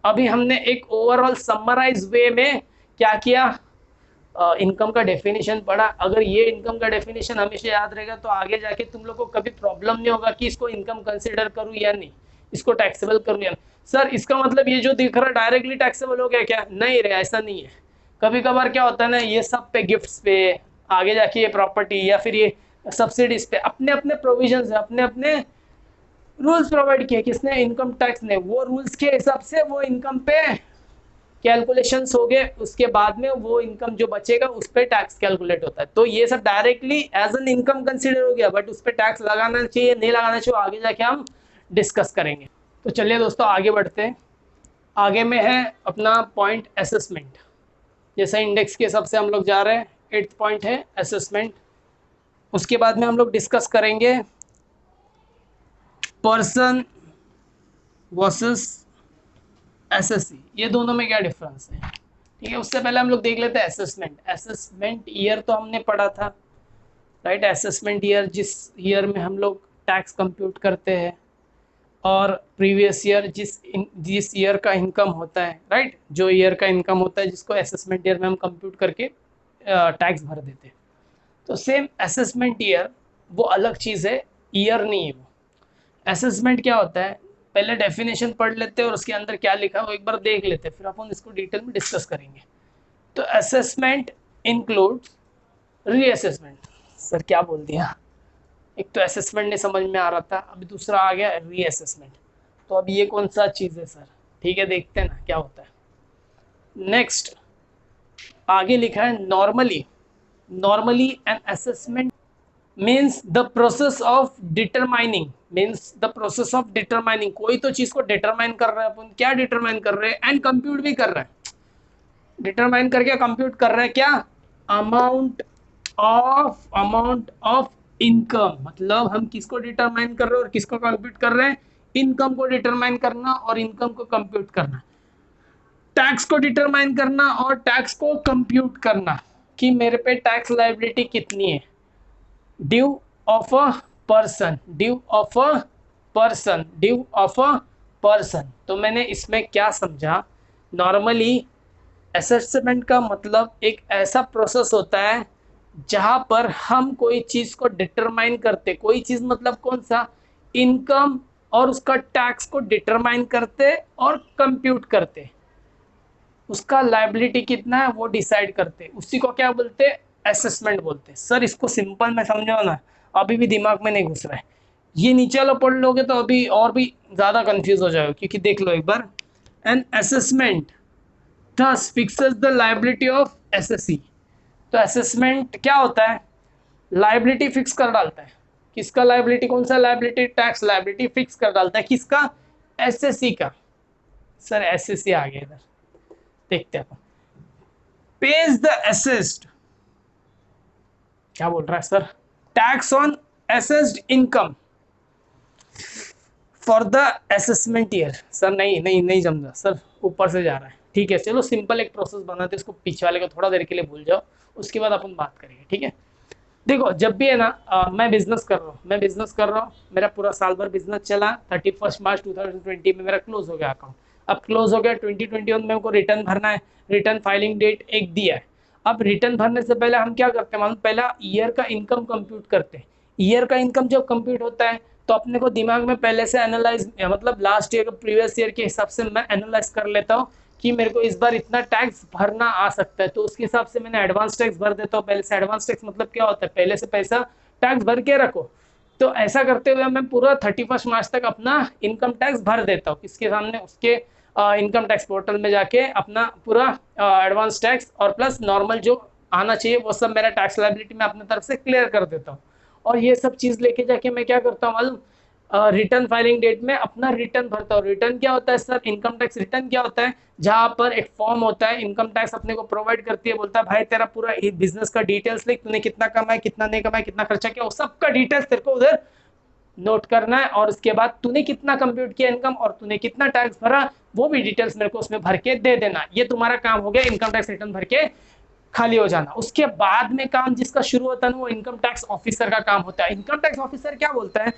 अभी हमने एक ओवरऑल समराइज वे में क्या किया, इनकम का डेफिनेशन पढ़ा। अगर ये इनकम का डेफिनेशन हमेशा याद रहेगा तो आगे जाके तुम लोग को कभी प्रॉब्लम नहीं होगा कि इसको इनकम कंसिडर करूं या नहीं, इसको टैक्सेबल करूं या नहीं। सर इसका मतलब ये जो दिख रहा है डायरेक्टली टैक्सेबल हो गया क्या, नहीं रे, ऐसा नहीं है। कभी कभार क्या होता है ना, ये सब पे, गिफ्ट्स पे, आगे जाके ये प्रॉपर्टी या फिर ये सब्सिडीज पे अपने अपने प्रोविजन है, अपने अपने रूल्स प्रोवाइड किए किसने, इनकम टैक्स ने। वो रूल्स के हिसाब से वो इनकम पे कैलकुलेशंस हो गए, उसके बाद में वो इनकम जो बचेगा उस पर टैक्स कैलकुलेट होता है। तो ये सब directly as an income consider हो गया, बट उस पर टैक्स लगाना चाहिए नहीं लगाना चाहिए आगे जाके हम डिस्कस करेंगे। तो चलिए दोस्तों आगे बढ़ते हैं। आगे में है अपना पॉइंट असेसमेंट। जैसे इंडेक्स के हिसाब से हम लोग जा रहे हैं, 8th पॉइंट है असेसमेंट। उसके बाद में हम लोग डिस्कस करेंगे पर्सन वर्सेस एसएससी, ये दोनों में क्या डिफरेंस है, ठीक है। उससे पहले हम लोग देख लेते हैं असेसमेंट। असेसमेंट ईयर तो हमने पढ़ा था, राइट। असेसमेंट ईयर जिस ईयर में हम लोग टैक्स कंप्यूट करते हैं, और प्रीवियस ईयर जिस ईयर का इनकम होता है, राइट, जो ईयर का इनकम होता है जिसको असेसमेंट ईयर में हम कंप्यूट करके टैक्स भर देते हैं। तो सेम असेसमेंट ईयर वो अलग चीज़ है, ईयर नहीं है वो। असेसमेंट क्या होता है, पहले डेफिनेशन पढ़ लेते हैं और उसके अंदर क्या लिखा है वो एक बार देख लेते हैं, फिर अपन इसको डिटेल में डिस्कस करेंगे। तो असेसमेंट इंक्लूड्स रीअसेसमेंट। सर क्या बोल दिया, एक तो असेसमेंट नहीं समझ में आ रहा था, अभी दूसरा आ गया रीअसेसमेंट। तो अब ये कौन सा चीज़ है सर, ठीक है देखते हैं ना क्या होता है। नेक्स्ट आगे लिखा है normally. Normally an assessment means the process of determining, कोई तो चीज को डिटरमाइन कर रहे हैं अपन, क्या डिटरमाइन कर रहे हैं, एंड कंप्यूट भी कर रहे हैं। डिटरमाइन करके कंप्यूट कर रहे हैं क्या, अमाउंट ऑफ इनकम। मतलब हम किसको डिटरमाइन कर रहे हैं और किसको कंप्यूट कर रहे हैं, इनकम को डिटरमाइन करना और इनकम को कंप्यूट करना, टैक्स को डिटरमाइन करना और टैक्स को कंप्यूट करना कि मेरे पे टैक्स लायबिलिटी कितनी है, ड्यू ऑफ अ पर्सन। तो मैंने इसमें क्या समझा, नॉर्मली असेसमेंट का मतलब एक ऐसा प्रोसेस होता है जहां पर हम कोई चीज को डिटरमाइन करते, कोई चीज मतलब कौन सा, इनकम और उसका टैक्स को डिटरमाइन करते और कंप्यूट करते, उसका लायबिलिटी कितना है वो डिसाइड करते, उसी को क्या बोलते, असेसमेंट बोलते हैं। सर इसको सिंपल में समझाओ ना, अभी भी दिमाग में नहीं घुस रहा है, ये नीचे वाला पढ़ लोगे तो अभी और भी ज़्यादा कंफ्यूज हो जाओगे। क्योंकि देख लो एक बार, an assessment thus fixes the liability of SSC. तो असेसमेंट क्या होता है, लायबिलिटी फिक्स कर डालता है, किसका लायबिलिटी, कौन सा लायबिलिटी, टैक्स लायबिलिटी फिक्स कर डालता है, किसका, एसएससी का। सर एसएससी आ गया इधर, देखते हैं। पेज द असेस्ड, क्या बोल रहा है sir, tax on assessed income for the assessment year. Sir नहीं समझा सर, ऊपर से जा रहा है, ठीक है चलो सिंपल एक प्रोसेस बनाते, इसको पीछे वाले को थोड़ा देर के लिए भूल जाओ, उसके बाद अपन बात करेंगे, ठीक है। देखो जब भी है ना, मैं बिजनेस कर रहा हूँ, मेरा पूरा साल भर बिजनेस चला, 31 मार्च 2020 में मेरा क्लोज हो गया अकाउंट। अब क्लोज हो गया, 2021 में हमको रिटर्न भरना है, रिटर्न फाइलिंग डेट एक दिया है। अब रिटर्न भरने से पहले हम क्या करते हैं मालूम, पहला ईयर का इनकम कंप्यूट करते हैं। ईयर का इनकम जब कंप्यूट होता है तो अपने को दिमाग में पहले से एनालाइज, मतलब लास्ट ईयर प्रीवियस ईयर के हिसाब से मैं एनालाइज कर लेता हूँ कि मेरे को इस बार इतना टैक्स भरना आ सकता है, तो उसके हिसाब से मैंने एडवांस टैक्स भर देता हूँ पहले से। एडवांस टैक्स मतलब क्या होता है, पहले से पैसा टैक्स भर के रखो। तो ऐसा करते हुए मैं पूरा 31 मार्च तक अपना इनकम टैक्स भर देता हूँ, किसके सामने, उसके इनकम टैक्स पोर्टल में जाके अपना पूरा एडवांस टैक्स और प्लस नॉर्मल जो आना चाहिए वो सब मेरा टैक्स लायबिलिटी में अपने तरफ से क्लियर कर देता हूँ। और ये सब चीज़ लेके जाके मैं क्या करता हूँ मालूम, रिटर्न फाइलिंग डेट में अपना रिटर्न भरता हूँ। रिटर्न क्या होता है सर, इनकम टैक्स रिटर्न क्या होता है, जहाँ पर एक फॉर्म होता है, इनकम टैक्स अपने को प्रोवाइड करती है, बोलता है भाई तेरा पूरा बिजनेस का डिटेल्स लिख, तूने कितना कमाया कितना नहीं कमाया कितना खर्चा किया, वो सबका डिटेल्स तेरे को उधर नोट करना है। और उसके बाद तूने कितना कंप्यूट किया इनकम और तूने कितना टैक्स भरा वो भी डिटेल्स मेरे को उसमें भर के दे देना। ये तुम्हारा काम हो गया इनकम टैक्स रिटर्न भर के खाली हो जाना। उसके बाद में काम जिसका शुरू होता है ना वो इनकम टैक्स ऑफिसर का काम होता है। इनकम टैक्स ऑफिसर क्या बोलता है,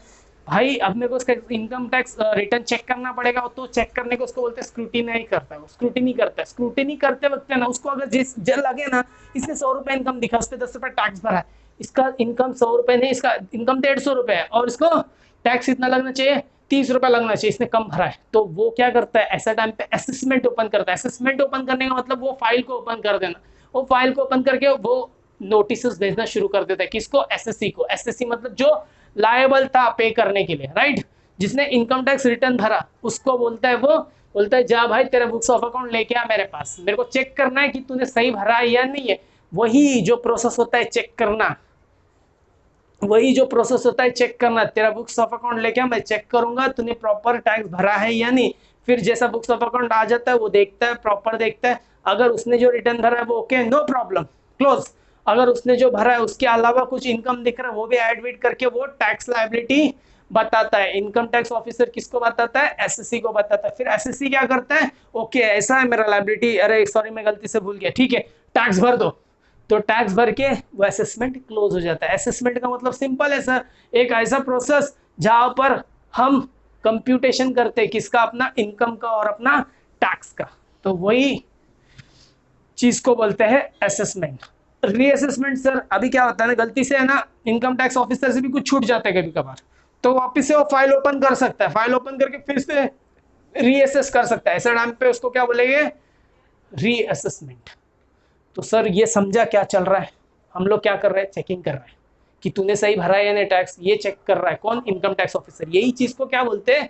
भाई अब मेरे को उसका इनकम टैक्स रिटर्न चेक करना पड़ेगा, तो चेक करने को उसको बोलते हैं स्क्रूटिनी करता है। वो स्क्रूटिनी करता है, स्क्रूटिनी करते वक्त ना उसको अगर जिस जल लगे ना इसने 100 रुपए इनकम दिखा, उस पर 10 रुपए टैक्स भरा है, इसका इनकम 100 रुपए नहीं, इसका इनकम 150 रुपए है और इसको टैक्स इतना लगना चाहिए 30 रुपए लगना चाहिए, इसने कम भरा है। तो वो क्या करता है, ऐसा टाइम पे असेसमेंट ओपन करता है। असेसमेंट ओपन करने का मतलब वो फाइल को ओपन कर देना। वो फाइल को ओपन करके वो नोटिस भेजना शुरू कर देता है। किसको, एसएससी को। एसएससी मतलब जो लायबल था पे करने के लिए, राइट, जिसने इनकम टैक्स रिटर्न भरा उसको बोलता है, वो बोलता है जा भाई तेरा बुक्स ऑफ अकाउंट लेके आ मेरे पास, मेरे को चेक करना है कि तूने सही भरा है या नहीं है। वही जो प्रोसेस होता है चेक करना, वही जो प्रोसेस होता है चेक करना, तेरा बुक्स ऑफ अकाउंट लेके मैं चेक करूंगा तूने प्रॉपर टैक्स भरा है या नहीं। फिर जैसा बुक्स ऑफ अकाउंट आ जाता है वो देखता है, प्रॉपर देखता है, अगर उसने जो रिटर्न भरा है वो ओके, नो प्रॉब्लम, क्लोज। अगर उसने जो भरा है उसके अलावा कुछ इनकम दिख रहा है वो भी एडमिट करके वो टैक्स लायबिलिटी बताता है। इनकम टैक्स ऑफिसर किसको बताता है, एसएससी को बताता है। फिर एसएससी क्या करता है, ओके ऐसा है मेरा लायबिलिटी, अरे सॉरी मैं गलती से भूल गया, ठीक है टैक्स भर दो। तो टैक्स भर के वो असेसमेंट क्लोज हो जाता है। असेसमेंट का मतलब सिंपल है सर, एक ऐसा प्रोसेस जहां पर हम कंप्यूटेशन करते हैं किसका, अपना इनकम का और अपना टैक्स का। तो वही चीज को बोलते हैं असेसमेंट। रीअसेसमेंट सर अभी क्या होता है ना, गलती से है ना इनकम टैक्स ऑफिसर से भी कुछ छूट जाता है कभी कभार, तो वापस से वो फाइल ओपन कर सकता है, फाइल ओपन करके फिर से रीअसेस कर सकता है। ऐसे टाइम पे उसको क्या बोलेंगे, रीअसेसमेंट। तो सर ये समझा क्या चल रहा है, हम लोग क्या कर रहे हैं, चेकिंग कर रहे हैं कि तूने सही भरा है या नहीं टैक्स, ये चेक कर रहा है कौन, इनकम टैक्स ऑफिसर। यही चीज को क्या बोलते हैं,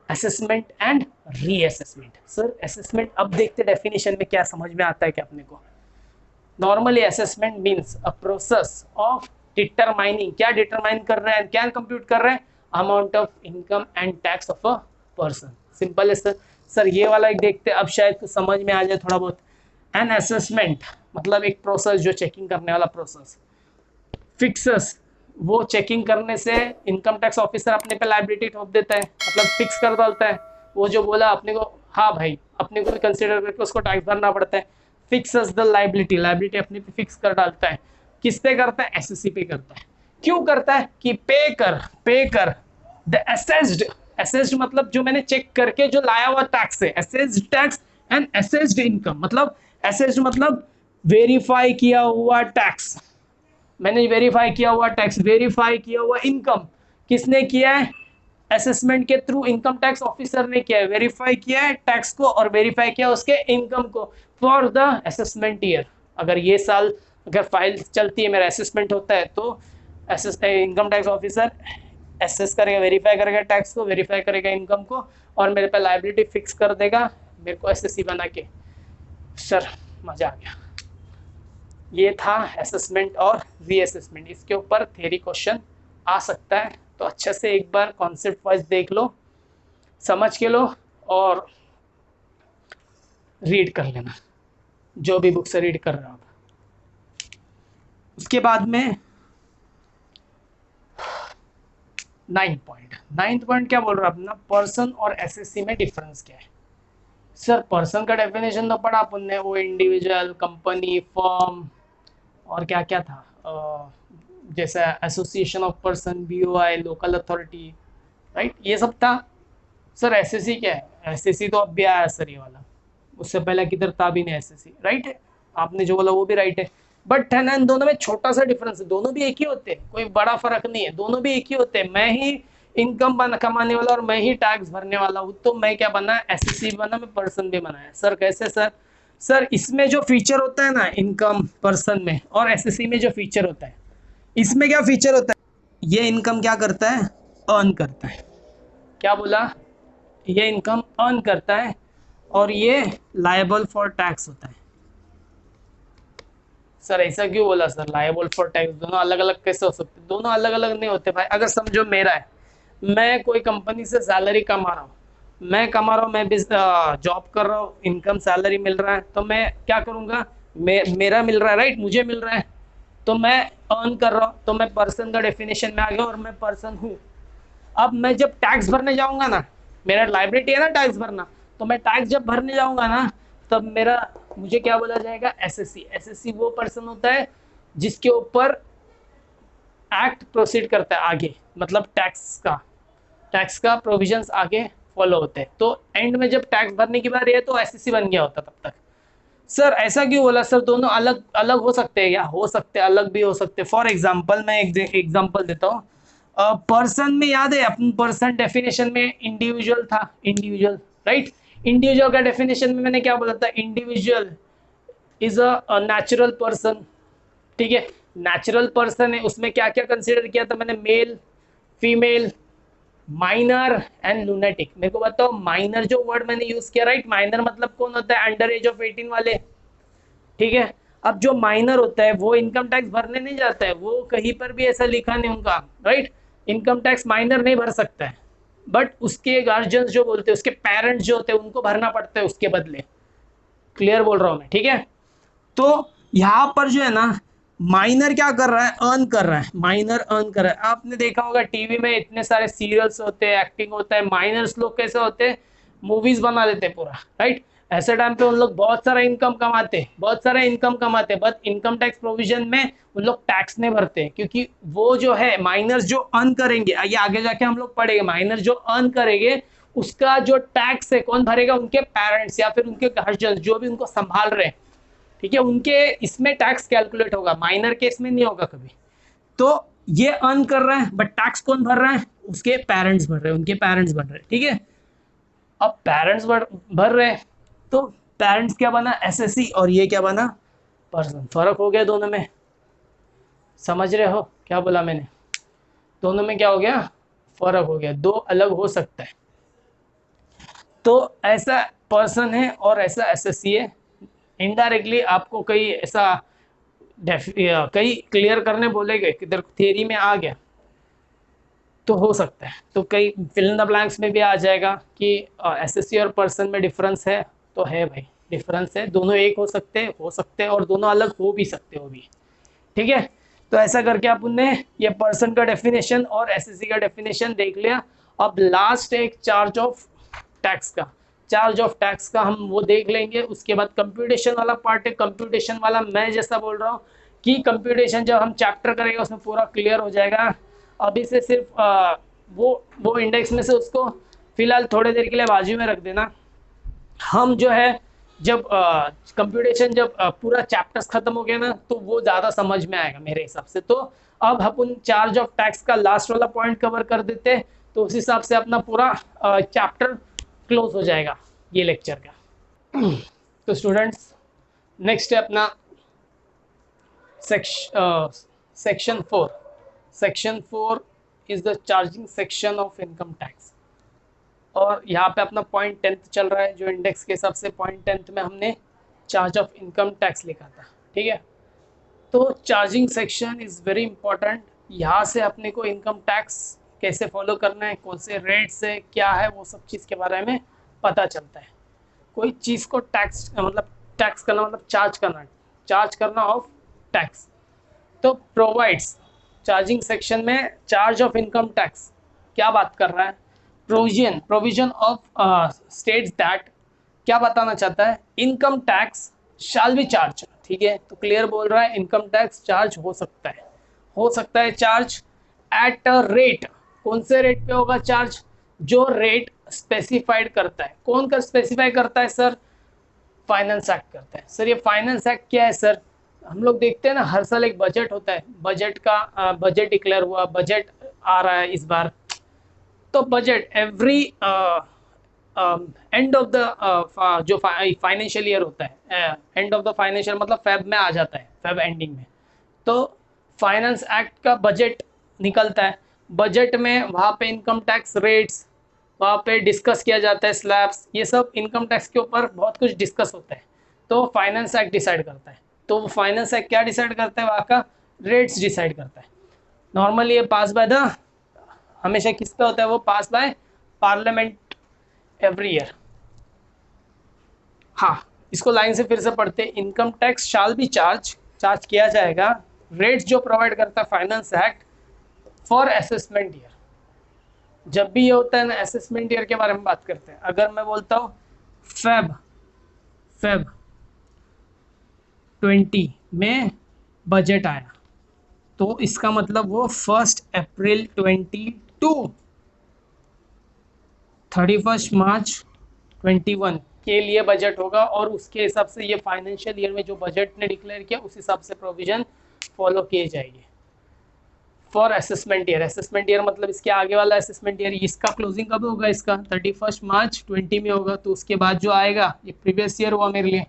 assessment and reassessment. Sir assessment अब देखते डेफिनेशन में क्या समझ में आता है क्या अपने को। Normally assessment means a process of determining, क्या डिटरमाइन कर रहे हैं, क्या कंप्यूट कर रहे हैं, amount of income and tax of a person. Simple है सर। सर ये वाला एक देखते अब शायद तो समझ में आ जाए थोड़ा बहुत। एन असेसमेंट मतलब एक प्रोसेस जो चेकिंग करने वाला प्रोसेस। फिक्सस वो चेकिंग करने से इनकम टैक्स ऑफिसर अपने पे लायबिलिटी ठोक देता है, मतलब फिक्स कर डालता है। वो जो बोला अपने को, हाँ भाई अपने को भी कंसिडर करके उसको टैक्स भरना पड़ता है। फिक्सस द लायबिलिटी, लायबिलिटी अपने पे फिक्स कर डालता है। किस पे करता है, एसएससी पे करता है। क्यों करता है कि पे कर द असेस्ड, असेस्ड मतलब जो मैंने चेक करके जो लाया हुआ टैक्स है, assessed tax and assessed income. मतलब असेस्ड मतलब वेरीफाई किया हुआ टैक्स, मैंने वेरीफाई किया हुआ टैक्स, वेरीफाई किया हुआ इनकम किसने किया है, असेसमेंट के थ्रू इनकम टैक्स ऑफिसर ने किया है। वेरीफाई किया है टैक्स को और वेरीफाई किया उसके इनकम को फॉर द असेसमेंट ईयर। अगर ये साल अगर फाइल चलती है, मेरा असेसमेंट होता है, तो इनकम टैक्स ऑफिसर एसेस करेगा, वेरीफाई करेगा टैक्स को, वेरीफाई करेगा इनकम को और मेरे पे लायबिलिटी फिक्स कर देगा मेरे को एसएससी बना के। सर मजा आ गया। ये था असेसमेंट और रीअसेसमेंट। इसके ऊपर थ्योरी क्वेश्चन आ सकता है, तो अच्छे से एक बार कॉन्सेप्ट वाइज देख लो, समझ के लो और रीड कर लेना जो भी बुक से रीड कर रहे हो आप। उसके बाद में 9th पॉइंट क्या बोल रहा है अपना, पर्सन और एसएससी में डिफरेंस क्या है। सर पर्सन का डेफिनेशन तो पढ़ा अपन ने, वो इंडिविजुअल, कंपनी, फर्म और क्या क्या था, जैसा association of person, BOI, local authority, right, ये सब था। सर एसएससी क्या है, एसएससी तो अब भी आया सर ये वाला, उससे पहले किधर था भी नहीं एसएससी, राइट है, आपने जो बोला वो भी राइट है। बट है ना इन दोनों में छोटा सा डिफरेंस है, दोनों भी एक ही होते हैं, कोई बड़ा फर्क नहीं है, दोनों भी एक ही होते हैं। मैं ही इनकम कमाने वाला और मैं ही टैक्स भरने वाला हूँ, तो मैं क्या बना, एसएससी बना, मैं पर्सन भी बना है। सर कैसे सर, सर इसमें जो फीचर होता है ना इनकम पर्सन में और एसएससी में जो फीचर होता है, इसमें क्या फीचर होता है, ये इनकम क्या करता है, अर्न करता है। क्या बोला, ये इनकम अर्न करता है और ये लायबल फॉर टैक्स होता है। सर ऐसा क्यों बोला सर, लायबल फॉर टैक्स दोनों अलग अलग कैसे हो सकते, दोनों अलग अलग नहीं होते भाई। अगर समझो मेरा है, मैं कोई कंपनी से सैलरी कमा रहा हूँ, मैं जॉब कर रहा हूँ, इनकम सैलरी मिल रहा है, तो मैं क्या करूंगा, मेरा मिल रहा है राइट, मुझे मिल रहा है, तो मैं अर्न कर रहा हूँ, तो मैं पर्सन का डेफिनेशन में आ गया और मैं पर्सन हूँ। अब मैं जब टैक्स भरने जाऊंगा ना, मेरा लाइबिलिटी है ना टैक्स भरना, तो मैं टैक्स जब भरने जाऊंगा ना, तब मुझे क्या बोला जाएगा, एसएससी। एसएससी वो पर्सन होता है जिसके ऊपर एक्ट प्रोसीड करता है आगे, मतलब टैक्स का प्रोविजंस आगे फॉलो होते हैं। तो एंड में जब टैक्स भरने की बारी है तो एसएससी बन गया होता तब तक। सर ऐसा क्यों बोला सर, दोनों अलग अलग हो सकते हैं, या हो सकते हैं अलग भी हो सकते हैं। फॉर एग्जांपल मैं एक एग्जांपल देता हूँ। पर्सन में याद है अपन, पर्सन डेफिनेशन में इंडिविजुअल था, इंडिविजुअल राइट। इंडिविजुअल का डेफिनेशन में मैंने क्या बोला था, individual is a natural person. ठीक है, नेचुरल पर्सन है, उसमें क्या क्या कंसिडर किया था मैंने, male, female, minor and lunatic. मेरे को बताओ माइनर जो वर्ड मैंने यूज किया राइट, माइनर मतलब कौन होता है, अंडर एज ऑफ 18 वाले। ठीक है, अब जो माइनर होता है वो इनकम टैक्स भरने नहीं जाता है, वो कहीं पर भी ऐसा लिखा नहीं उनका राइट, इनकम टैक्स माइनर नहीं भर सकता है, बट उसके गार्जियंस जो बोलते हैं, उसके पेरेंट्स जो होते हैं, उनको भरना पड़ता है उसके बदले। क्लियर बोल रहा हूं मैं, ठीक है। तो यहाँ पर जो है ना, माइनर क्या कर रहा है, अर्न कर रहा है, माइनर अर्न कर रहा है। आपने देखा होगा टीवी में इतने सारे सीरियल्स होते हैं, एक्टिंग होता है, माइनर्स लोग कैसे होते हैं, मूवीज बना देते हैं पूरा राइट। ऐसे टाइम पे उन लोग बहुत सारा इनकम कमाते, बहुत सारा इनकम कमाते, बट इनकम टैक्स प्रोविजन में उन लोग टैक्स नहीं भरते, क्योंकि वो जो है माइनर्स जो अर्न करेंगे, ये आगे जाके हम लोग पढ़ेंगे, माइनर जो अर्न करेंगे उसका जो टैक्स है कौन भरेगा, उनके पेरेंट्स या फिर उनके गार्जियन जो भी उनको संभाल रहे हैं। ठीक है, उनके इसमें टैक्स कैलकुलेट होगा, माइनर केस में नहीं होगा कभी। तो ये अर्न कर रहा है, बट टैक्स कौन भर रहा है, उसके पेरेंट्स भर रहे हैं, उनके पेरेंट्स भर रहे हैं। ठीक है, अब पेरेंट्स भर रहे हैं, तो पेरेंट्स क्या बना, एसएससी, और ये क्या बना, पर्सन। फर्क हो गया दोनों में, समझ रहे हो क्या बोला मैंने, दोनों में क्या हो गया, फर्क हो गया, दो अलग हो सकता है। तो ऐसा पर्सन है और ऐसा एसएससी है। इनडायरेक्टली आपको कई ऐसा कई क्लियर करने बोलेगे, किधर थियरी में आ गया तो हो सकता है, तो कई फिल इन द ब्लैंक्स में भी आ जाएगा कि एसएससी और पर्सन में डिफरेंस है, तो है भाई डिफरेंस है, दोनों एक हो सकते हैं और दोनों अलग हो भी सकते हो भी। ठीक है, तो ऐसा करके अपन ने ये पर्सन का डेफिनेशन और एसएससी का डेफिनेशन देख लिया। अब लास्ट एक चार्ज ऑफ टैक्स का, चार्ज ऑफ टैक्स का हम वो देख लेंगे। उसके बाद कंप्यूटेशन वाला पार्ट है, कंप्यूटेशन वाला मैं जैसा बोल रहा हूँ कि कंप्यूटेशन जब हम चैप्टर करेंगे उसमें पूरा क्लियर हो जाएगा। अभी से सिर्फ वो इंडेक्स में से उसको फिलहाल थोड़ी देर के लिए बाजू में रख देना। हम जो है जब कंप्यूटेशन जब पूरा चैप्टर्स खत्म हो गया ना, तो वो ज़्यादा समझ में आएगा मेरे हिसाब से। तो अब अपन चार्ज ऑफ टैक्स का लास्ट वाला पॉइंट कवर कर देते हैं, तो उस हिसाब से अपना पूरा चैप्टर क्लोज हो जाएगा ये लेक्चर का। तो स्टूडेंट्स, नेक्स्ट है अपना section 4। Section 4 is the charging section of income tax. और यहाँ पे अपना पॉइंट 10 चल रहा है, जो इंडेक्स के हिसाब से पॉइंट 10 में हमने चार्ज ऑफ इनकम टैक्स लिखा था। ठीक है, तो charging section is very important. यहाँ से अपने को इनकम टैक्स कैसे फॉलो करना है, कौन से रेट से क्या है, वो सब चीज़ के बारे में पता चलता है। कोई चीज़ को टैक्स मतलब टैक्स करना मतलब चार्ज करना ऑफ टैक्स। तो प्रोवाइड्स, चार्जिंग सेक्शन में चार्ज ऑफ इनकम टैक्स क्या बात कर रहा है, प्रोविजन ऑफ स्टेट्स दैट, क्या बताना चाहता है, income tax shall be charge. ठीक है, तो क्लियर बोल रहा है इनकम टैक्स चार्ज हो सकता है चार्ज एट अ रेट। कौन से रेट पे होगा चार्ज, जो रेट स्पेसिफाइड करता है। कौन कर स्पेसिफाई करता है सर, फाइनेंस एक्ट करता है। सर ये फाइनेंस एक्ट क्या है सर, हम लोग देखते हैं ना हर साल एक बजट होता है, बजट डिक्लेयर हुआ, बजट आ रहा है इस बार। तो budget every end of the जो फाइनेंशियल ईयर होता है, एंड ऑफ द फाइनेंशियल मतलब फेब में आ जाता है, फेब एंडिंग में, तो फाइनेंस एक्ट का बजट निकलता है। बजट में वहाँ पे इनकम टैक्स रेट्स वहाँ पे डिस्कस किया जाता है स्लैब्स, ये सब इनकम टैक्स के ऊपर बहुत कुछ डिस्कस होता है। तो फाइनेंस एक्ट डिसाइड करता है। तो वो फाइनेंस एक्ट क्या डिसाइड करता है, वहाँ का रेट्स डिसाइड करता है। नॉर्मली ये पास बाय द, हमेशा किस पे होता है वो, पास बाय पार्लियामेंट एवरी ईयर। हाँ, इसको लाइन से फिर से पढ़ते, income tax shall be charge किया जाएगा, रेट्स जो प्रोवाइड करता है finance act for assessment year. जब भी ये होता है ना, असेसमेंट ईयर के बारे में बात करते हैं। अगर मैं बोलता हूँ फेब 20 में बजट आया, तो इसका मतलब वो 1 अप्रैल 22 31 मार्च 21 के लिए बजट होगा, और उसके हिसाब से ये फाइनेंशियल ईयर में जो बजट ने डिक्लेयर किया उस हिसाब से प्रोविजन फॉलो किए जाएंगे for assessment year. Assessment year मतलब इसके आगे वाला असेसमेंट ईयर, इसका क्लोजिंग कब होगा, इसका 31 मार्च 20 में होगा, तो उसके बाद जो आएगा ये प्रीवियस ईयर हुआ मेरे लिए,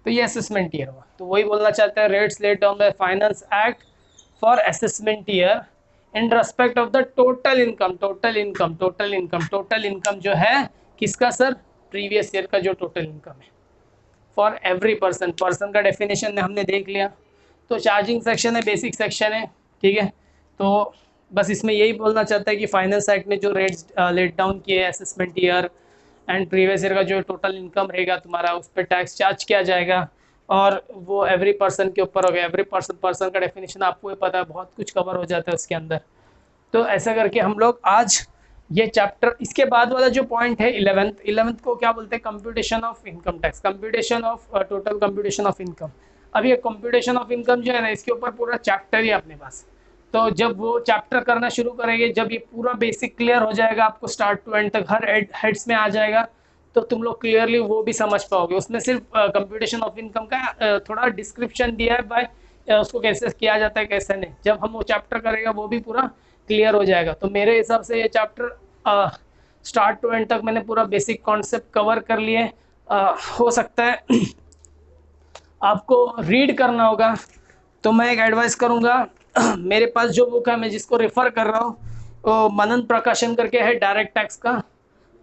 तो ये असेसमेंट ईयर हुआ। तो वही बोलना चाहते हैं, rates laid down by finance act for assessment year in respect of the total income जो है किसका सर, प्रीवियस ईयर का जो टोटल इनकम है, फॉर एवरी पर्सन का डेफिनेशन हमने देख लिया। तो चार्जिंग सेक्शन है, बेसिक सेक्शन है, ठीक है। तो बस इसमें यही बोलना चाहता है कि फाइनेंस एक्ट ने जो रेट्स लेट डाउन किए assessment year and previous year का जो टोटल इनकम रहेगा तुम्हारा, उस पर टैक्स चार्ज किया जाएगा, और वो एवरी पर्सन के ऊपर होगा। एवरी पर्सन का डेफिनेशन आपको ही पता है, बहुत कुछ कवर हो जाता है उसके अंदर। तो ऐसा करके हम लोग आज ये चैप्टर, इसके बाद वाला जो पॉइंट है 11th को क्या बोलते हैं, computation of income tax, computation of total computation of income. अब ये कंप्यूटेशन ऑफ इनकम जो है ना, इसके ऊपर पूरा चैप्टर ही अपने पास। तो जब वो चैप्टर करना शुरू करेंगे, जब ये पूरा बेसिक क्लियर हो जाएगा आपको स्टार्ट टू एंड तक, हर हेड्स में आ जाएगा, तो तुम लोग क्लियरली वो भी समझ पाओगे। उसमें सिर्फ कंप्यूटेशन ऑफ इनकम का थोड़ा डिस्क्रिप्शन दिया है बाय उसको कैसे किया जाता है कैसे नहीं, जब हम वो चैप्टर करेंगे वो भी पूरा क्लियर हो जाएगा। तो मेरे हिसाब से ये चैप्टर स्टार्ट टू एंड तक मैंने पूरा बेसिक कॉन्सेप्ट कवर कर लिए। हो सकता है आपको रीड करना होगा, तो मैं एक एडवाइस करूँगा, मेरे पास जो बुक है मैं जिसको रेफ़र कर रहा हूँ वो मनन प्रकाशन करके है, डायरेक्ट टैक्स का।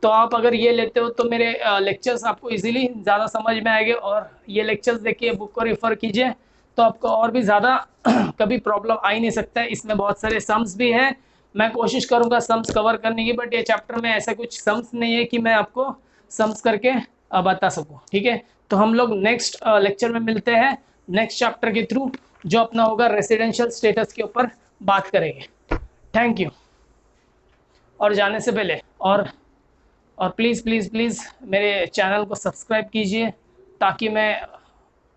तो आप अगर ये लेते हो तो मेरे लेक्चर्स आपको इजीली ज़्यादा समझ में आएंगे, और ये लेक्चर्स देखिए, बुक को रेफ़र कीजिए, तो आपको और भी ज़्यादा कभी प्रॉब्लम आ ही नहीं सकता है। इसमें बहुत सारे सम्स भी हैं, मैं कोशिश करूँगा सम्स कवर करने की, बट ये चैप्टर में ऐसा कुछ सम्स नहीं है कि मैं आपको सम्स करके बता सकूँ, ठीक है। तो हम लोग नेक्स्ट लेक्चर में मिलते हैं, नेक्स्ट चैप्टर के थ्रू, जो अपना होगा रेसिडेंशियल स्टेटस के ऊपर बात करेंगे। Thank you. और जाने से पहले और प्लीज़ मेरे चैनल को सब्सक्राइब कीजिए, ताकि मैं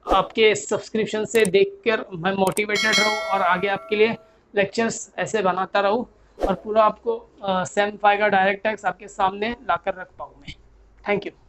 आपके सब्सक्रिप्शन से देखकर मैं मोटिवेटेड रहूँ और आगे आपके लिए लेक्चर्स ऐसे बनाता रहूँ, और पूरा आपको सेम 5 का डायरेक्ट टैक्स आपके सामने लाकर रख पाऊँ मैं। Thank you.